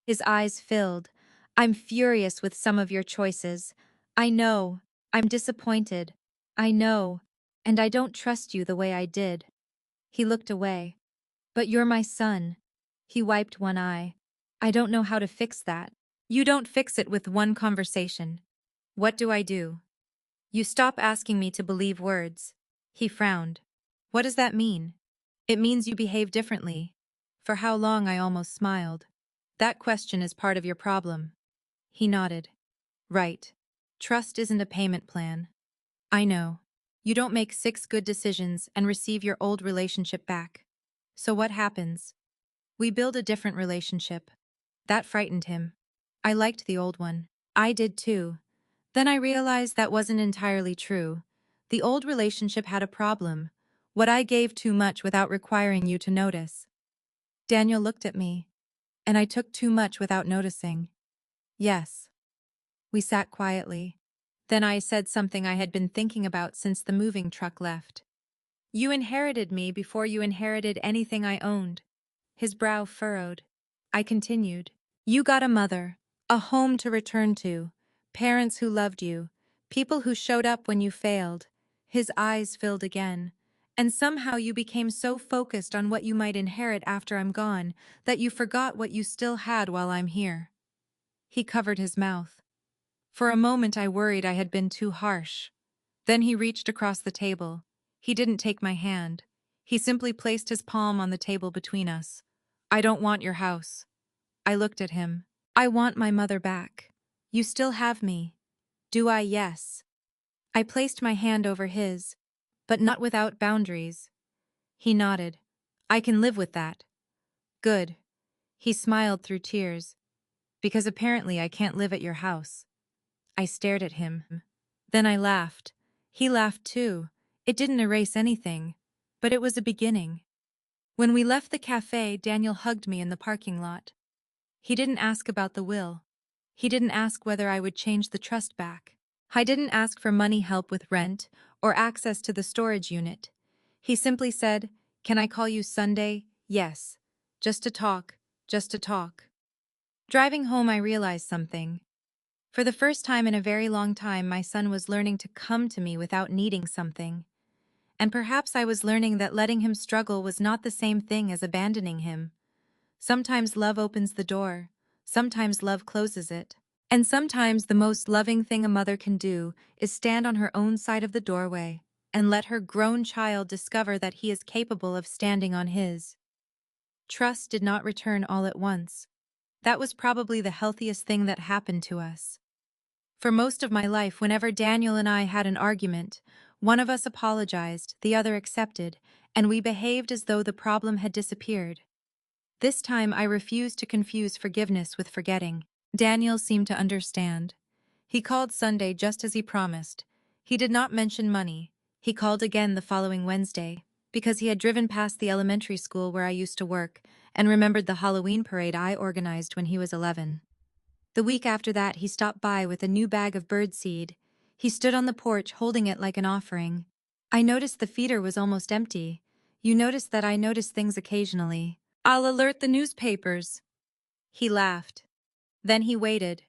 His eyes filled. I'm furious with some of your choices. I know. I'm disappointed. I know. And I don't trust you the way I did. He looked away. But you're my son. He wiped one eye. I don't know how to fix that. You don't fix it with one conversation. What do I do? You stop asking me to believe words. He frowned. What does that mean? It means you behave differently. For how long I almost smiled. That question is part of your problem. He nodded. Right. Trust isn't a payment plan. I know. You don't make 6 good decisions and receive your old relationship back. So what happens? We build a different relationship. That frightened him. I liked the old one. I did too. Then I realized that wasn't entirely true. The old relationship had a problem. What I gave too much without requiring you to notice. Daniel looked at me. And I took too much without noticing. Yes. We sat quietly. Then I said something I had been thinking about since the moving truck left. You inherited me before you inherited anything I owned. His brow furrowed. I continued. You got a mother, a home to return to, parents who loved you, people who showed up when you failed. His eyes filled again. And somehow you became so focused on what you might inherit after I'm gone that you forgot what you still had while I'm here. He covered his mouth. For a moment I worried I had been too harsh. Then he reached across the table. He didn't take my hand. He simply placed his palm on the table between us. I don't want your house. I looked at him. I want my mother back. You still have me. Do I? Yes. I placed my hand over his, but not without boundaries. He nodded. I can live with that. Good. He smiled through tears. Because apparently I can't live at your house. I stared at him. Then I laughed. He laughed too. It didn't erase anything, but it was a beginning. When we left the cafe, Daniel hugged me in the parking lot. He didn't ask about the will. He didn't ask whether I would change the trust back. I didn't ask for money help with rent or access to the storage unit. He simply said, "Can I call you Sunday?" Yes. Just to talk, just to talk. Driving home, I realized something. For the first time in a very long time, my son was learning to come to me without needing something. And perhaps I was learning that letting him struggle was not the same thing as abandoning him. Sometimes love opens the door, sometimes love closes it. And sometimes the most loving thing a mother can do is stand on her own side of the doorway and let her grown child discover that he is capable of standing on his. Trust did not return all at once. That was probably the healthiest thing that happened to us. For most of my life, whenever Daniel and I had an argument, one of us apologized, the other accepted, and we behaved as though the problem had disappeared. This time I refused to confuse forgiveness with forgetting. Daniel seemed to understand. He called Sunday just as he promised. He did not mention money. He called again the following Wednesday, because he had driven past the elementary school where I used to work and remembered the Halloween parade I organized when he was 11. The week after that, he stopped by with a new bag of birdseed. He stood on the porch holding it like an offering. I noticed the feeder was almost empty. You noticed that I notice things occasionally. I'll alert the newspapers. He laughed. Then he waited.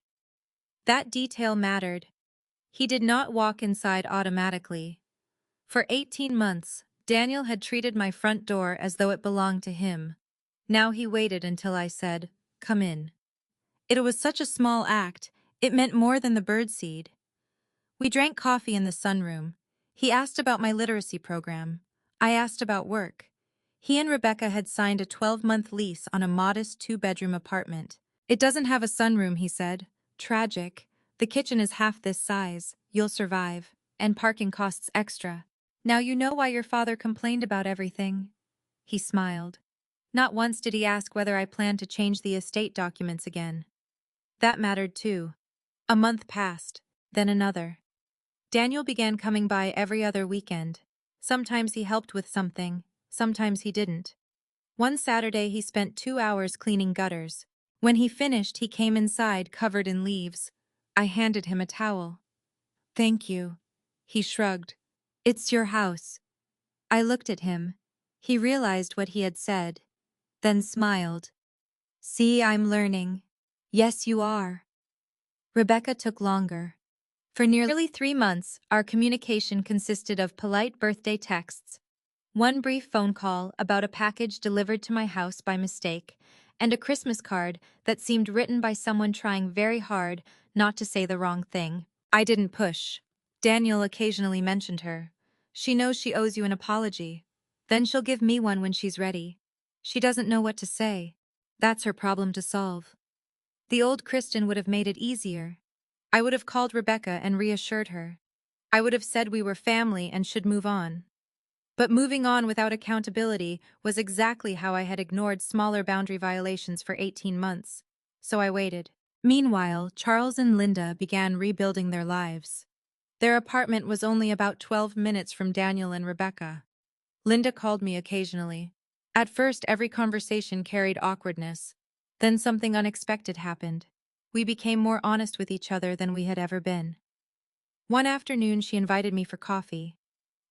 That detail mattered. He did not walk inside automatically. For 18 months, Daniel had treated my front door as though it belonged to him. Now he waited until I said, "Come in." It was such a small act, it meant more than the birdseed. We drank coffee in the sunroom. He asked about my literacy program. I asked about work. He and Rebecca had signed a 12-month lease on a modest 2-bedroom apartment. It doesn't have a sunroom, he said. Tragic. The kitchen is half this size. You'll survive. And parking costs extra. Now you know why your father complained about everything. He smiled. Not once did he ask whether I planned to change the estate documents again. That mattered too. A month passed, then another. Daniel began coming by every other weekend. Sometimes he helped with something, sometimes he didn't. One Saturday he spent 2 hours cleaning gutters. When he finished, he came inside covered in leaves. I handed him a towel. "Thank you." He shrugged. "It's your house." I looked at him. He realized what he had said, then smiled. "See, I'm learning." "Yes, you are." Rebecca took longer. For nearly 3 months, our communication consisted of polite birthday texts, one brief phone call about a package delivered to my house by mistake, and a Christmas card that seemed written by someone trying very hard not to say the wrong thing. I didn't push. Daniel occasionally mentioned her. "She knows she owes you an apology. Then she'll give me one when she's ready. She doesn't know what to say. That's her problem to solve." The old Kristen would have made it easier. I would have called Rebecca and reassured her. I would have said we were family and should move on. But moving on without accountability was exactly how I had ignored smaller boundary violations for 18 months. So I waited. Meanwhile, Charles and Linda began rebuilding their lives. Their apartment was only about 12 minutes from Daniel and Rebecca. Linda called me occasionally. At first, every conversation carried awkwardness. Then something unexpected happened. We became more honest with each other than we had ever been. One afternoon, she invited me for coffee.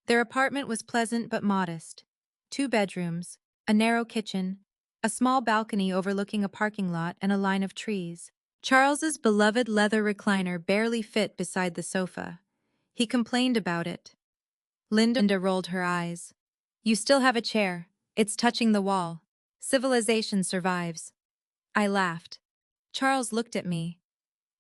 Their apartment was pleasant but modest. 2 bedrooms, a narrow kitchen, a small balcony overlooking a parking lot and a line of trees. Charles's beloved leather recliner barely fit beside the sofa. He complained about it. Linda rolled her eyes. "You still have a chair. It's touching the wall. Civilization survives." I laughed. Charles looked at me.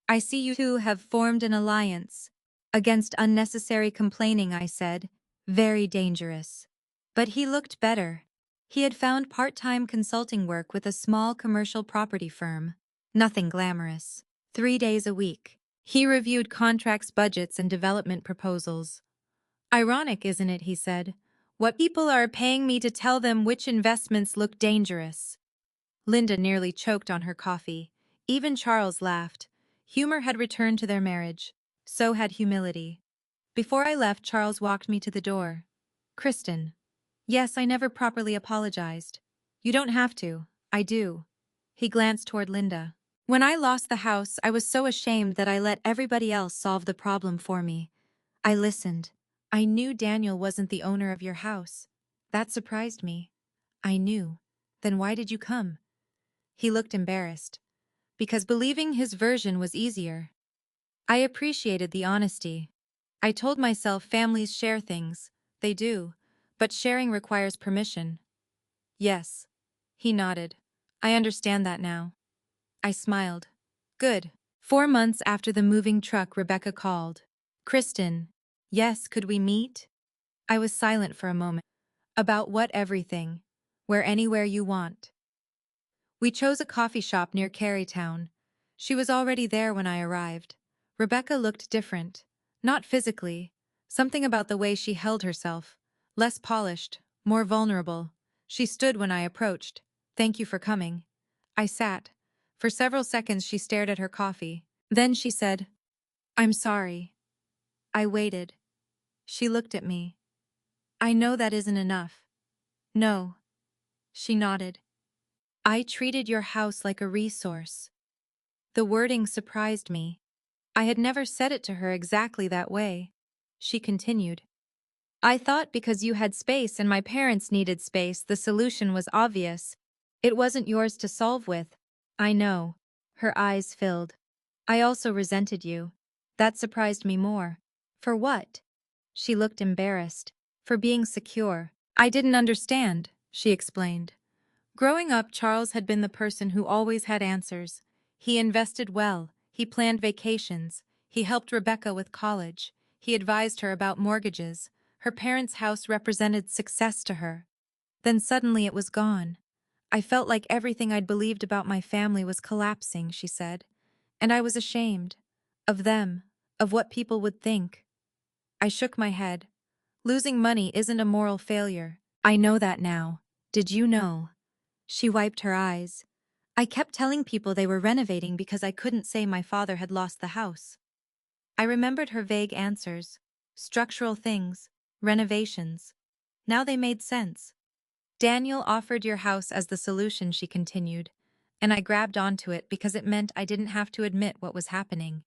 "I see you two have formed an alliance." "Against unnecessary complaining," I said. "Very dangerous." But he looked better. He had found part-time consulting work with a small commercial property firm. Nothing glamorous. 3 days a week. He reviewed contracts, budgets, and development proposals. "Ironic, isn't it?" he said. "What people are paying me to tell them which investments look dangerous." Linda nearly choked on her coffee. Even Charles laughed. Humor had returned to their marriage. So had humility. Before I left, Charles walked me to the door. "Kristen." "Yes, I never properly apologized." "You don't have to. I do." He glanced toward Linda. "When I lost the house, I was so ashamed that I let everybody else solve the problem for me. I listened. I knew Daniel wasn't the owner of your house. That surprised me. I knew. Then why did you come?" He looked embarrassed. because believing his version was easier. I appreciated the honesty. I told myself families share things. They do. But sharing requires permission. Yes. He nodded. I understand that now. I smiled. Good. 4 months after the moving truck, Rebecca called. Kristen. Yes, could we meet? I was silent for a moment. About what? Everything. Where? Anywhere you want. We chose a coffee shop near Carytown. She was already there when I arrived. Rebecca looked different. Not physically. Something about the way she held herself. Less polished, more vulnerable. She stood when I approached. Thank you for coming. I sat. For several seconds she stared at her coffee. Then she said, I'm sorry. I waited. She looked at me. I know that isn't enough. No. She nodded. I treated your house like a resource. The wording surprised me. I had never said it to her exactly that way. She continued. I thought because you had space and my parents needed space, the solution was obvious. It wasn't yours to solve with. I know. Her eyes filled. I also resented you. That surprised me more. For what? She looked embarrassed. For being secure. I didn't understand, she explained. Growing up, Charles had been the person who always had answers. He invested well, he planned vacations, he helped Rebecca with college, he advised her about mortgages. Her parents' house represented success to her. Then suddenly it was gone. I felt like everything I'd believed about my family was collapsing, she said. And I was ashamed. Of them, of what people would think. I shook my head. Losing money isn't a moral failure. I know that now. Did you know? She wiped her eyes. I kept telling people they were renovating because I couldn't say my father had lost the house. I remembered her vague answers. Structural things. Renovations. Now they made sense. Daniel offered your house as the solution, she continued, and I grabbed onto it because it meant I didn't have to admit what was happening.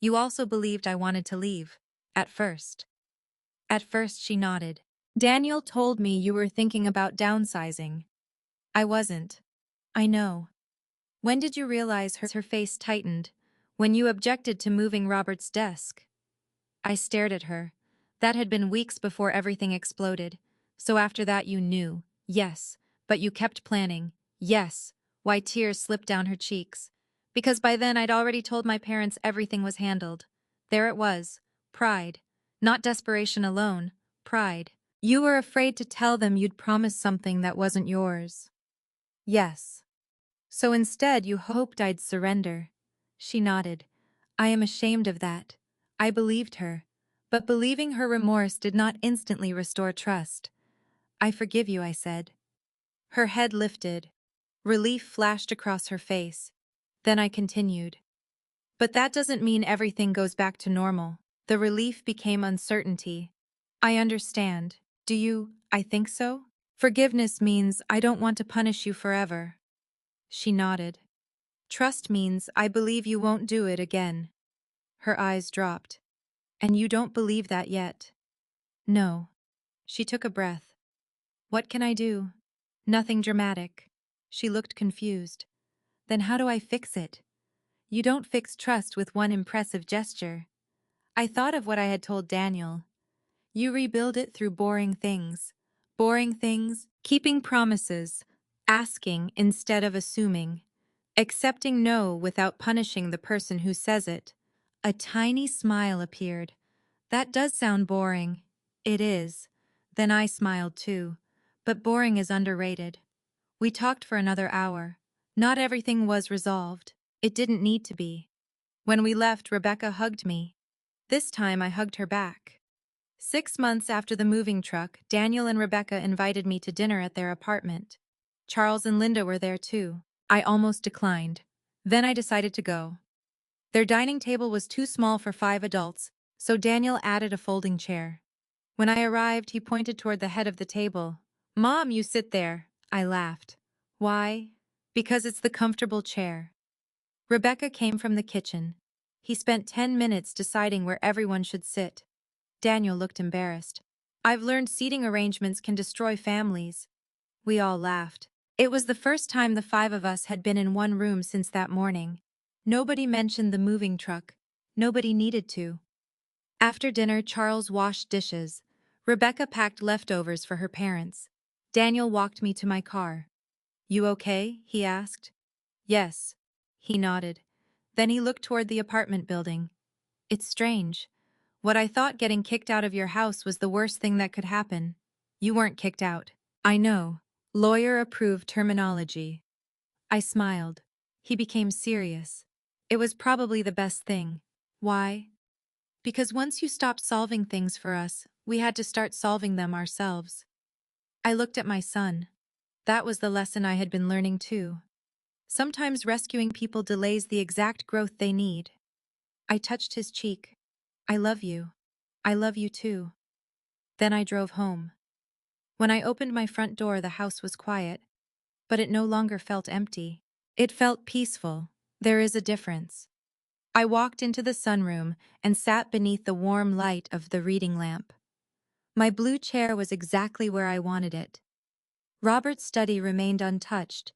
You also believed I wanted to leave. At first. At first, she nodded. Daniel told me you were thinking about downsizing. I wasn't. I know. When did you realize? Her face tightened. When you objected to moving Robert's desk. I stared at her. That had been weeks before everything exploded. So after that you knew. Yes. But you kept planning. Yes. Why? Tears slipped down her cheeks. Because by then I'd already told my parents everything was handled. There it was. Pride. Not desperation alone. Pride. You were afraid to tell them you'd promised something that wasn't yours. Yes. So instead you hoped I'd surrender. She nodded. I am ashamed of that. I believed her. But believing her remorse did not instantly restore trust. I forgive you, I said. Her head lifted. Relief flashed across her face. Then I continued. But that doesn't mean everything goes back to normal. The relief became uncertainty. I understand. Do you? I think so. Forgiveness means I don't want to punish you forever. She nodded. Trust means I believe you won't do it again. Her eyes dropped. And you don't believe that yet? No. She took a breath. What can I do? Nothing dramatic. She looked confused. Then how do I fix it? You don't fix trust with one impressive gesture. I thought of what I had told Daniel. You rebuild it through boring things. Boring things, keeping promises, asking instead of assuming, accepting no without punishing the person who says it. A tiny smile appeared. That does sound boring. It is. Then I smiled too. But boring is underrated. We talked for another hour. Not everything was resolved. It didn't need to be. When we left, Rebecca hugged me. This time I hugged her back. 6 months after the moving truck, Daniel and Rebecca invited me to dinner at their apartment. Charles and Linda were there too. I almost declined. Then I decided to go. Their dining table was too small for 5 adults, so Daniel added a folding chair. When I arrived, he pointed toward the head of the table. Mom, you sit there. I laughed. Why? Because it's the comfortable chair. Rebecca came from the kitchen. He spent 10 minutes deciding where everyone should sit. Daniel looked embarrassed. I've learned seating arrangements can destroy families. We all laughed. It was the first time the five of us had been in one room since that morning. Nobody mentioned the moving truck. Nobody needed to. After dinner, Charles washed dishes. Rebecca packed leftovers for her parents. Daniel walked me to my car. "You okay?" he asked. "Yes." He nodded. Then he looked toward the apartment building. "It's strange. What I thought getting kicked out of your house was the worst thing that could happen. You weren't kicked out." "I know. Lawyer-approved terminology." I smiled. He became serious. "It was probably the best thing." "Why?" "Because once you stopped solving things for us, we had to start solving them ourselves." I looked at my son. That was the lesson I had been learning too. Sometimes rescuing people delays the exact growth they need. I touched his cheek. "I love you. I love you too." Then I drove home. When I opened my front door, the house was quiet, but it no longer felt empty. It felt peaceful. There is a difference. I walked into the sunroom and sat beneath the warm light of the reading lamp. My blue chair was exactly where I wanted it. Robert's study remained untouched.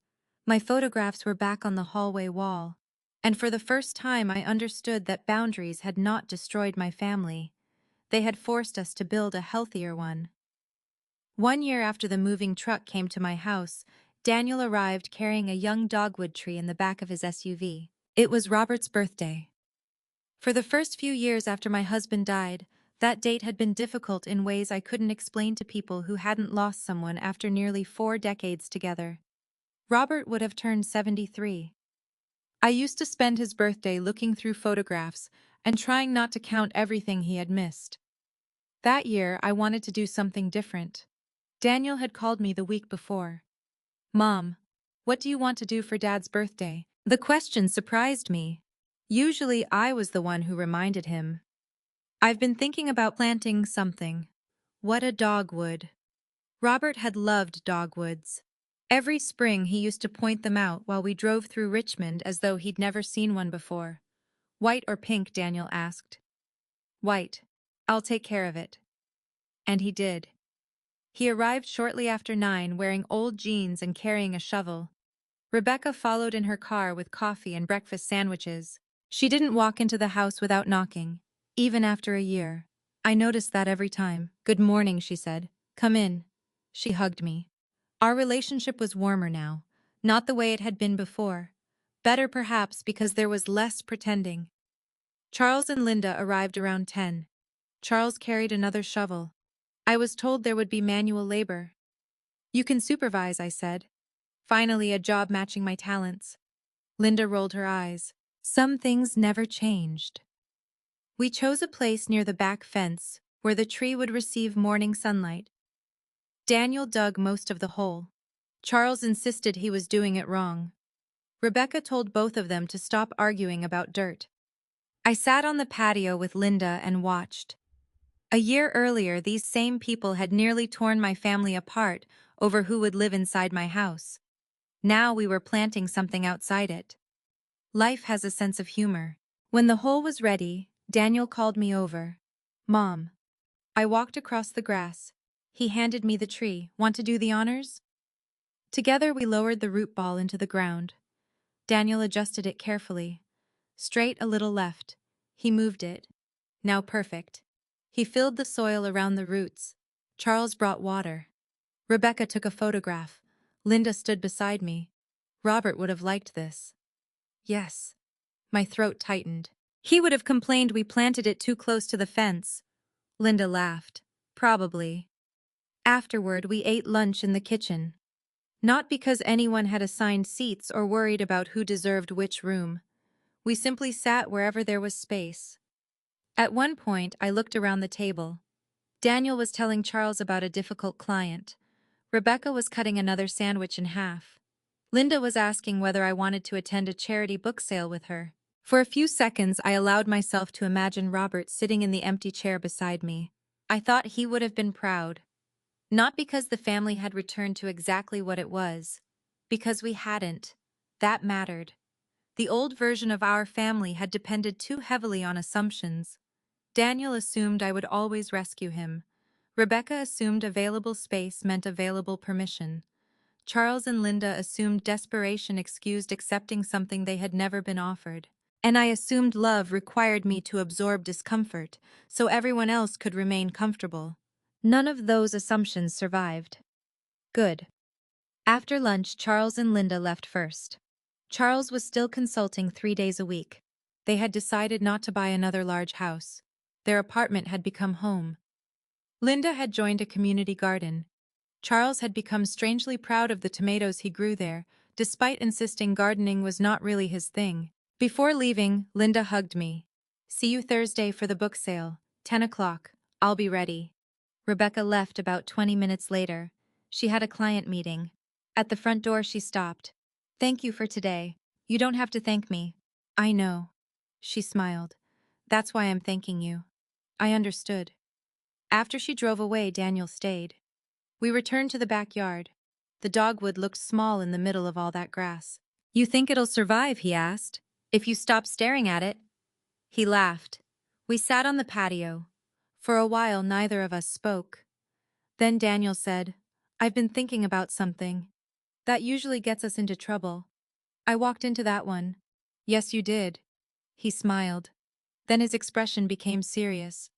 My photographs were back on the hallway wall. And for the first time, I understood that boundaries had not destroyed my family. They had forced us to build a healthier one. 1 year after the moving truck came to my house, Daniel arrived carrying a young dogwood tree in the back of his SUV. It was Robert's birthday. For the first few years after my husband died, that date had been difficult in ways I couldn't explain to people who hadn't lost someone after nearly 4 decades together. Robert would have turned 73. I used to spend his birthday looking through photographs and trying not to count everything he had missed. That year, I wanted to do something different. Daniel had called me the week before. "Mom, what do you want to do for Dad's birthday?" The question surprised me. Usually I was the one who reminded him. "I've been thinking about planting something." What a dogwood. Robert had loved dogwoods. Every spring he used to point them out while we drove through Richmond as though he'd never seen one before. "White or pink?" Daniel asked. "White. I'll take care of it." And he did. He arrived shortly after 9, wearing old jeans and carrying a shovel. Rebecca followed in her car with coffee and breakfast sandwiches. She didn't walk into the house without knocking, even after a year. I noticed that every time. "Good morning," she said. "Come in." She hugged me. Our relationship was warmer now, not the way it had been before. Better perhaps because there was less pretending. Charles and Linda arrived around 10. Charles carried another shovel. I was told there would be manual labor. "You can supervise," I said. Finally, a job matching my talents. Linda rolled her eyes. Some things never changed. We chose a place near the back fence, where the tree would receive morning sunlight. Daniel dug most of the hole. Charles insisted he was doing it wrong. Rebecca told both of them to stop arguing about dirt. I sat on the patio with Linda and watched. A year earlier, these same people had nearly torn my family apart over who would live inside my house. Now we were planting something outside it. Life has a sense of humor. When the hole was ready, Daniel called me over. "Mom." I walked across the grass. He handed me the tree. "Want to do the honors?" Together we lowered the root ball into the ground. Daniel adjusted it carefully. Straight, a little left. He moved it. Now perfect. He filled the soil around the roots. Charles brought water. Rebecca took a photograph. Linda stood beside me. Robert would have liked this. Yes. My throat tightened. He would have complained we planted it too close to the fence. Linda laughed. Probably. Afterward, we ate lunch in the kitchen. Not because anyone had assigned seats or worried about who deserved which room. We simply sat wherever there was space. At one point, I looked around the table. Daniel was telling Charles about a difficult client. Rebecca was cutting another sandwich in half. Linda was asking whether I wanted to attend a charity book sale with her. For a few seconds, I allowed myself to imagine Robert sitting in the empty chair beside me. I thought he would have been proud. Not because the family had returned to exactly what it was. Because we hadn't. That mattered. The old version of our family had depended too heavily on assumptions. Daniel assumed I would always rescue him. Rebecca assumed available space meant available permission. Charles and Linda assumed desperation excused accepting something they had never been offered. And I assumed love required me to absorb discomfort, so everyone else could remain comfortable. None of those assumptions survived. Good. After lunch, Charles and Linda left first. Charles was still consulting 3 days a week. They had decided not to buy another large house. Their apartment had become home. Linda had joined a community garden. Charles had become strangely proud of the tomatoes he grew there, despite insisting gardening was not really his thing. Before leaving, Linda hugged me. "See you Thursday for the book sale, 10 o'clock. I'll be ready." Rebecca left about 20 minutes later. She had a client meeting. At the front door she stopped. "Thank you for today. You don't have to thank me." "I know." She smiled. "That's why I'm thanking you." I understood. After she drove away, Daniel stayed. We returned to the backyard. The dogwood looked small in the middle of all that grass. "You think it'll survive?" he asked. "If you stop staring at it." He laughed. We sat on the patio. For a while, neither of us spoke. Then Daniel said, "I've been thinking about something. That usually gets us into trouble. I walked into that one." "Yes, you did." He smiled. Then his expression became serious.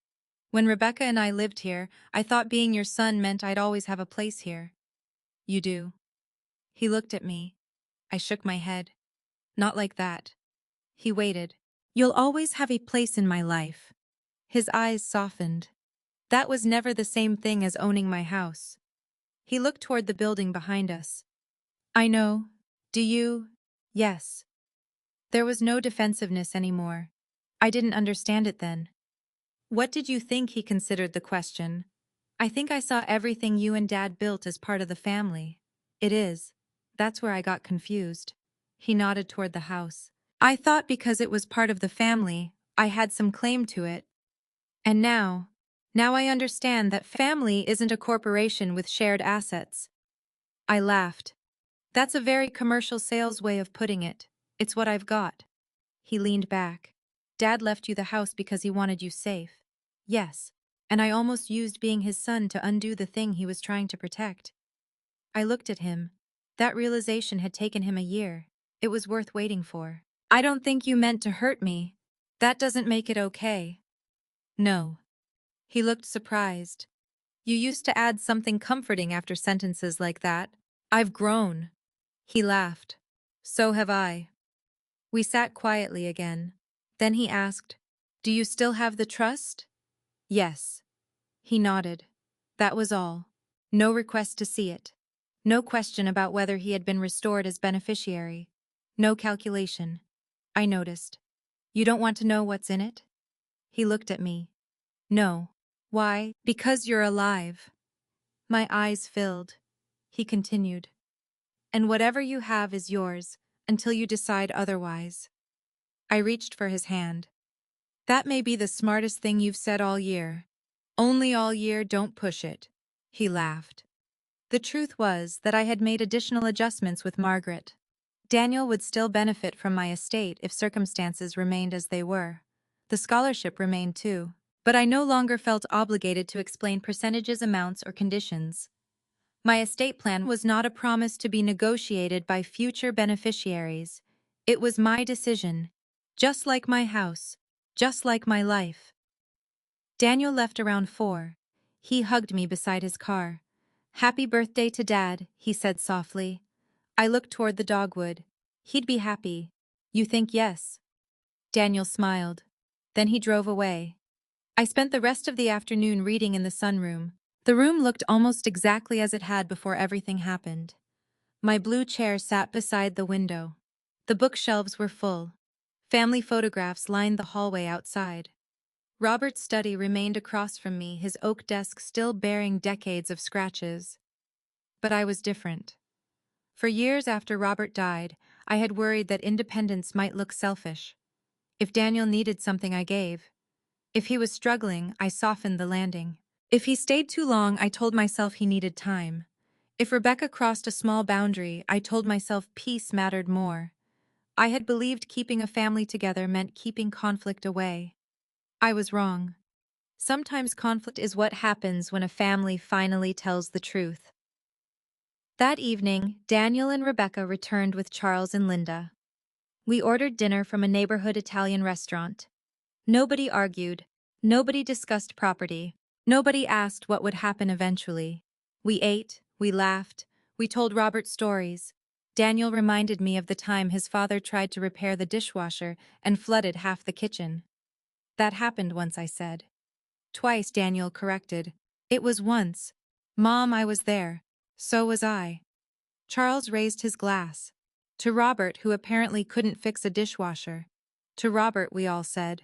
"When Rebecca and I lived here, I thought being your son meant I'd always have a place here." "You do." He looked at me. I shook my head. "Not like that." He waited. "You'll always have a place in my life." His eyes softened. "That was never the same thing as owning my house." He looked toward the building behind us. "I know. Do you?" "Yes." There was no defensiveness anymore. I didn't understand it then. "What did you think?" he considered the question. "I think I saw everything you and Dad built as part of the family." "It is. That's where I got confused." He nodded toward the house. "I thought because it was part of the family, I had some claim to it. And now I understand that family isn't a corporation with shared assets." I laughed. "That's a very commercial sales way of putting it. It's what I've got." He leaned back. "Dad left you the house because he wanted you safe." "Yes. And I almost used being his son to undo the thing he was trying to protect." I looked at him. That realization had taken him a year. It was worth waiting for. "I don't think you meant to hurt me. That doesn't make it okay." "No." He looked surprised. "You used to add something comforting after sentences like that. I've grown." He laughed. "So have I." We sat quietly again. Then he asked, "Do you still have the trust?" "Yes." He nodded. That was all. No request to see it. No question about whether he had been restored as beneficiary. No calculation. I noticed. "You don't want to know what's in it?" He looked at me. "No." "Why?" "Because you're alive." My eyes filled. He continued. "And whatever you have is yours, until you decide otherwise." I reached for his hand. "That may be the smartest thing you've said all year. Only all year, don't push it." He laughed. The truth was that I had made additional adjustments with Margaret. Daniel would still benefit from my estate if circumstances remained as they were. The scholarship remained too. But I no longer felt obligated to explain percentages, amounts, or conditions. My estate plan was not a promise to be negotiated by future beneficiaries. It was my decision, just like my house, just like my life. Daniel left around 4. He hugged me beside his car. "Happy birthday to Dad," he said softly. I looked toward the dogwood. "He'd be happy." "You think?" "Yes." Daniel smiled. Then he drove away. I spent the rest of the afternoon reading in the sunroom. The room looked almost exactly as it had before everything happened. My blue chair sat beside the window. The bookshelves were full. Family photographs lined the hallway outside. Robert's study remained across from me, his oak desk still bearing decades of scratches. But I was different. For years after Robert died, I had worried that independence might look selfish. If Daniel needed something, I gave. If he was struggling, I softened the landing. If he stayed too long, I told myself he needed time. If Rebecca crossed a small boundary, I told myself peace mattered more. I had believed keeping a family together meant keeping conflict away. I was wrong. Sometimes conflict is what happens when a family finally tells the truth. That evening, Daniel and Rebecca returned with Charles and Linda. We ordered dinner from a neighborhood Italian restaurant. Nobody argued. Nobody discussed property. Nobody asked what would happen eventually. We ate, we laughed, we told Robert stories. Daniel reminded me of the time his father tried to repair the dishwasher and flooded half the kitchen. That happened once, I said. Twice, Daniel corrected. It was once. Mom, I was there. So was I. Charles raised his glass. To Robert, who apparently couldn't fix a dishwasher. To Robert, we all said.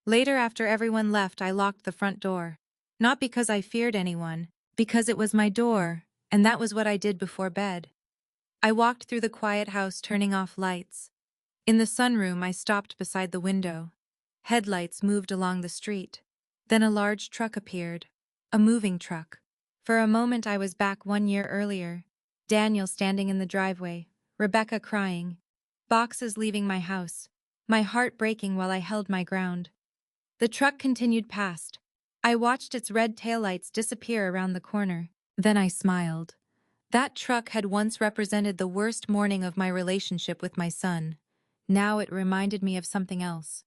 Later, after everyone left, I locked the front door. Not because I feared anyone, because it was my door, and that was what I did before bed. I walked through the quiet house, turning off lights. In the sunroom, I stopped beside the window. Headlights moved along the street. Then a large truck appeared. A moving truck. For a moment, I was back 1 year earlier. Daniel standing in the driveway. Rebecca crying. Boxes leaving my house. My heart breaking while I held my ground. The truck continued past. I watched its red taillights disappear around the corner. Then I smiled. That truck had once represented the worst morning of my relationship with my son. Now it reminded me of something else.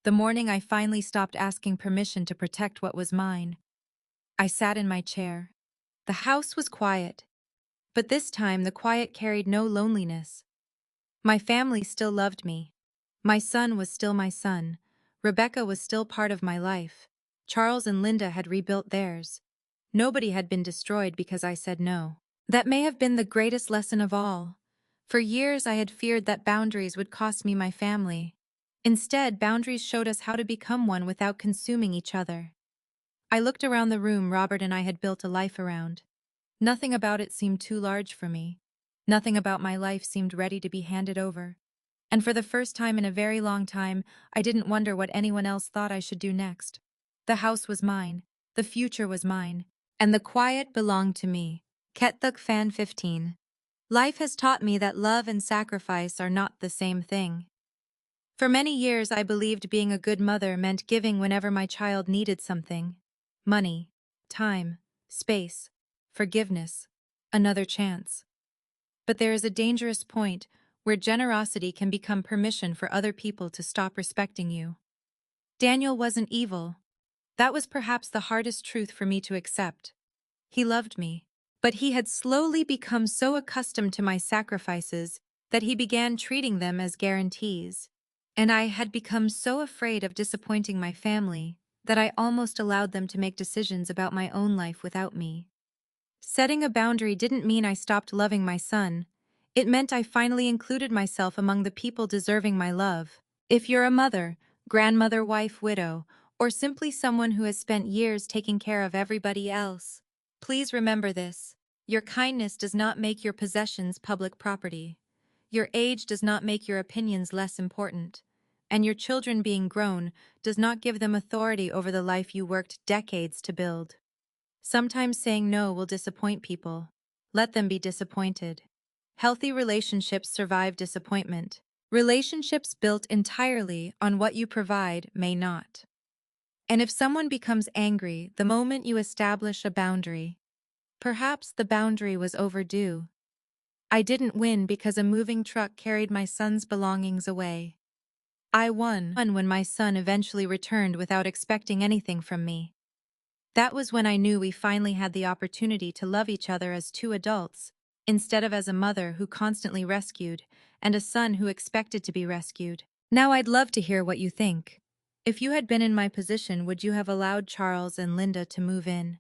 The morning I finally stopped asking permission to protect what was mine. I sat in my chair. The house was quiet. But this time the quiet carried no loneliness. My family still loved me. My son was still my son. Rebecca was still part of my life. Charles and Linda had rebuilt theirs. Nobody had been destroyed because I said no. That may have been the greatest lesson of all. For years I had feared that boundaries would cost me my family. Instead, boundaries showed us how to become one without consuming each other. I looked around the room Robert and I had built a life around. Nothing about it seemed too large for me. Nothing about my life seemed ready to be handed over. And for the first time in a very long time, I didn't wonder what anyone else thought I should do next. The house was mine. The future was mine. And the quiet belonged to me. Ketuk Fan 15. Life has taught me that love and sacrifice are not the same thing. For many years, I believed being a good mother meant giving whenever my child needed something. Money, time, space, forgiveness, another chance. But there is a dangerous point where generosity can become permission for other people to stop respecting you. Daniel wasn't evil. That was perhaps the hardest truth for me to accept. He loved me, but he had slowly become so accustomed to my sacrifices that he began treating them as guarantees. And I had become so afraid of disappointing my family that I almost allowed them to make decisions about my own life without me. Setting a boundary didn't mean I stopped loving my son. It meant I finally included myself among the people deserving my love. If you're a mother, grandmother, wife, widow, or simply someone who has spent years taking care of everybody else, please remember this. Your kindness does not make your possessions public property. Your age does not make your opinions less important. And your children being grown does not give them authority over the life you worked decades to build. Sometimes saying no will disappoint people. Let them be disappointed. Healthy relationships survive disappointment. Relationships built entirely on what you provide may not. And if someone becomes angry the moment you establish a boundary, perhaps the boundary was overdue. I didn't win because a moving truck carried my son's belongings away. I won when my son eventually returned without expecting anything from me. That was when I knew we finally had the opportunity to love each other as two adults, instead of as a mother who constantly rescued and a son who expected to be rescued. Now I'd love to hear what you think. If you had been in my position, would you have allowed Charles and Linda to move in?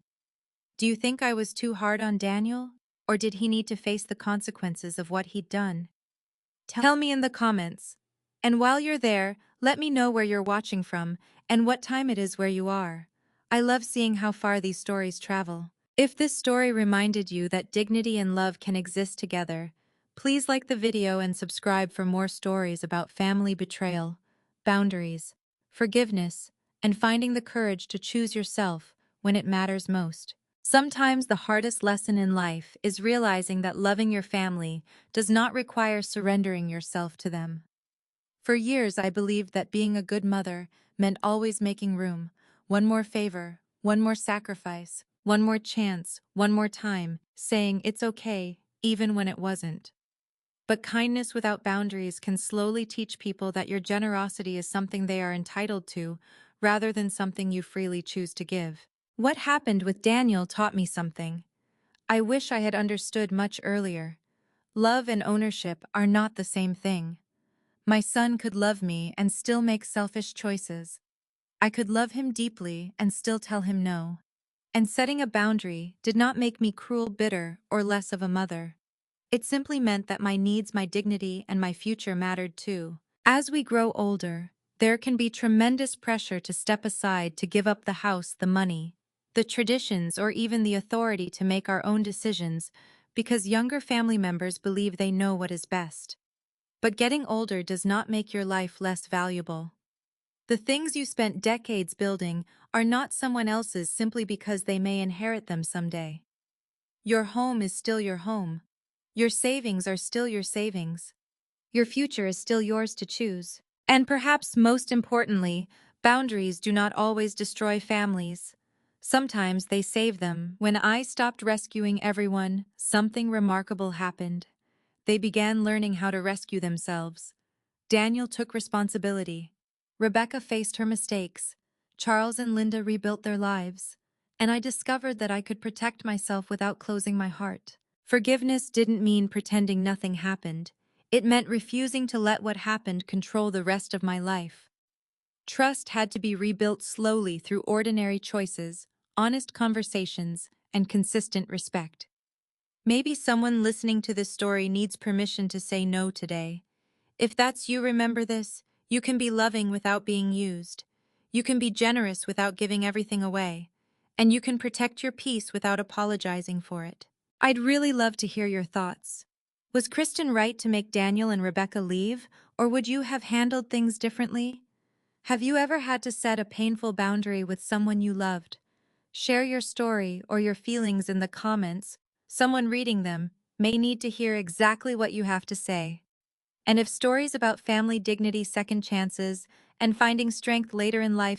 Do you think I was too hard on Daniel, or did he need to face the consequences of what he'd done? Tell me in the comments. And while you're there, let me know where you're watching from and what time it is where you are. I love seeing how far these stories travel. If this story reminded you that dignity and love can exist together, please like the video and subscribe for more stories about family betrayal, boundaries, forgiveness, and finding the courage to choose yourself when it matters most. Sometimes the hardest lesson in life is realizing that loving your family does not require surrendering yourself to them. For years, I believed that being a good mother meant always making room, one more favor, one more sacrifice, one more chance, one more time, saying, "It's okay, even when it wasn't. But kindness without boundaries can slowly teach people that your generosity is something they are entitled to, rather than something you freely choose to give. What happened with Daniel taught me something I wish I had understood much earlier. Love and ownership are not the same thing. My son could love me and still make selfish choices. I could love him deeply and still tell him no. And setting a boundary did not make me cruel, bitter, or less of a mother. It simply meant that my needs, my dignity, and my future mattered too. As we grow older, there can be tremendous pressure to step aside, to give up the house, the money, the traditions, or even the authority to make our own decisions, because younger family members believe they know what is best. But getting older does not make your life less valuable. The things you spent decades building are not someone else's simply because they may inherit them someday. Your home is still your home. Your savings are still your savings. Your future is still yours to choose. And perhaps most importantly, boundaries do not always destroy families. Sometimes they save them. When I stopped rescuing everyone, something remarkable happened. They began learning how to rescue themselves. Daniel took responsibility. Rebecca faced her mistakes. Charles and Linda rebuilt their lives. And I discovered that I could protect myself without closing my heart. Forgiveness didn't mean pretending nothing happened. It meant refusing to let what happened control the rest of my life. Trust had to be rebuilt slowly through ordinary choices, honest conversations, and consistent respect. Maybe someone listening to this story needs permission to say no today. If that's you, remember this: you can be loving without being used. You can be generous without giving everything away. And you can protect your peace without apologizing for it. I'd really love to hear your thoughts. Was Kristen right to make Daniel and Rebecca leave, or would you have handled things differently? Have you ever had to set a painful boundary with someone you loved? Share your story or your feelings in the comments. Someone reading them may need to hear exactly what you have to say. And if stories about family dignity, second chances, and finding strength later in life